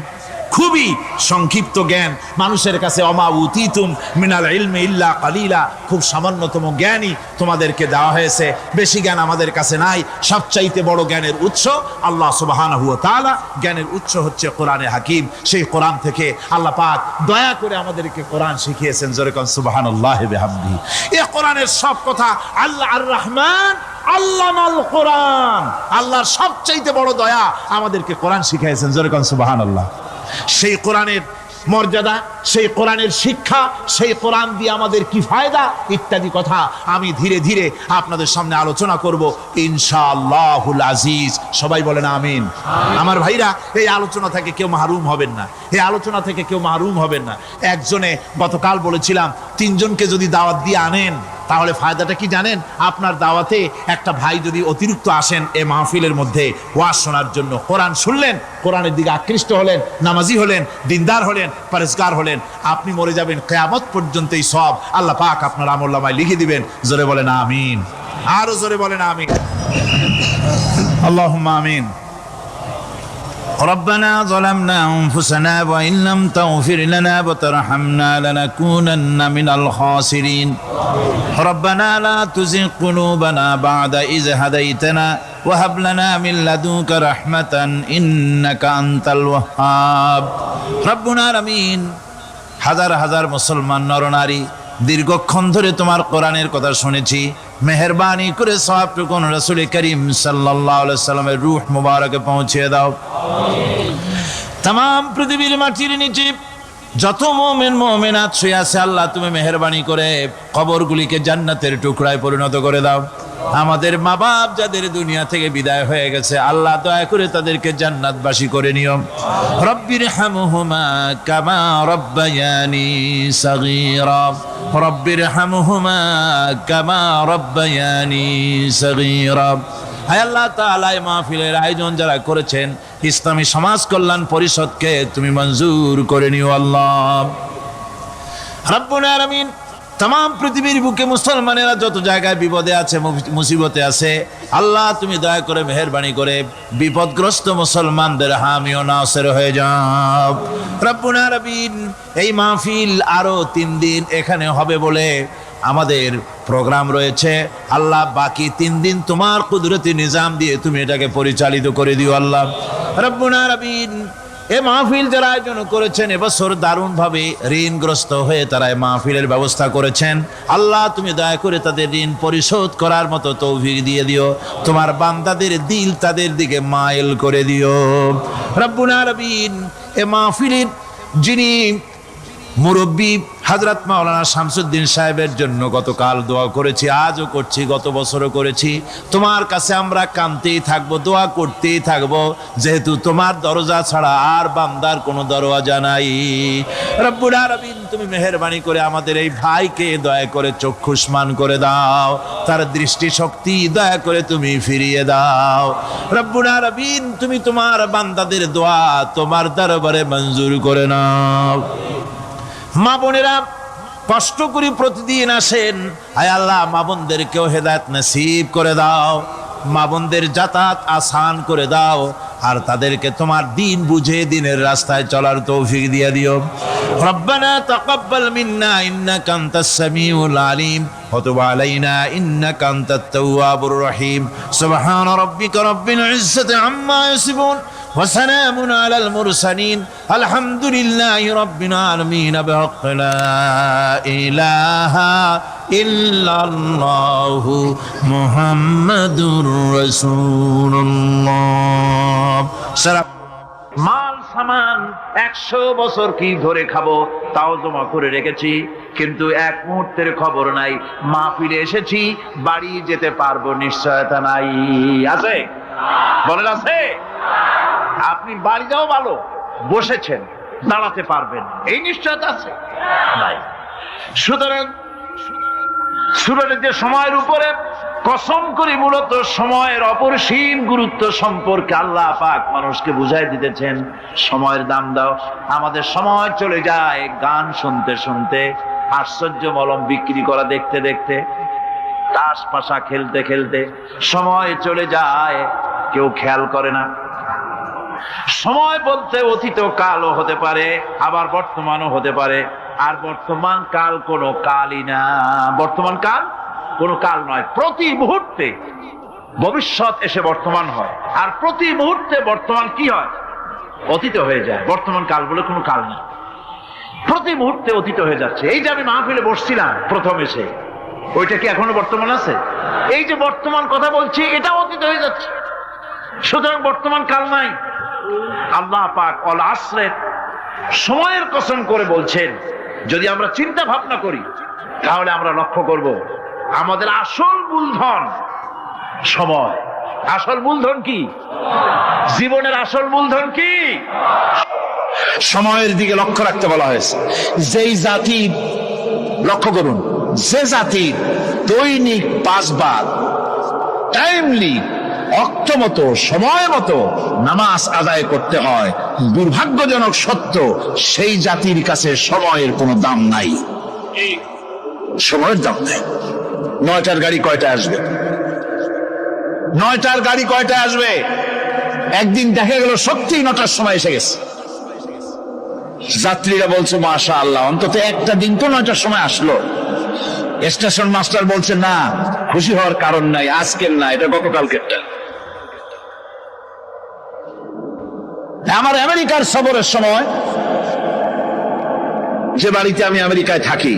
[SPEAKER 1] খুবই সংক্ষিপ্ত জ্ঞান। মানুষের কাছে অমা উতিতুম মিনাল ইলমি ইল্লা কালিলা, খুব সামান্যতম জ্ঞানই তোমাদেরকে দেওয়া হয়েছে, বেশি জ্ঞান আমাদের কাছে নাই। সবচাইতে বড় জ্ঞানের উৎস আল্লাহ সুবহানাহু ওয়া তাআলা। জ্ঞানের উৎস হচ্ছে কোরআনে হাকিম। সেই কোরআন থেকে আল্লাহ পাক দয়া করে আমাদেরকে কোরআন শিখিয়েছেন। জোরে কোন সুবহানাল্লাহি বিহামদিহি। এই কোরআনের সব কথা আল্লাহ আর রহমান আল্লামাল কোরআন, আল্লাহর সবচাইতে বড় দয়া আমাদেরকে কোরআন শিখিয়েছেন। জোরে কোন সুবহানাল্লাহ। সেই কোরআনের মর্যাদা, সেই কোরআনের শিক্ষা, সেই কোরআন দিয়ে আমাদের কি ফায়দা ইত্যাদি কথা আমি ধীরে ধীরে আপনাদের সামনে আলোচনা করব ইনশাআল্লাহুল আজিজ। সবাই বলেন আমিন। আমার ভাইরা, এই আলোচনা থেকে কেউ মাহরুম হবেন না, এই আলোচনা থেকে কেউ মাহরুম হবেন না। একজনে গতকাল বলেছিলাম, 3 জনকে যদি দাওয়াত দিয়ে আনেন, তাহলে ফায়দাটা কি জানেন? আপনার দাওয়াতে একটা ভাই যদি অতিরিক্ত আসেন এ মাহফিলের মধ্যে ওয়াজ শোনার জন্য, কোরআন শুনলেন, কোরআনের দিকে আকৃষ্ট হলেন, নামাজি হলেন, দিনদার হলেন, পরেজগার হলেন, আপনি মরে যাবেন, কিয়ামত পর্যন্ত এই সব আল্লাহ পাক আপনার আমলনামায় লিখে দিবেন। জোরে বলেন আমিন। আরো জোরে বলেন আমিন। আল্লাহুম্মা আমিন। ربنا ظلمنا أنفسنا وإن لم تغفر لنا وترحمنا لنكونن من الخاسرين ربنا لا تزغ قلوبنا بعد إذ هديتنا وهب لنا من لدنك رحمة إنك أنت الوهاب ربنا العالمين। হাজার হাজার মুসলমান নরনারী দীর্ঘক্ষণ ধরে তোমার কোরআনের কথা শুনেছি, মেহেরবানি করে সওয়াবটুকু রাসূল করিম সাল্লাল্লাহু আলাইহি সাল্লামের রূহ মুবারকে পৌঁছে দাও। तमाम পৃথিবীর মাটির নিচে যত মুমিন মুমিনাত শুয়ে আছে, আল্লাহ তুমি মেহেরবানি করে কবরগুলিকে জান্নাতের টুকরায় পরিণত করে দাও। আমাদের মা বাপ যাদের দুনিয়া থেকে বিদায় হয়ে গেছে, আল্লাহ দয়া করে তাদেরকে জান্নাতবাসী করে নিও। রব্বিরহামহুমা কামা রব্বায়ানি সাগীরা রব্বিরহামহুমা কামা রব্বায়ানি সাগীরা। হায় আল্লাহ তাআলা, এই মাহফিলের আয়োজন যারা করেছেন, ইসলামী সমাজ কল্যাণ পরিষদকে তুমি মঞ্জুর করে নিও আল্লাহ রাব্বুল আলামিন। तमाम পৃথিবীর বুকে মুসলমানেরা যত জায়গায় বিপদে আছে, মুসিবতে আছে, আল্লাহ তুমি দয়া করে মেহেরবানি করে বিপদগ্রস্ত মুসলমানদের হামি ও নাসির হয়ে যাও রব্বুল আলামিন। এই মাহফিল আরো 3 দিন এখানে হবে বলে আমাদের প্রোগ্রাম রয়েছে। আল্লাহ বাকি 3 দিন তোমার কুদরতি নিজাম দিয়ে তুমি এটাকে পরিচালিত করে দিও আল্লাহ রব্বুল আলামিন। এই মাহফিল যারা আয়োজন করেছেন, এবছর দারুণভাবে ঋণগ্রস্ত হয়ে তারা এই মাহফিলের ব্যবস্থা করেছেন, আল্লাহ তুমি দয়া করে তাদের ঋণ পরিশোধ করার মতো তৌফিক দিয়ে দিও। তোমার বান্দাদের দিল তাদের দিকে মাইল করে দিও রব্বুল আলামিন। এই মাহফিলের যিনি মুরব্বী হযরত মাওলানা শামসুদ্দিন সাহেবের জন্য গতকাল দোয়া করেছি, আজও করছি, গত বছরও করেছি। তোমার কাছে আমরা কাঁদতেই থাকবো, দোয়া করতেই থাকবো, যেহেতু তোমার দরজা ছাড়া আর বান্দার কোনো দরওয়াজা নাই। রব্বুল আলামিন তুমি মেহেরবানি করে আমাদের এই ভাইকে দয়া করে চক্ষুষ্মান করে দাও, তার দৃষ্টি শক্তি দয়া করে তুমি ফিরিয়ে দাও। রব্বুল আলামিন তুমি তোমার বান্দাদের দোয়া তোমার দরবারে মঞ্জুর করে নাও। মা বোনেরা কষ্ট করে প্রতিদিন আসেন, আয় আল্লাহ মা বোনদেরকেও হেদায়েত নসিব করে দাও, মা বোনদের যাতায়াত আসান করে দাও, আর তাদেরকে তোমার দিন বুঝে দিনের রাস্তায় চলার তৌফিক দিয়ে দিও। রব্বানা তাকাব্বাল মিন্না ইন্নাকা আনতাস সামিউল আলিম ওয়া তুব আলাইনা ইন্নাকা আনতাত তাওয়াবুর রহিম। সুবহান রাব্বিকা রাব্বিল ইজ্জাতি আম্মা ইয়াসিফুন ওয়া সালামুন আলাল মুরসালিন আলহামদুলিল্লাহি রাব্বিল আলামিন। বিহাক্কি লা ইলাহা ইল্লাল্লাহু মুহাম্মাদুর রাসূলুল্লাহ। মাল সামান 100 বছর কি ধরে খাবো তাও জমা করে রেখেছি, কিন্তু এক মুহূর্তের খবর নাই। মাহফিলে এসেছি, বাড়ি যেতে পারবো নিশ্চয়তা নাই। আছে? বলেন আছে? আপনি বাড়ি যাও ভালো, বসেছেন, দাঁড়াতে পারবেন এই নিশ্চয়তা আছে নাই। সুতরাং যে সময়ের উপরে কসম করি, মূলত সময়ের অপরিসীম গুরুত্ব সম্পর্কে আল্লাহ পাক মানুষকে বুঝাই দিতেছেন। সময়ের দাম দাও। আমাদের সময় চলে যায় গান শুনতে শুনতে, আশ্চর্য মলম বিক্রি করা দেখতে দেখতে, তাস পাশা খেলতে খেলতে সময় চলে যায়, কেউ খেয়াল করে না। সময় বলতে অতীত কালও হতে পারে, আবার বর্তমানও হতে পারে। আর বর্তমান কাল কোনো কালই না, বর্তমান কাল কোনো কাল নয়। প্রতি মুহূর্তে ভবিষ্যৎ এসে বর্তমান হয়, আর প্রতি মুহূর্তে বর্তমান কি হয়? অতীত হয়ে যায়। বর্তমান কাল বলে কোনো কাল না, প্রতি মুহূর্তে অতীত হয়ে যাচ্ছে। এই যে আমি মাহফিলে বসছিলাম প্রথম এসে, ওইটা কি এখনো বর্তমান আছে? এই যে বর্তমান কথা বলছি, এটা অতীত হয়ে যাচ্ছে। সুতরাং বর্তমান কাল নাই। আল্লাহ পাক অল আসরের সময়ের কসম করে বলছেন। যদি আমরা চিন্তা ভাবনা করি তাহলে আমরা লক্ষ্য করব আমাদের আসল মূলধন সময়। আসল মূলধন কি? জীবনের আসল মূলধন কি? সময়ের দিকে লক্ষ্য রাখতে বলা হয়েছে। যেই জাতি, লক্ষ্য করুন, যে জাতি দৈনিক 5 বার টাইমলি অক্ত মতো সময় মতো নামাজ আদায় করতে হয়, দুর্ভাগ্যজনক সত্য সেই জাতির কাছে সময়ের কোনো দাম নাই। সময়ের দাম নেই। 9টার গাড়ি কয়টা আসবে? 9টার গাড়ি কয়টা আসবে? একদিন দেখা গেল সত্যি 9টার সময় এসে গেছে। যাত্রীরা বলছে মাশাআল্লাহ, অন্তত একটা দিন তো 9টার সময় আসলো। স্টেশন মাস্টার বলছে না, খুশি হওয়ার কারণ নাই, আজকের না, এটা গতকালকেরটা। আমার আমেরিকার সফরের সময়, যে বাড়িতে আমি আমেরিকায় থাকি,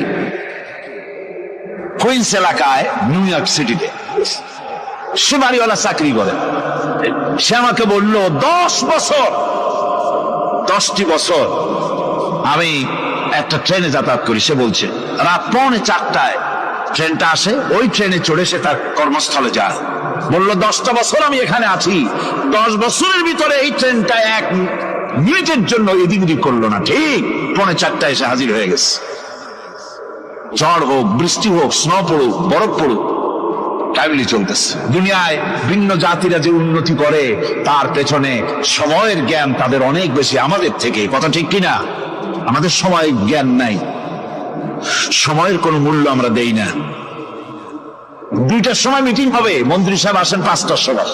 [SPEAKER 1] কুইন্স এলাকায়, নিউ ইয়র্ক সিটিতে, সে বাড়িওয়ালা চাকরি করে। সে আমাকে বলল 10টি বছর আমি একটা ট্রেনে যাতায়াত করি। সে বলছে রাত 3:45 ট্রেনটা আসে, ওই ট্রেনে চড়ে সে তার কর্মস্থলে যায়। বলল 10টা বছর আমি এখানে আছি, 10 বছরের ভিতরে এই ট্রেনটা 1 মিনিটের জন্য এদিক ওদিক করলো না, ঠিক 3:45 এসে হাজির হয়ে গেছে। ঝড় হোক, বৃষ্টি হোক, স্নো পড়ুক, বরফ পড়ুক, টাইমলি চলতেছে। দুনিয়ায় ভিন্ন জাতিরা যে উন্নতি করে তার পেছনে সময়ের জ্ঞান তাদের অনেক বেশি আমাদের থেকে। কথা ঠিক কিনা? আমাদের সময় জ্ঞান নাই, সময়ের কোনো মূল্য আমরা দেই না। 2টার সময় মিটিং হবে, মন্ত্রী সাহেব আসেন 5টার সময়,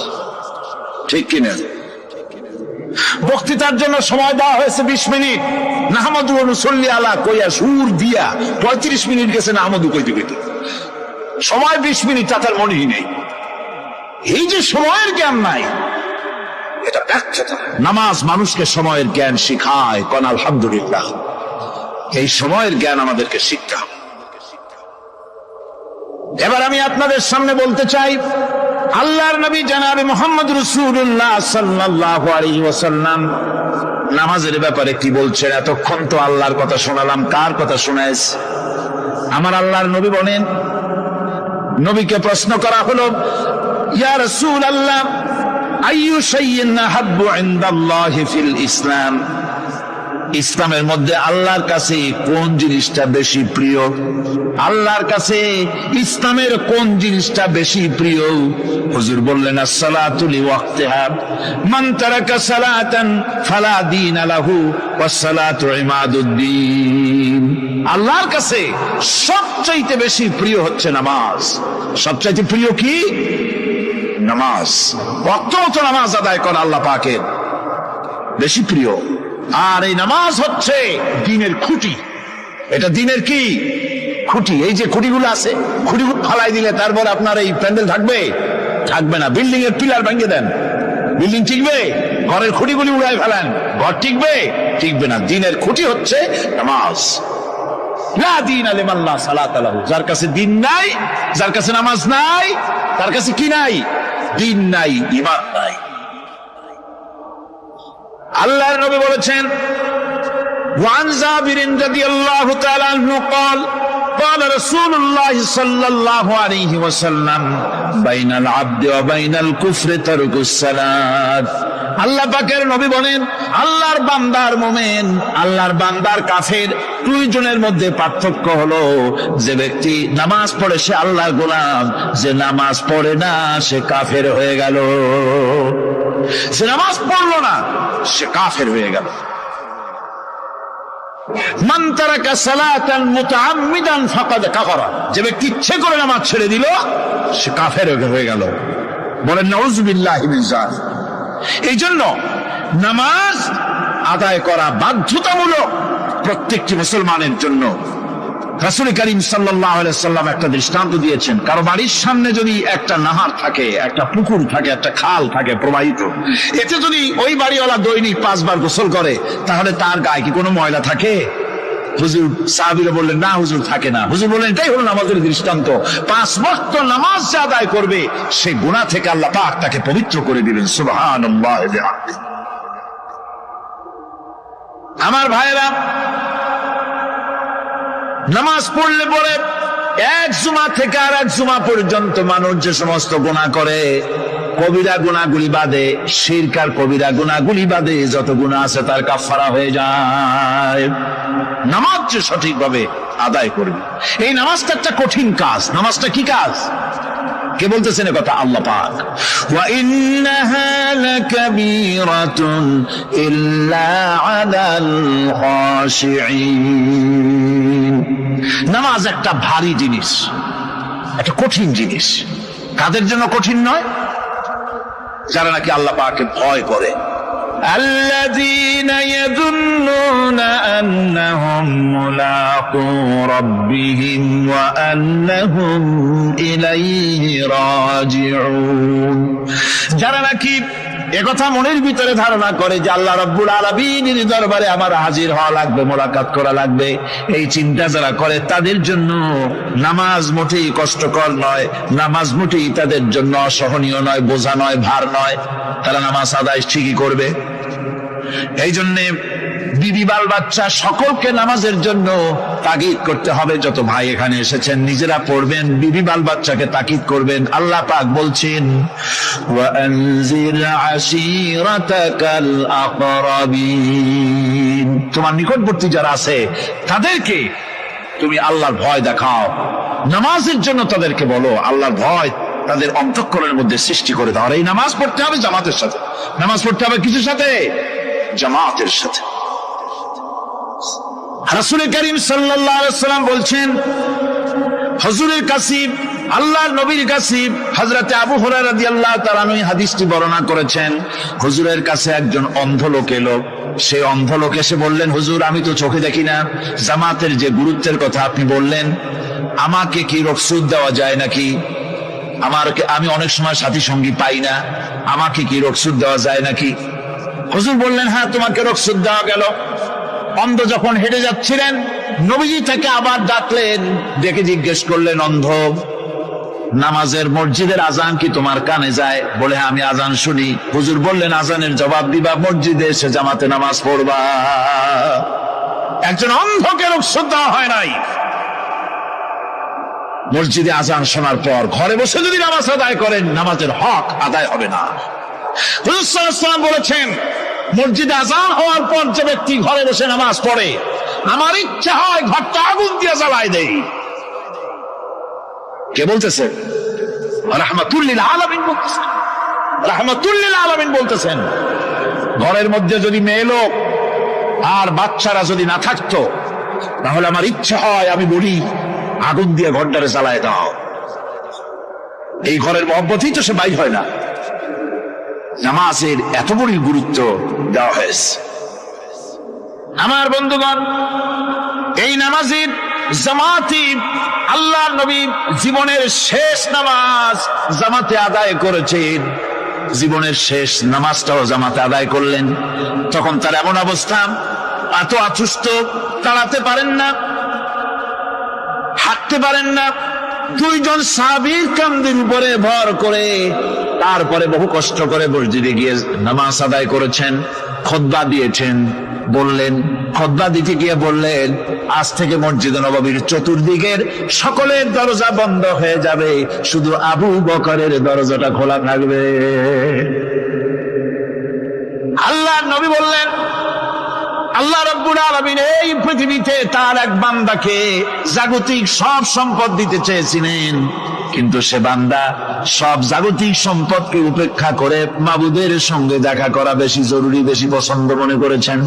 [SPEAKER 1] ঠিক কিনা? বক্তৃতার জন্য সময় দেওয়া হয়েছে 20 মিনিট, নাহমাদু ওয়া নুসাল্লি আলা কইয়া সুর দিয়া 35 মিনিট গেছে নাহমাদু কইতে কইতে। সময় 20 মিনিট, তার মনেই নেই। এই যে সময়ের জ্ঞান নাই, এটা ব্যর্থতা। নামাজ মানুষকে সময়ের জ্ঞান শিখায়, কোন আলহামদুলিল্লাহ। এই সময়ের জ্ঞান আমাদেরকে শিখতে হবে। এবার আমি আপনাদের সামনে বলতে চাই, আল্লাহর নবী জনাবে মুহাম্মদ রাসূলুল্লাহ সাল্লাল্লাহু আলাইহি ওয়াসাল্লাম
[SPEAKER 2] নামাজের ব্যাপারে কি বলছেন? এতক্ষণ তো আল্লাহর কথা শোনালাম, কার কথা শোনাইস? আমার আল্লাহর নবী বলেন, নবীকে প্রশ্ন করা হলো, ইয়া রাসূলুল্লাহ, আইয়ু শাইইন আহাব্বু ইনদাল্লাহি ফিল ইসলাম, ইসলামের মধ্যে আল্লাহর কাছে কোন জিনিসটা বেশি প্রিয়? আল্লাহর কাছে ইসলামের কোন জিনিসটা বেশি প্রিয়? হুজুর বললেন, as-salatu li waqtiha, মান তারাকা সালাতান ফালা দীন লাহু ওয়াস-সালাতু ইমাদুদ্দিন। আল্লাহর কাছে সবচাইতে বেশি প্রিয় হচ্ছে নামাজ। সবচাইতে প্রিয় কি? নামাজ। ওয়াক্ত মতো নামাজ আদায় করা আল্লাহ পাকের বেশি প্রিয়। আর এই নামাজ হচ্ছে দ্বীনের খুঁটি। এটা দ্বীনের কি? খুঁটি। এই যে খুঁটিগুলো আছে, খুঁটিগুলো ফালাই দিলে তারপর আপনার এই প্যান্ডেল থাকবে? থাকবে না। বিল্ডিং এর পিলার ভেঙে দেন, বিল্ডিং টিকবে? ঘরের খুঁটিগুলি উড়াই ফেলেন, ঘর টিকবে? টিকবে না। দ্বীনের খুঁটি হচ্ছে নামাজ। লা দীনা লিমান লা সালাতা লাহু, যার কাছে দ্বীন নাই, যার কাছে নামাজ নাই, তার কাছে কি নাই? দ্বীন নাই, ঈমান নাই। আল্লাহর নবী বলেছেন, ওয়ান জাবির রাদিয়াল্লাহু তাআলা আনহু قال قال رسول الله صلى الله عليه وسلم بين العبد وبين الكفر ترك الصلاة। আল্লাহ পাকের নবী বলেন, আল্লাহর বান্দার মুমিন, আল্লাহর বান্দার কাফের, দুইজনের মধ্যে পার্থক্য হলো, যে ব্যক্তি নামাজ পড়ে সে আল্লাহর গোলাম, যে নামাজ পড়ে না সে কাফের হয়ে গেল। সে নামাজ পড়লো না, সে কাফের হয়ে গেল। মান তারাকা সালাতান মুতাআম্মিদান ফাকাদ কাফারা, যে ব্যক্তি ইচ্ছে করে নামাজ ছেড়ে দিল সে কাফের হয়ে গেল। বলেন নাউযুবিল্লাহি মিন যালিক। এই জন্য নামাজ আদায় করা বাধ্যতামূলক প্রত্যেকটি মুসলমানের জন্য। রাসূল করিম সাল্লাল্লাহু আলাইহি সাল্লাম একটা দৃষ্টান্ত দিয়েছেন, কারো বাড়ির সামনে যদি একটা নাহার থাকে, একটা পুকুর থাকে, একটা খাল থাকে প্রবাহিত, এতে যদি ওই বাড়িওয়ালা দৈনিক 5 বার গোসল করে, তাহলে তার গায়ে কি কোনো ময়লা থাকে? হুজুর, সাহাবীরা বললেন, না হুজুর, থাকে না। হুজুর বললেন, এটাই হলো নামাজের দৃষ্টান্ত। 5 ওয়াক্ত নামাজ যে আদায় করবে, সেই গুনাহ থেকে আল্লাহ পাক তাকে পবিত্র করে দিবেন। সুবহানাল্লাহ। আমার ভাইরা, নামাজ পড়লে পরে এক জুমা থেকে আর এক জুমা পর্যন্ত মানুষ যে সমস্ত গুনাহ করে, কবিরা গুনাহগুলি বাদে, শিরক আর কবিরা গুনাহগুলি বাদে যত গুনাহ আছে তার কাফারা হয়ে যায়। নামাজ যে সঠিকভাবে আদায় করবে, এই নামাজটা একটা কঠিন কাজ। নামাজটা কি কাজ? কে বলতেছেন কথা? আল্লাহ পাক। ওয়া ইন্নাহা লাকাবীরাতুন ইল্লা আলাল খাশিঈন। নামাজ একটা ভারী জিনিস, একটা কঠিন জিনিস। কাদের জন্য কঠিন নয়? যারা নাকি আল্লাহ পাককে ভয় করে। আল্লাযীনা ইয়াযুন্নুনা আন্নাহুম মুলাকু রাব্বিহিম ওয়া আন্নাহুম ইলাইহি রাজিউন। যারা নাকি একথা মনের ভিতরে ধারণা করে যে আল্লাহ রাব্বুল আলামিনের দরবারে আমার হাজির হওয়া লাগবে, মোলাকাত করা লাগবে, এই চিন্তা যারা করে, তাদের জন্য নামাজ মোটেই কষ্টকর নয়, নামাজ মোটেই তাদের জন্য অসহনীয় নয়, বোঝা নয়, ভার নয়। তারা নামাজ আদায় ঠিকই করবে। এই জন্যে বিবি বাল বাচ্চা সকলকে নামাজের জন্য তাগিদ করতে হবে। যত ভাই এখানে এসেছেন, নিজেরা পড়বেন, বিবি বাল বাচ্চাকে তাকিদ করবেন। আল্লাহ পাক বলছেন, ওয়া আনজির আশীরাতাকাল আকরাবিন, তোমার নিকটবর্তী যারা আছে তাদেরকে তুমি আল্লাহর ভয় দেখাও। নামাজের জন্য তাদেরকে বলো, আল্লাহর ভয় তাদের অন্তঃকরণের মধ্যে সৃষ্টি করে দাও। আর এই নামাজ পড়তে হবে জামাতের সাথে। নামাজ পড়তে হবে কিসের সাথে? জামাতের সাথে। রাসূল করিম সাল্লাল্লাহু আলাইহি ওয়াসাল্লাম বলছেন, হুজুরের কাছে, আল্লাহর নবীর কাছে হযরতে আবু হুরায়রা রাদিয়াল্লাহু তাআলা আনহু হাদিসটি বর্ণনা করেছেন। হুজুরের কাছে একজন অন্ধ লোক এলো। সেই অন্ধ লোক এসে বললেন, হুজুর, আমি তো চোখে দেখি না, জামাতের যে গুরুত্বের কথা আপনি বললেন, আমাকে কি রুখসত দেওয়া যায় নাকি? আমি অনেক সময় সাথী সঙ্গী পাই না, আমাকে কি রুখসত দেওয়া যায় নাকি? হুজুর বললেন, হ্যাঁ, তোমাকে রুখসত দেওয়া গেল। অন্ধ যখন হেঁটে যাচ্ছিলেন, নবীজি তাকে আবার ডাকলেন, ডেকে জিজ্ঞেস করলেন, অন্ধ, নামাজের মসজিদের আজান কি তোমার কানে যায়? বলে আমি আজান শুনি। হুজুর বললেন আজানের জবাব দিবা, মসজিদে এসে জামাতে নামাজ পড়বা। একজন অন্ধকে রুখসত দেওয়া হয় নাই। মসজিদে আজান শোনার পর ঘরে বসে যদি নামাজ আদায় করেন, নামাজের হক আদায় হবে না। হুজুর সাল্লাল্লাহু আলাইহি ওয়াসাল্লাম বলেছেন, মসজিদে আজান হওয়ার পর যে ব্যক্তি ঘরে বসে নামাজ পড়ে, আমার ইচ্ছা হয় ঘরটা আগুন দিয়ে জ্বালায় দেই। কে বলতেছে? রাহমাতুল লিল আলামিন বলতেছেন। রাহমাতুল লিল আলামিন বলতেছেন, ঘরের মধ্যে যদি মেয়ে লোক আর বাচ্চারা যদি না থাকতো, তাহলে আমার ইচ্ছা হয় আমি বলি আগুন দিয়ে ঘরটারে জ্বালায় দাও। এই ঘরের মহব্বতই তো সে বাইর হয় না। নামাজের এত বড় গুরুত্ব দেওয়া হয়েছে। আমার বন্ধুগণ, এই নামাজের জামাতি আল্লাহর নবী জীবনের শেষ নামাজ জামাতে আদায় করেছেন। জীবনের শেষ নামাজটাও জামাতে আদায় করলেন। তখন তার এমন অবস্থা, এত অসুস্থ, দাঁড়াতে পারেন না, হাঁটতে পারেন না। দুইজন সাহাবীর কাঁধের উপরে ভর করে তারপরে বহু কষ্ট করে মসজিদে গিয়ে নামাজ আদায় করেছেন। খুতবা দিয়েছেন। বললেন, খুতবা দিতে গিয়ে বললেন, আজ থেকে মসজিদ নববীর চতুর্দিকের সকলের দরজা বন্ধ হয়ে যাবে, শুধু আবু বকরের দরজাটা খোলা থাকবে। আল্লাহর নবী বললেন, আল্লাহ রাব্বুল আলামিন এই পৃথিবীতে তার এক বান্দাকে জাগতিক সব সম্পদ দিতে চেয়েছিলেন, কিন্তু সে বান্দা সব জাগতিক সম্পদকে উপেক্ষা করে মাবুদের সঙ্গে দেখা করা বেশি জরুরি, বেশি পছন্দ মনে করেছেন।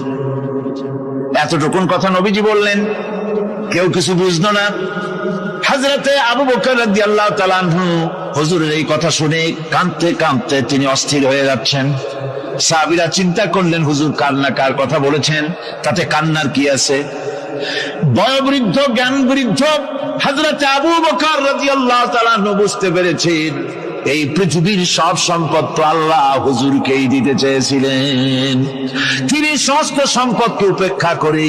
[SPEAKER 2] এতটুকুন কথা নবীজি বললেন, কেউ কিছু বুঝলো না। হযরতে আবু বকর রাদিয়াল্লাহু তাআলা আনহু হুজুরের এই কথা শুনে কাঁদতে কাঁদতে তিনি অস্থির হয়ে যাচ্ছেন। সাহাবীরা চিন্তা করলেন, হুজুর কান্না কার কথা বলেছেন, তাতে কান্নার কি আছে? বয়োবৃদ্ধ, জ্ঞান বৃদ্ধ হযরতে আবু বকর রাদিয়াল্লাহু তাআলা আনহু বুঝতে পেরেছেন, এই পৃথিবীর সব সম্পদ তো আল্লাহ হুজুরকেই দিতে চেয়েছিলেন। তিনি সমস্ত সম্পদকে উপেক্ষা করে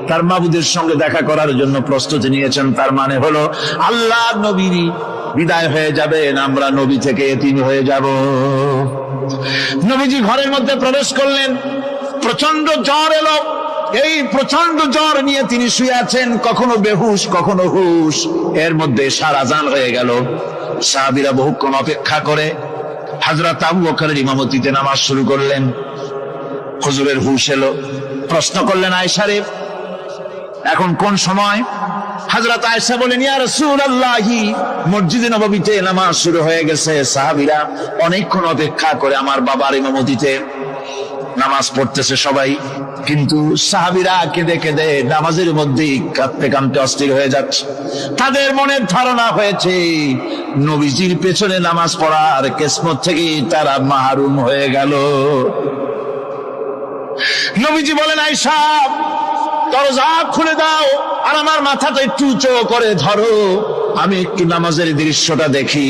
[SPEAKER 2] তার মাবুদের সঙ্গে দেখা করার জন্য প্রস্তুতি নিয়েছেন। তার মানে হলো আল্লাহ নবী বিদায় হয়ে যাবেন, আমরা নবী থেকে এতিম হয়ে যাব। নবীজি ঘরের মধ্যে প্রবেশ করলেন, প্রচন্ড জ্বর এলো। এই প্রচন্ড জ্বর নিয়ে তিনি শুয়ে আছেন, কখনো বেহুশ কখনো হুশ। এর মধ্যে সারা আজান হয়ে গেল। সাহাবীরা বহুক্ষণ অপেক্ষা করে হযরত আবু বকরের ইমামতিতে নামাজ শুরু করলেন। হুজুরের হুশ এলো। প্রশ্ন করলেন, আয়েশা রে, এখন কোন সময়? হযরত আয়েশা বলেন, ইয়া রাসূলুল্লাহ, মসজিদে নববীতে নামাজ শুরু হয়ে গেছে। সাহাবীরা অনেকক্ষণ অপেক্ষা করে আমার বাবার ইমামতিতে নামাজ পড়তেছে সবাই, কিন্তু সাহাবীরা কেঁদে কেঁদে নামাজের মধ্যেই কাঁদতে কাঁদতে অস্থির হয়ে যাচ্ছে। তাদের মনের ধারণা হয়েছে নবীজির পেছনে নামাজ পড়ার কিসমত থেকে তারা মাহরুম হয়ে গেল। নবীজি বলেন, আয়েশা, দরজা খুলে দাও আর আমার মাথাটা একটু উঁচু করে ধরো, আমি একটু নামাজের দৃশ্যটা দেখি।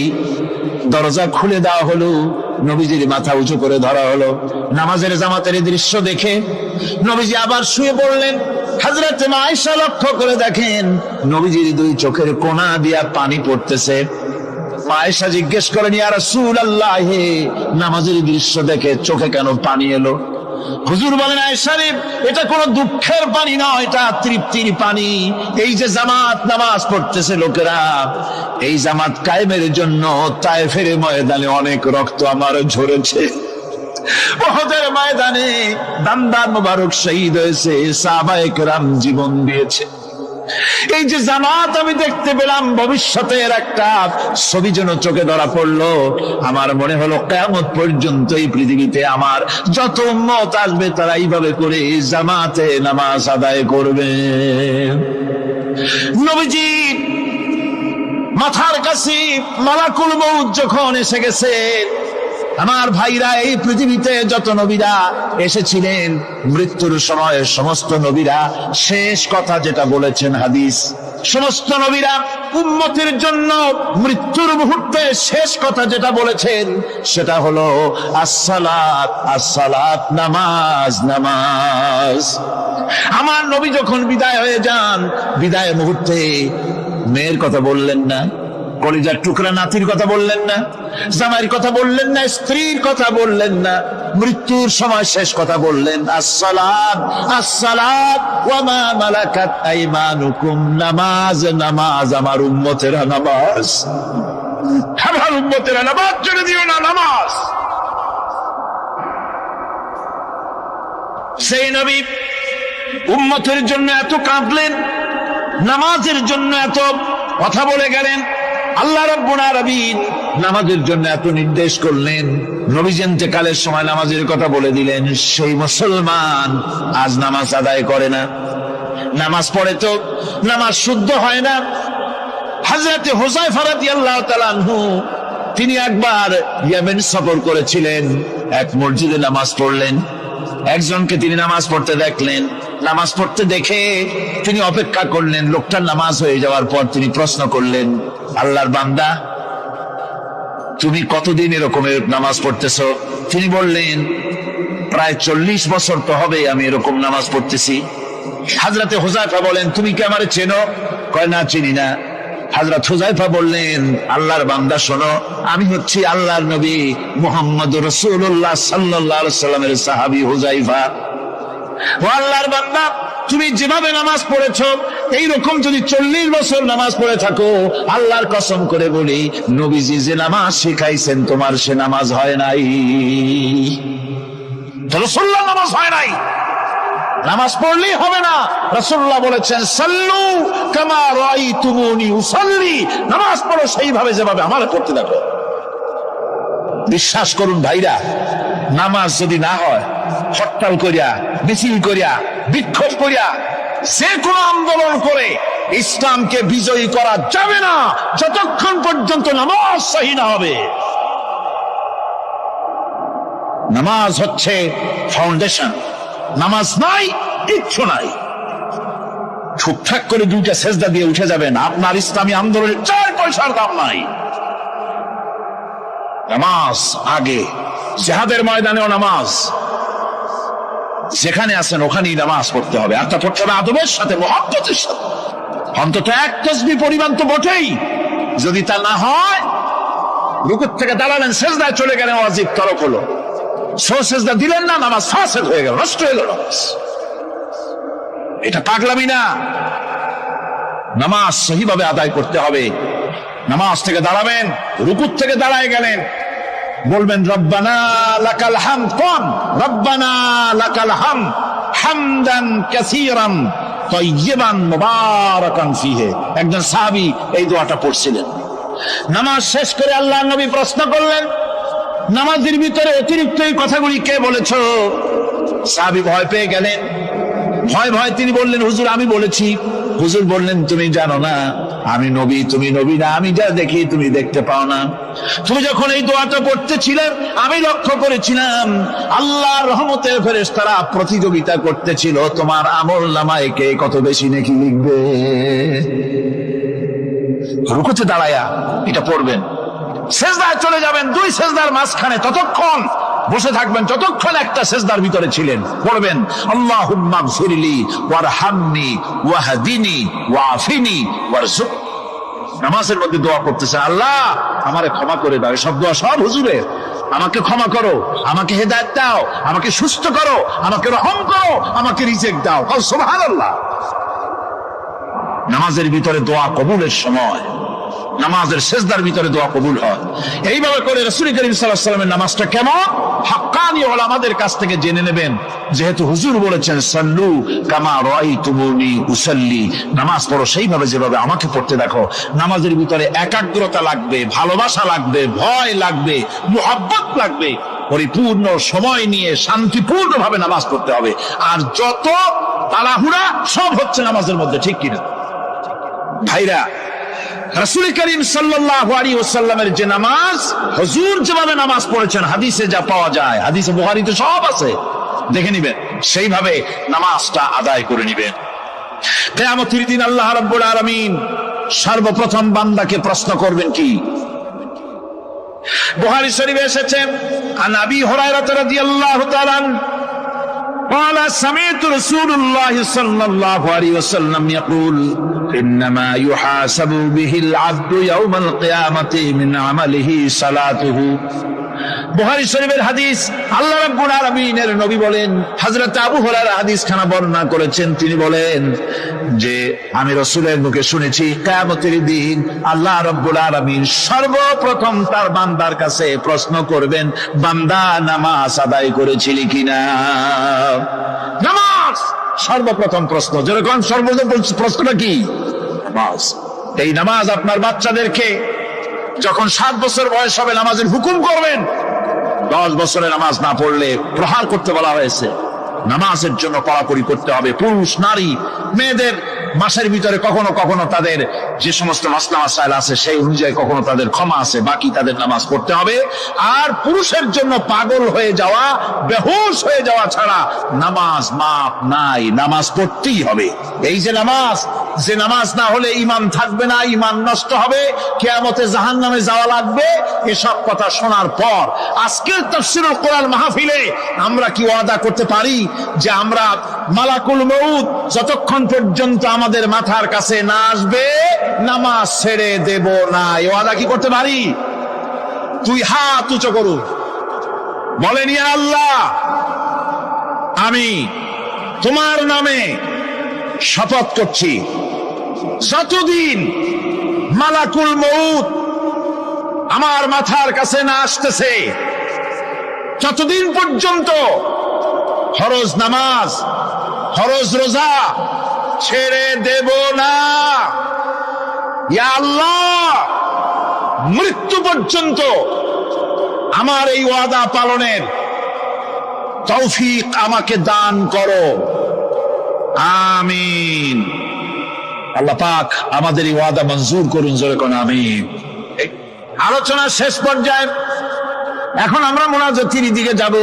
[SPEAKER 2] দরজা খুলে দেওয়া হলো, নবীজির মাথা উঁচু করে ধরা হলো। নামাজের জামাতের দৃশ্য দেখে নবীজি আবার শুয়ে পড়লেন। হযরত আয়েশা লক্ষ্য করে দেখেন নবীজির দুই চোখের কোণা দিয়া পানি পড়তেছে। আয়েশা জিজ্ঞেস করেন, ইয়া রাসূলুল্লাহ, নামাজের দৃশ্য দেখে চোখে কেন পানি এলো? হুজুর বলেন, আয়েশা রে, এটা কোনো দুঃখের পানি নয়, এটা তৃপ্তির পানি। এই যে জামাত নামাজ পড়তেছে লোকেরা, এই জামাত কায়েমের জন্য তায়েফের ময়দানে অনেক রক্ত আমার ঝরেছে। উহুদের ময়দানে দান্দার মোবারক শহীদ হয়েছে, সাহাবায়ে কেরাম জীবন দিয়েছে। এই যে জামাত আমি দেখতে পেলাম, ভবিষ্যতের একটা ছবি যেন চোখে ধরা পড়লো। আমার মনে হলো কিয়ামত পর্যন্ত এই পৃথিবীতে আমার যত উম্মত আসবে তারা এইভাবে করে জামাতে নামাজ আদায় করবে। নবীজি মাথার কাছে মালাকুল মউত যখন এসে গেছে, আমার ভাইরা, এই পৃথিবীতে যত নবীরা এসেছিলেন, মৃত্যুর সময় সমস্ত নবীরা শেষ কথা যেটা বলেছেন, হাদিস, সমস্ত নবীরা উম্মতের জন্য মৃত্যুর মুহূর্তে শেষ কথা যেটা বলেছেন সেটা হলো আসসালাত, আসসালাত, নামাজ, নামাজ। আমার নবী যখন বিদায় হয়ে যান, বিদায় মুহূর্তে মেয়ের কথা বললেন না, কলিজার টুকরা নাতির কথা বললেন না, জামাইয়ের কথা বললেন না, স্ত্রীর কথা বললেন না, মৃত্যুর সময় শেষ কথা বললেন, আসসালাত আসসালাত ওয়া মা মালাকাত আইমানুকুম, নামাজ নামাজ, আমার উম্মতেরা নামাজ, আমার উম্মতেরা নামাজ ছেড়ে দিও না, নামাজ। সেই নবী উম্মতের জন্য এত কাঁদলেন, নামাজের জন্য এত কথা বলে গেলেন, আল্লাহ রাব্বুল আলামিন নামাজের জন্য এত নির্দেশ করলেন, নবীজি ইন্তেকালের সময় নামাজের কথা বলে দিলেন। সেই মুসলমান আজ নামাজ আদায় করে না, নামাজ পড়ে তো নামাজ শুদ্ধ হয় না। হযরতে হুযায়ফা রাদিয়াল্লাহু তাআলা আনহু তিনি একবার ইয়েমেন সফর করেছিলেন, এক মসজিদে নামাজ পড়লেন, একজনকে তিনি নামাজ পড়তে দেখলেন, নামাজ পড়তে দেখে তিনি অপেক্ষা করলেন, লোকটার নামাজ হয়ে যাওয়ার পর তিনি প্রশ্ন করলেন, আল্লাহর বান্দা তুমি কতদিন এরকমের নামাজ পড়তেছো? তিনি বললেন, প্রায় 40 বছর তো হবে আমি এরকম নামাজ পড়তেছি। হযরতে হুযায়ফা বলেন, তুমি কি আমারে চেনো? কয় না, চিনি না। হযরত হুযায়ফা বললেন, আল্লাহর বান্দা শোনো, আমি হচ্ছি আল্লাহর নবী মুহাম্মদুর রাসূলুল্লাহ সাল্লাল্লাহু আলাইহি সাল্লামের সাহাবী হুযায়ফা। ও আল্লাহর বান্দা, তুমি যেভাবে নামাজ পড়েছো এইরকম যদি 40 বছর নামাজ পড়ে থাকো, আল্লাহর কসম করে বলি নবীজি যে নামাজ শিখাইছেন তোমার সে নামাজ হয় নাই, রাসূলুল্লাহ নামাজ হয় নাই। নামাজ পড়লেই হবে না, রাসূলুল্লাহ বলেছেন, সাল্লু কামা রাআইতুমুনি উসাল্লি, নামাজ পড়ো সেইভাবে যেভাবে আমারে পড়তে দেখো। বিশ্বাস করুন ভাইরা, নামাজ যদি না হয়, হরতাল করিয়া, মিছিল করিয়া, বিক্ষোভ করিয়া, যে কোনো আন্দোলন করে ইসলামকে বিজয়ী করা যাবে না যতক্ষণ পর্যন্ত নামাজ সহি না হবে। নামাজ হচ্ছে ফাউন্ডেশন, নামাজ নাই কিচ্ছু নাই। ঠিকঠাক করে 2টা সেজদা দিয়ে উঠে যাবেন, আপনার ইসলামী আন্দোলনের 4 পয়সার দাম নাই। নামাজ আগে, জিহাদের ময়দানেও নামাজ, যেখানে আছেন ওখানেই নামাজ পড়তে হবে, আর তা পড়তে হবে আদবের সাথে, মুহাব্বতের সাথে। অন্তত এক তাসবিহ পরিমাণ তো বটেই। যদি তা না হয়, রুকুর থেকে দাঁড়ালেন, সেজদায় চলে গেলেন, ওয়াজিব তরক হলো, সেজদা দিলেন না, নামাজ ফাসেদ হয়ে গেল, নষ্ট হয়ে গেল। এটা পাগলামি না, নামাজ সহিভাবে আদায় করতে হবে। নামাজ থেকে দাঁড়াবেন, রুকুর থেকে দাঁড়ায় গেলেন, বলবেন রব্বানা লাকাল হামদ, কোন রব্বানা লাকাল হামদ হামদান কাসীরান তাইয়িবান মুবারাকান ফিহি। একজন সাহাবী এই দোয়াটা পড়ছিলেন। নামাজ শেষ করে আল্লাহর নবী প্রশ্ন করলেন, নামাজের ভিতরে অতিরিক্ত এই কথাগুলি কে বলেছো? সাহাবী ভয় পেয়ে গেলেন, ভয় তিনি বললেন, হুজুর আমি বলেছি। হুজুর বললেন, তুমি জানো না আমি নবী, তুমি নবী না, আমি যা দেখি তুমি দেখতে পাও না। তুমি যখন এই দোয়াটা পড়তেছিলে আমি লক্ষ্য করেছিলাম আল্লাহর রহমতের ফেরেশতারা প্রতিযোগিতা করতেছিল তোমার আমলনামায় কে কত বেশি নেকি লিখবে। রুকুতে দাঁড়ায়া এটা পড়বেন, সেজদায় চলে যাবেন, 2 সেজদার মাঝখানে ততক্ষণ বসে থাকবেন যতক্ষণ একটা সেজদার ভিতরে ছিলেন। পড়বেন আল্লাহুম্মা গফিরলি ওয়ারহামনি ওয়াহদিনি ওয়াআফিনি ওয়ারযুক। নামাজের মধ্যে দোয়া করতেছেন, আল্লাহ আমারে ক্ষমা করে দাও। সব দোয়া সব হুজুরের, আমাকে ক্ষমা করো, আমাকে হেদায়েত দাও, আমাকে সুস্থ করো, আমাকে রহম করো, আমাকে রিজিক দাও। সুবহানাল্লাহ। নামাজের ভিতরে দোয়া কবুলের সময়, নামাজের সেজদার ভিতরে দোয়া কবুল হয়। এইভাবে করে রাসূল করিম সাল্লাল্লাহু আলাইহি ওয়াসাল্লামের নামাজটা কেমন হাক্কানি উলামাদের কাছ থেকে জেনে নেবেন। যেহেতু হুজুর বলেছেন সাল্লু কামা রাআইতুমুনি উসাল্লি, নামাজ পড়ো সেইভাবে যেভাবে আমাকে পড়তে দেখো। নামাজের ভিতরে একাগ্রতা লাগবে, ভালোবাসা লাগবে, ভয় লাগবে, মুহাব্বত লাগবে। পরিপূর্ণ সময় নিয়ে শান্তিপূর্ণভাবে নামাজ পড়তে হবে। আর যত তাড়াহুড়া সব হচ্ছে নামাজের মধ্যে, ঠিক কিনা ভাইরা? রাসূল করিম সাল্লাল্লাহু আলাইহি ওয়াসাল্লামের যে নামাজ, হুজুর যেভাবে নামাজ পড়েছেন হাদিসে যা পাওয়া যায়, হাদিসে বুখারীতে সব আছে, দেখে নিবেন, সেইভাবে নামাজটা আদায় করে নিবেন। কিয়ামতের দিন আল্লাহ রাব্বুল আলামিন সর্বপ্রথম বান্দাকে প্রশ্ন করবেন কি? বুখারী শরীফে এসেছে, আন আবি হুরায়রা রাদিয়াল্লাহু তাআলা قال سمعت رسول الله صلى الله عليه وسلم يقول إنما يحاسب به العبد يوم القيامة من عمله صلاته বুখারী শরীফের হাদিস। আল্লাহ রাব্বুল আলামিনের নবী বলেন, হযরত আবু হুরায়রা হাদিস খানা বর্ণনা করেছেন, তিনি বলেন যে আমি রাসূলের মুখে শুনেছি কিয়ামতের দিন আল্লাহ রাব্বুল আলামিন সর্বপ্রথম তার বান্দার কাছে প্রশ্ন করবেন, বান্দা নামাজ আদায় করেছিলি কিনা। নামাজ সর্বপ্রথম প্রশ্ন। যেরকম সর্বপ্রথম প্রশ্নটা কি? নামাজ। এই নামাজ আপনার বাচ্চাদেরকে যখন 7 বছর বয়স হবে নামাজের হুকুম করবেন, 10 বছরে নামাজ না পড়লে প্রহার করতে বলা হয়েছে। নামাজের জন্য কড়াকড়ি করতে হবে। পুরুষ নারী মেয়েদের মাসের ভিতরে কখনো কখনো তাদের যে সমস্ত মাসলা মাসাইল আছে সেই অনুযায়ী কখনো তাদের ক্ষমা আছে, বাকি তাদের নামাজ পড়তে হবে। আর পুরুষের জন্য পাগল হয়ে যাওয়া, বেহুশ হয়ে যাওয়া ছাড়া নামাজ মাপ নাই, নামাজ পড়তেই হবে। এই যে নামাজ না হলে ঈমান থাকবে না, ঈমান নষ্ট হবে, কিয়ামতে জাহান্নামে যাওয়া লাগবে, এসব কথা শোনার পর আজকের তাফসীরুল কোরআন মাহফিলে আমরা কি ওয়াদা করতে পারি যে আমরা মালাকুল মউত যতক্ষণ পর্যন্ত আমাদের মাথার কাছে না আসবে নামাজ ছেড়ে দেব না? এই ওয়াদা কি করতে পারি? তুই হাত উঁচু করু, বলেন ইয়া আল্লাহ, আমি তোমার নামে শপথ করছি, যতদিন মালাকুল মউত আমার মাথার কাছে না আসতেছে ততদিন পর্যন্ত ফরজ নামাজ, ফরজ রোজা ছেড়ে দেব না। ইয়া আল্লাহ, মৃত্যু পর্যন্ত আমার এই ওয়াদা পালনের তৌফিক আমাকে দান করো, আমিন। আল্লাহ পাক আমাদের এই ওয়াদা মঞ্জুর করুন, জোরে কোন আমিন। আলোচনা শেষ পর্যায়ে, এখন আমরা মোনাজাতের দিকে যাব।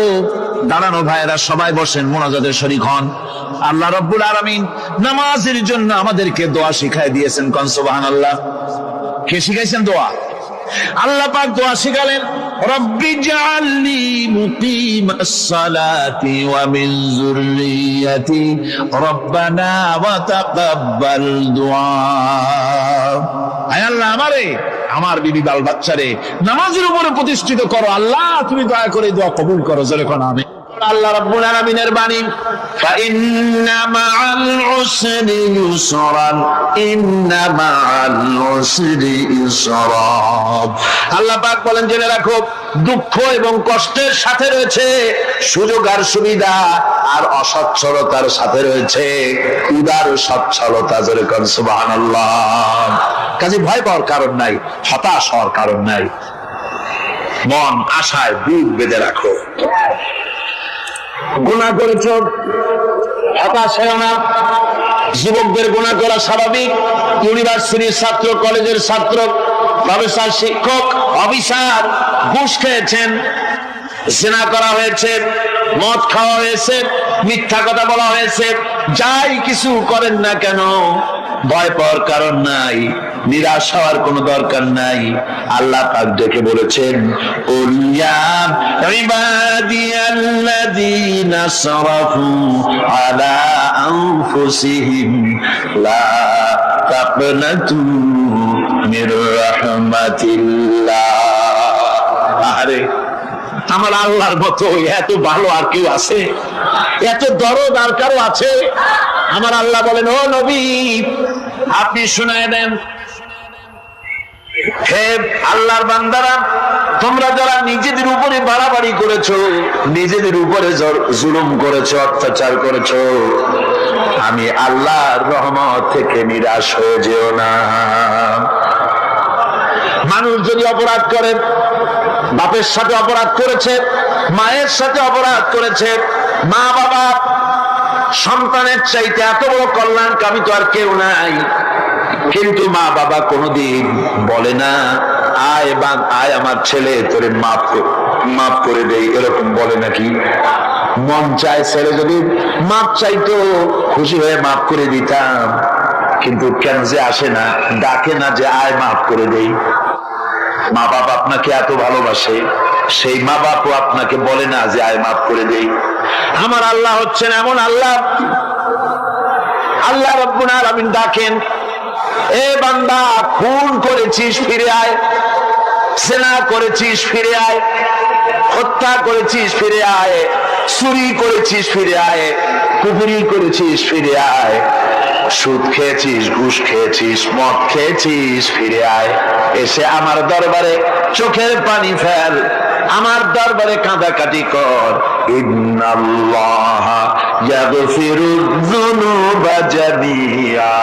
[SPEAKER 2] দাঁড়ানো ভাইয়েরা সবাই বসেন, মোনাজাতের শরীক হন। আল্লাহ রাব্বুল আলামিন নামাজের জন্য আমাদেরকে দোয়া শিখাই দিয়েছেন, কোন সুবহানাল্লাহ। কে শিখাইছেন দোয়া? আল্লাহ পাক দোয়া শিখালেন, রব্বি জাআলনি মুকিমাস সালাতি ওয়া মিন যুররিয়াতি রব্বানা ওয়া তাকাব্বাল দুআ। আয় আল্লাহ, আমারে আমার বিবি বাল বাচ্চারে নামাজের উপরে প্রতিষ্ঠিত করো, আল্লাহ তুমি দয়া করে দোয়া কবুল করো, জোরে কোন আমিন। আল্লাহ রাব্বুল আলামিনের বাণী, ফাইন্না মাআল উসরি ইউসরান, ইন্না মাআল উসরি ইউসরা। আল্লাহ পাক বলেন, জেনে রাখো, দুঃখ এবং কষ্টের সাথে রয়েছে সুযোগ আর সুবিধা, আর অসচ্ছলতার সাথে রয়েছে উদার সচ্ছলতা, জোরে কোন সুবহানাল্লাহ। কাজে ভয় পাওয়ার কারণ নাই, হতাশ হওয়ার কারণ নাই, মন আশায় বুক বেঁধে রাখো। গুনাহ করেছ, হতাশ হও না। যুবকদের গুনাহ করা স্বাভাবিক। ইউনিভার্সিটির ছাত্র, কলেজের ছাত্র, প্রফেসর, শিক্ষক, অফিসার ঘুষ খেয়েছেন, জিনা করা হয়েছে, মদ খাওয়া হয়েছে, মিথ্যা কথা বলা হয়েছে, যাই কিছু করেন না কেন ভয় পাওয়ার কারণ নাই, নিরাশ হওয়ার কোনো দরকার নাই। আল্লাহ পাক ডেকে বলেছেন, ইয়া ইবাদিয়াল্লাযীনা সারাফু আলা আনফুসিহিম লা তাকনাতু মির রাহমাতিল্লাহ। আরে আমার আল্লাহর মতো এত ভালো আর কেউ আছে? এত দরদ আর কারো আছে? আমার আল্লাহ বলেন, ও নবী, আপনি শুনায় দেন, হে আল্লাহর বান্দারা, তোমরা যারা নিজেদের উপরে বাড়াবাড়ি করেছো, নিজেদের উপরে জুলুম করেছো, অত্যাচার করেছো, আমি আল্লাহর রহমত থেকে নিরাশ হয়ে যেও না। মানুষ যদি অপরাধ করে, বাপের সাথে অপরাধ করেছে, মায়ের সাথে অপরাধ করেছে, মা বাবা সন্তানের চাইতে এত বড় কল্যাণকামী তো আর কেউ নাই, কিন্তু মা বাবা কোনোদিন বলে না, আয় আমার ছেলে তোরে মাফ করে দেই, এরকম বলে নাকি? মন চায় ছেলে যদি মাপ চাইতো, খুশি হয়ে মাফ করে দিতাম, কিন্তু কেন যে আসে না, ডাকে না যে আয় মাফ করে দেই। মা বাবা আপনাকে এত ভালোবাসে, সেই মা বাপও আপনাকে বলে না যে আয় মাফ করে দেই। আমার আল্লাহ হচ্ছেন এমন আল্লাহ, আল্লাহ রাব্বুল আলামিন ডাকেন, এ বান্দা খুন করেছিস ফিরে আয়, জেনা করেছিস ফিরে আয়, হত্যা করেছিস ফিরে আয়, চুরি করেছিস ফিরে আয়, কুফরি করেছিস ফিরে আয়, সুদ খেয়েছিস, ঘুষ খেয়েছিস, মদ খেয়েছিস ফিরে আয়, এসে আমার দরবারে চোখের পানি ফেল, আমার দরবারে কাঁদাকাটি কর। ইন্নাল্লাহা ইয়াগফিরুয যুনুবা জামিআ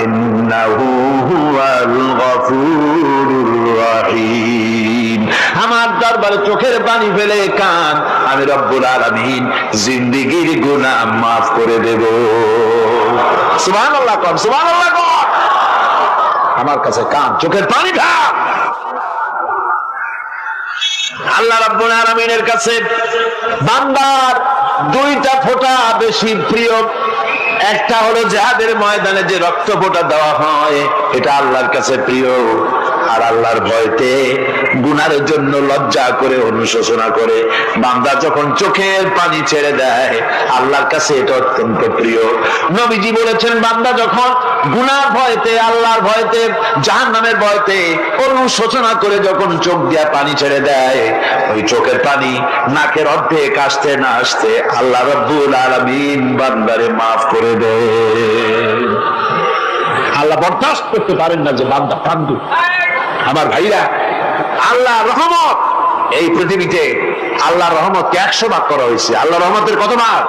[SPEAKER 2] ইন্নাহু হুয়াল গফুরুর রহিম। আমার দরবারে চোখের পানি ফেলে কান, আমি রব্বুল আলামিন জিন্দেগীর গুনাহ মাফ করে দেব। সুবহানাল্লাহ কর, সুবহানাল্লাহ কর। আমার কাছে কান, চোখের পানি ঢাল। আল্লাহ রাব্বুল আলামিনের কাছে বান্দার দুইটা ফোঁটা বেশি প্রিয়। একটা হলো জিহাদের ময়দানে যে রক্ত ফোঁটা দেওয়া হয়, এটা আল্লাহর কাছে প্রিয়। আর আল্লাহর ভয়তে গুনাহের জন্য লজ্জা করে অনুশোচনা করে বান্দা যখন চোখের পানি ছেড়ে দেয়, আল্লাহর কাছে এটা অত্যন্ত প্রিয়। নবীজি বলেছেন, বান্দা যখন গুনার ভয়তে, আল্লাহর ভয়তে, জাহান্নামের ভয়তে অনুশোচনা করে যখন চোখ দিয়ে পানি ছেড়ে দেয়, ওই চোখের পানি নাকের অর্ধেক আসতে না আসতে আল্লাহ রাব্বুল আলামিন বান্দারে মাফ করে দেয়। আল্লাহ বরদাস্ত করতে পারেন না যে বান্দা কান্দু। আমার ভাইরা, আল্লাহ রহমত, এই পৃথিবীতে আল্লাহ রহমতকে 100 ভাগ করা হয়েছে। আল্লাহ রহমতের কত ভাগ?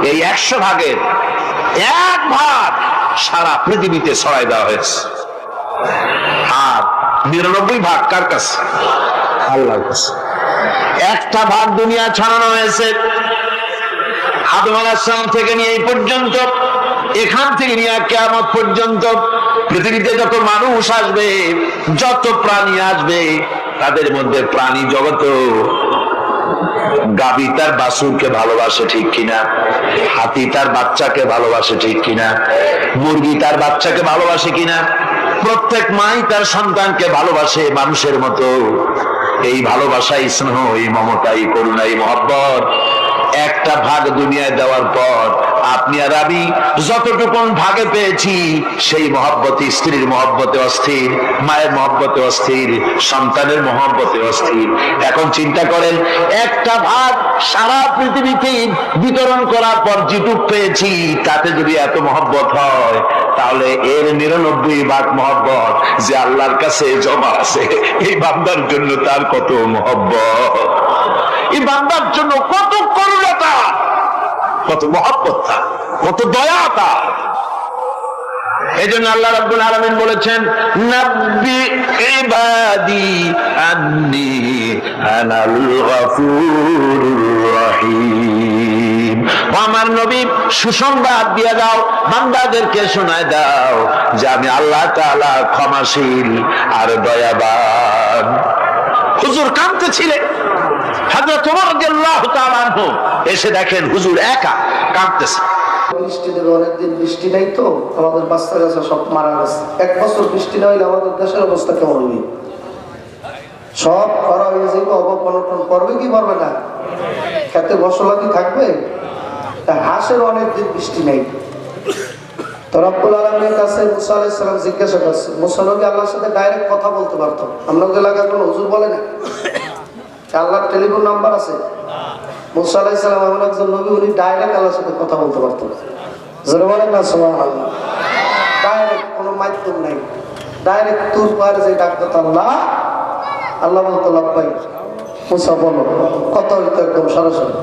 [SPEAKER 2] এই 100 ভাগের 1 ভাগ সারা পৃথিবীতে ছড়াই দেওয়া হয়েছে। আর 99 ভাগ কার কাছে? আল্লাহর কাছে। 1টা ভাগ দুনিয়া ছড়ানো হয়েছে আদম আলাইহিস সালাম থেকে নিয়ে এই পর্যন্ত, এখান থেকে নিয়ে কিয়ামত পর্যন্ত পৃথিবীতে যত মানুষ আসবে, যত প্রাণী আসবে, তাদের মধ্যে প্রাণী জগত গাভী তার বাছুরকে ভালোবাসে ঠিক কিনা, হাতি তার বাচ্চাকে ভালোবাসে ঠিক কিনা, মুরগি তার বাচ্চাকে ভালোবাসে কিনা, প্রত্যেক মাই তার সন্তানকে ভালোবাসে মানুষের মতো। এই ভালোবাসা, স্নেহ, এই মমতা, এই করুণা, এই মহব্বত 1টা ভাগ দুনিয়ায় দেওয়ার পর আপনি আর আমি যতটুকু ভাগে পেয়েছি, সেই মহব্বতে, স্ত্রীর মহব্বতে অস্থির, মায়ের মহব্বতে অস্থির, সন্তানের মহব্বতে অস্থির। এখন চিন্তা করেন, 1টা ভাগ সারা পৃথিবীতে বিতরণ করার পর যেটুক পেয়েছি, তাতে যদি এত মহব্বত হয়, তাহলে এর 99 ভাগ মহব্বত যে আল্লাহর কাছে জমা আছে, এই বান্দার জন্য তার কত মহব্বত, এই বান্দার জন্য কত করুণতা, কত মহব্বত, কত দয়াতা। এজন্য আল্লাহ রাব্বুল আলামিন বলেছেন, নাব্বি ইবাদি আন্নী আনাল গফুরুর রহিম। আমার নবী, সুসংবাদ দিয়ে দাও, বান্দাদেরকে শোনায় দাও যে আমি আল্লাহ তাআলা ক্ষমাশীল আর দয়াবান। হুজুর কাঁদতেছিলেন, হযরত ওমর রাদিয়াল্লাহু তাআলা আনহু এসে দেখেন হুজুর একা কাঁদতেছে।
[SPEAKER 3] বৃষ্টি দেবে, অনেকদিন বৃষ্টি নাই, তো আমাদের বাচ্চা কাচ্চা সব মারা গেছে। 1 বছর বৃষ্টি না হইলে আমাদের দেশের অবস্থা কেমন হবে? সব খরা হয়ে যাবে, অভাব অনটন পড়বে কি পড়বে না? খেতে ফসলা কি থাকবে? হাঁসের অনেকদিন বৃষ্টি নেই। তো রব্বুল আলামিনের কাছে মুসা আলাইহিস সালাম জিজ্ঞাসা করছে, মুসা নবী আল্লাহর সাথে ডাইরেক্ট কথা বলতে পারতো? আপনাদের এলাকার কোনো হুজুর বলে না আল্লাহর টেলিফোন নাম্বার আছে? মুসা আলাইহিস সালাম এমন একজন নবী, উনি ডাইরেক্ট আল্লাহর সাথে কথা বলতে পারতেন। জোরে বলেন না সুবহানাল্লাহ। ডাইরেক্ট, কোনো মাধ্যম নাই, ডাইরেক্ট তুর পার যে ডাক দিত আল্লাহ, আল্লাহ বলতো লাব্বাইক, মুসা বলো, কথা হইতো একদম সরাসরি।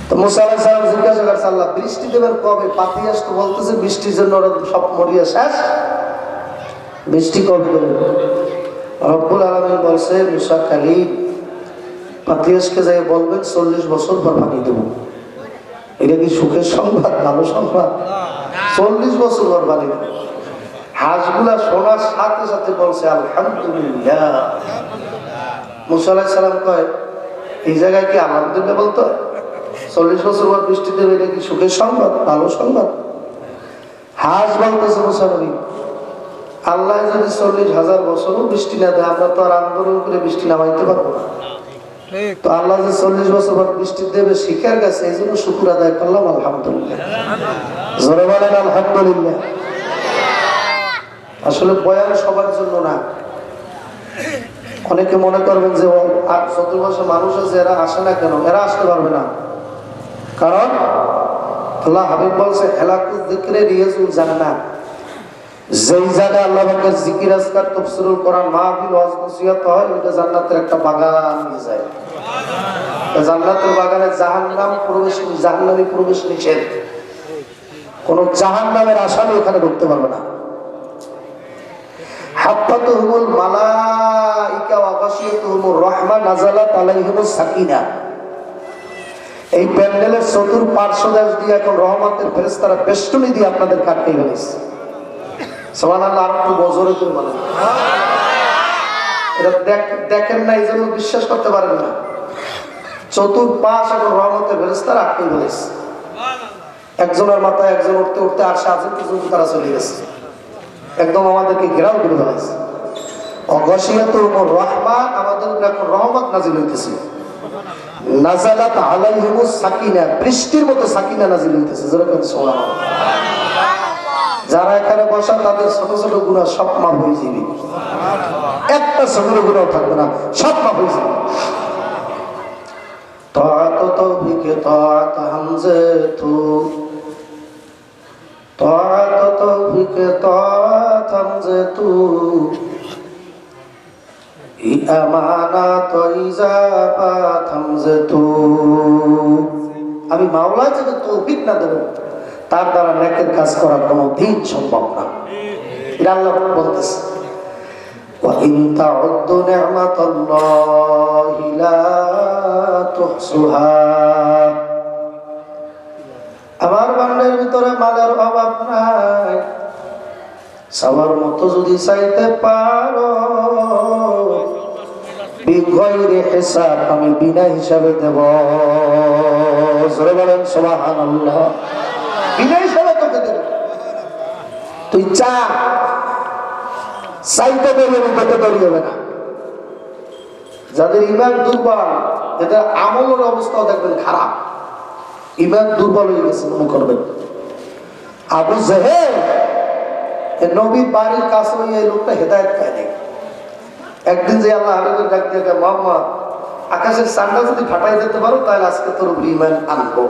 [SPEAKER 3] তো মুসা আলাইহিস সালাম জিজ্ঞাসা করছে, আল্লাহ বৃষ্টি দেবেন কবে? পাতি আসতো বলতেছে বৃষ্টির জন্য ওরা সব মরিয়া শেষ, বৃষ্টি কবে দেবে? রব্বুল আলামিন বলছে, মুসা কালী পাতিয়াসকে যাই বলবেন 40 বছর পর পানি দেব। এটা কি সুখের সংবাদ, ভালো সংবাদ? 40 বছর পর পানি দেব। হাঁসগুলা শোনার সাথে সাথে বলছে আলহামদুলিল্লাহ। মুসা আলাইহিস সালাম কয়, এই জায়গায় কি আলহামদুলিল্লাহ বলতো? 40 বছর পর বৃষ্টি দেবে, এটা কি সুখের সংবাদ, ভালো সংবাদ? হাঁস বলতেছে, মুসা নবী আল্লাহ যদি 40,000 বছরও বৃষ্টি না দেয়, আমরা তো আর আন্দোলন করে বৃষ্টি নামাইতে পারবো না। তো আল্লাহ যে 40 বছর পর বৃষ্টি দেবে শিখার কাছে, এই জন্য শুকর আদায় করলাম আলহামদুলিল্লাহ। জোরে বলেন আলহামদুলিল্লাহ। আসলে বয়ান সবার জন্য না। অনেকে মনে করবেন যে 70 বছর মানুষ আছে, এরা আসে না কেন? এরা আসতে পারবে না, কারণ আল্লাহ হাবিব বলছে হেলাকুল যিকরে রিয়াজুল জান্নাহ। যেই জায়গায় আল্লাহ পাকের জিকির আজকার তাফসীরুল কোরআন মাহফিল ওয়াজ নসিহত হয়, ওইটা জান্নাতের একটা বাগান নিয়ে যায়। জান্নাতের বাগানে জাহান্নামী প্রবেশ নিষেধ। কোন জাহান্নামের আসামি ওখানে ঢুকতে পারবে না। হাফাতুহুমুল মালাইকা ওয়া গাশিয়াতুহুমুর রাহমা নাযালাত আলাইহিমুস সাকিনা। এই প্যান্ডেলের চতুর্পার্শ্বদেশ দিয়ে এখন রহমতের ফেরেশতারা বেষ্টনী দিয়ে আপনাদের কাটতে ফেলেছে। সুবহানাল্লাহ। আর একটু বজরে করে বলেন। এটা দেখেন না, এই জন্য বিশ্বাস করতে পারেন না। চতুর্পাশ এখন রহমতের ফেরেশতারা আটকে ফেলেছে। একজনের মাথায় একজন উঠতে উঠতে আরশে আজিম পর্যন্ত তারা চলে গেছে, একদম আমাদেরকে ঘেরাও করে ফেলেছে। অগাশিয়াতুহুমুর রাহমা, আমাদের উপর এখন রহমত নাজিল হইতেছে। নাযালাত আলাইহিমুস সাকিনা, বৃষ্টির মতো সাকিনা নাজিল হইতেছে। জোরে বলেন সুবহানাল্লাহ। যারা এখানে বসা তাদের ছোট ছোট গুনাহ সব মাফ হয়ে যাবে। একটা ছোট গুনাহ থাকবে না, সব মাফ হয়ে যাবে। তাআত তাওফিকে তাআত হামজাতু, তাআত তাওফিকে তাআত হামজাতু, ই আমানাত ইজাবাত হামজাতু। আমি মাওলা যদি তৌফিক না দেব, তার দ্বারা নেকের কাজ করা কোনোদিন সম্ভব না। এটা আল্লাহ বলতেছে। ওয়া ইন তাউদ্দু নি'মাতাল্লাহি লা তুহসুহা। আমার বান্দার ভিতরে মালের অভাব নাই, সবার মতো যদি চাইতে পারো, বিগয়রি হিসাব, আমি বিনা হিসাবে দেব। জোরে বলেন সুবহানাল্লাহ। বিনা হিসাবে তোকে দেব। তুই চাইতে দেবে, পেতে তৈরি হবে না। যাদের ইমান দুর্বল, এদের আমলের অবস্থাও দেখবেন খারাপ। ইমান দুর্বল হয়ে গেছে মনে করবেন। আবু জেহেল নবীর বাড়ির কাছে এই লোকটা হেদায়েত পায় নাই। একদিন যে আল্লাহ হাবিবের ডাক দিয়ে, মুহাম্মদ, আকাশের চাঁদা যদি ফাটাই দিতে পারো তাহলে আজকে তোর উপর ঈমান আনবো।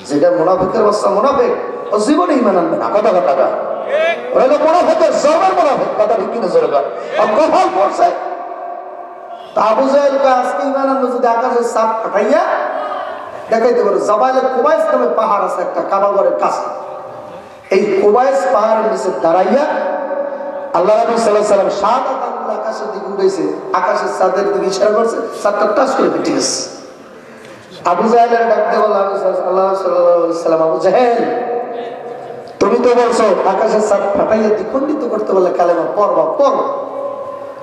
[SPEAKER 3] যেটা মুনাফিকের অবস্থা, মুনাফিক ও জীবনে ঈমান আনবে না। কথা কথা ওরা হলো মুনাফিকের জবান, মুনাফিক কথা ঠিক কিনা জোরে কর। আর কপাল পড়ছে। তা আবু জাহেলকে আজকে ঈমান আনবো যদি আকাশের চাঁদ ফাটাইয়া দেখাইতে পারো। জাবালে কুবাইস নামে পাহাড় আছে একটা কাবাগরের কাছে। এই কুবাইস পাহাড়ের নিচে দাঁড়াইয়া আল্লাহ নবী সাল্লাল্লাহু আলাইহি ওয়াসাল্লাম সাত আঙ্গুল আকাশের দিকে উঠাইছে, আকাশের চাঁদের দিকে ইশারা করছে, চাঁদটা টাচ করে ফেটে গেছে। আবু জাহেলের ডাক দিয়ে বলল, আল্লাহ সাল্লাল্লাহু আলাইহি ওয়াসাল্লাম, আবু জাহেল, তুমি তো বলছো আকাশের চাঁদ ফাটাইয়া দ্বিখণ্ডিত করতে বলে কালেমা পড়বা, পড়।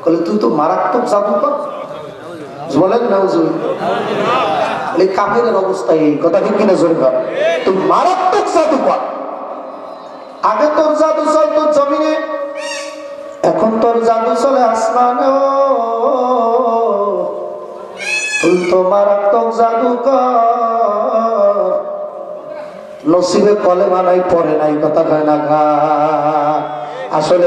[SPEAKER 3] বলে তুই তো মারাত্মক জাদুকর। বলেন না হুজুর, এই কাফেরের অবস্থা এই। কথা ঠিক কিনা জোরে কর। তুই মারাত্মক জাদুকর। আগে তোর জাদু চলতো জমিনে, এখন তোর জাদু চলে আসমানে। তুই তো মারাত্মক জাদুকর। নসিবে কলেমা নাই, পড়ে নাই, কথা কয় না। আসলে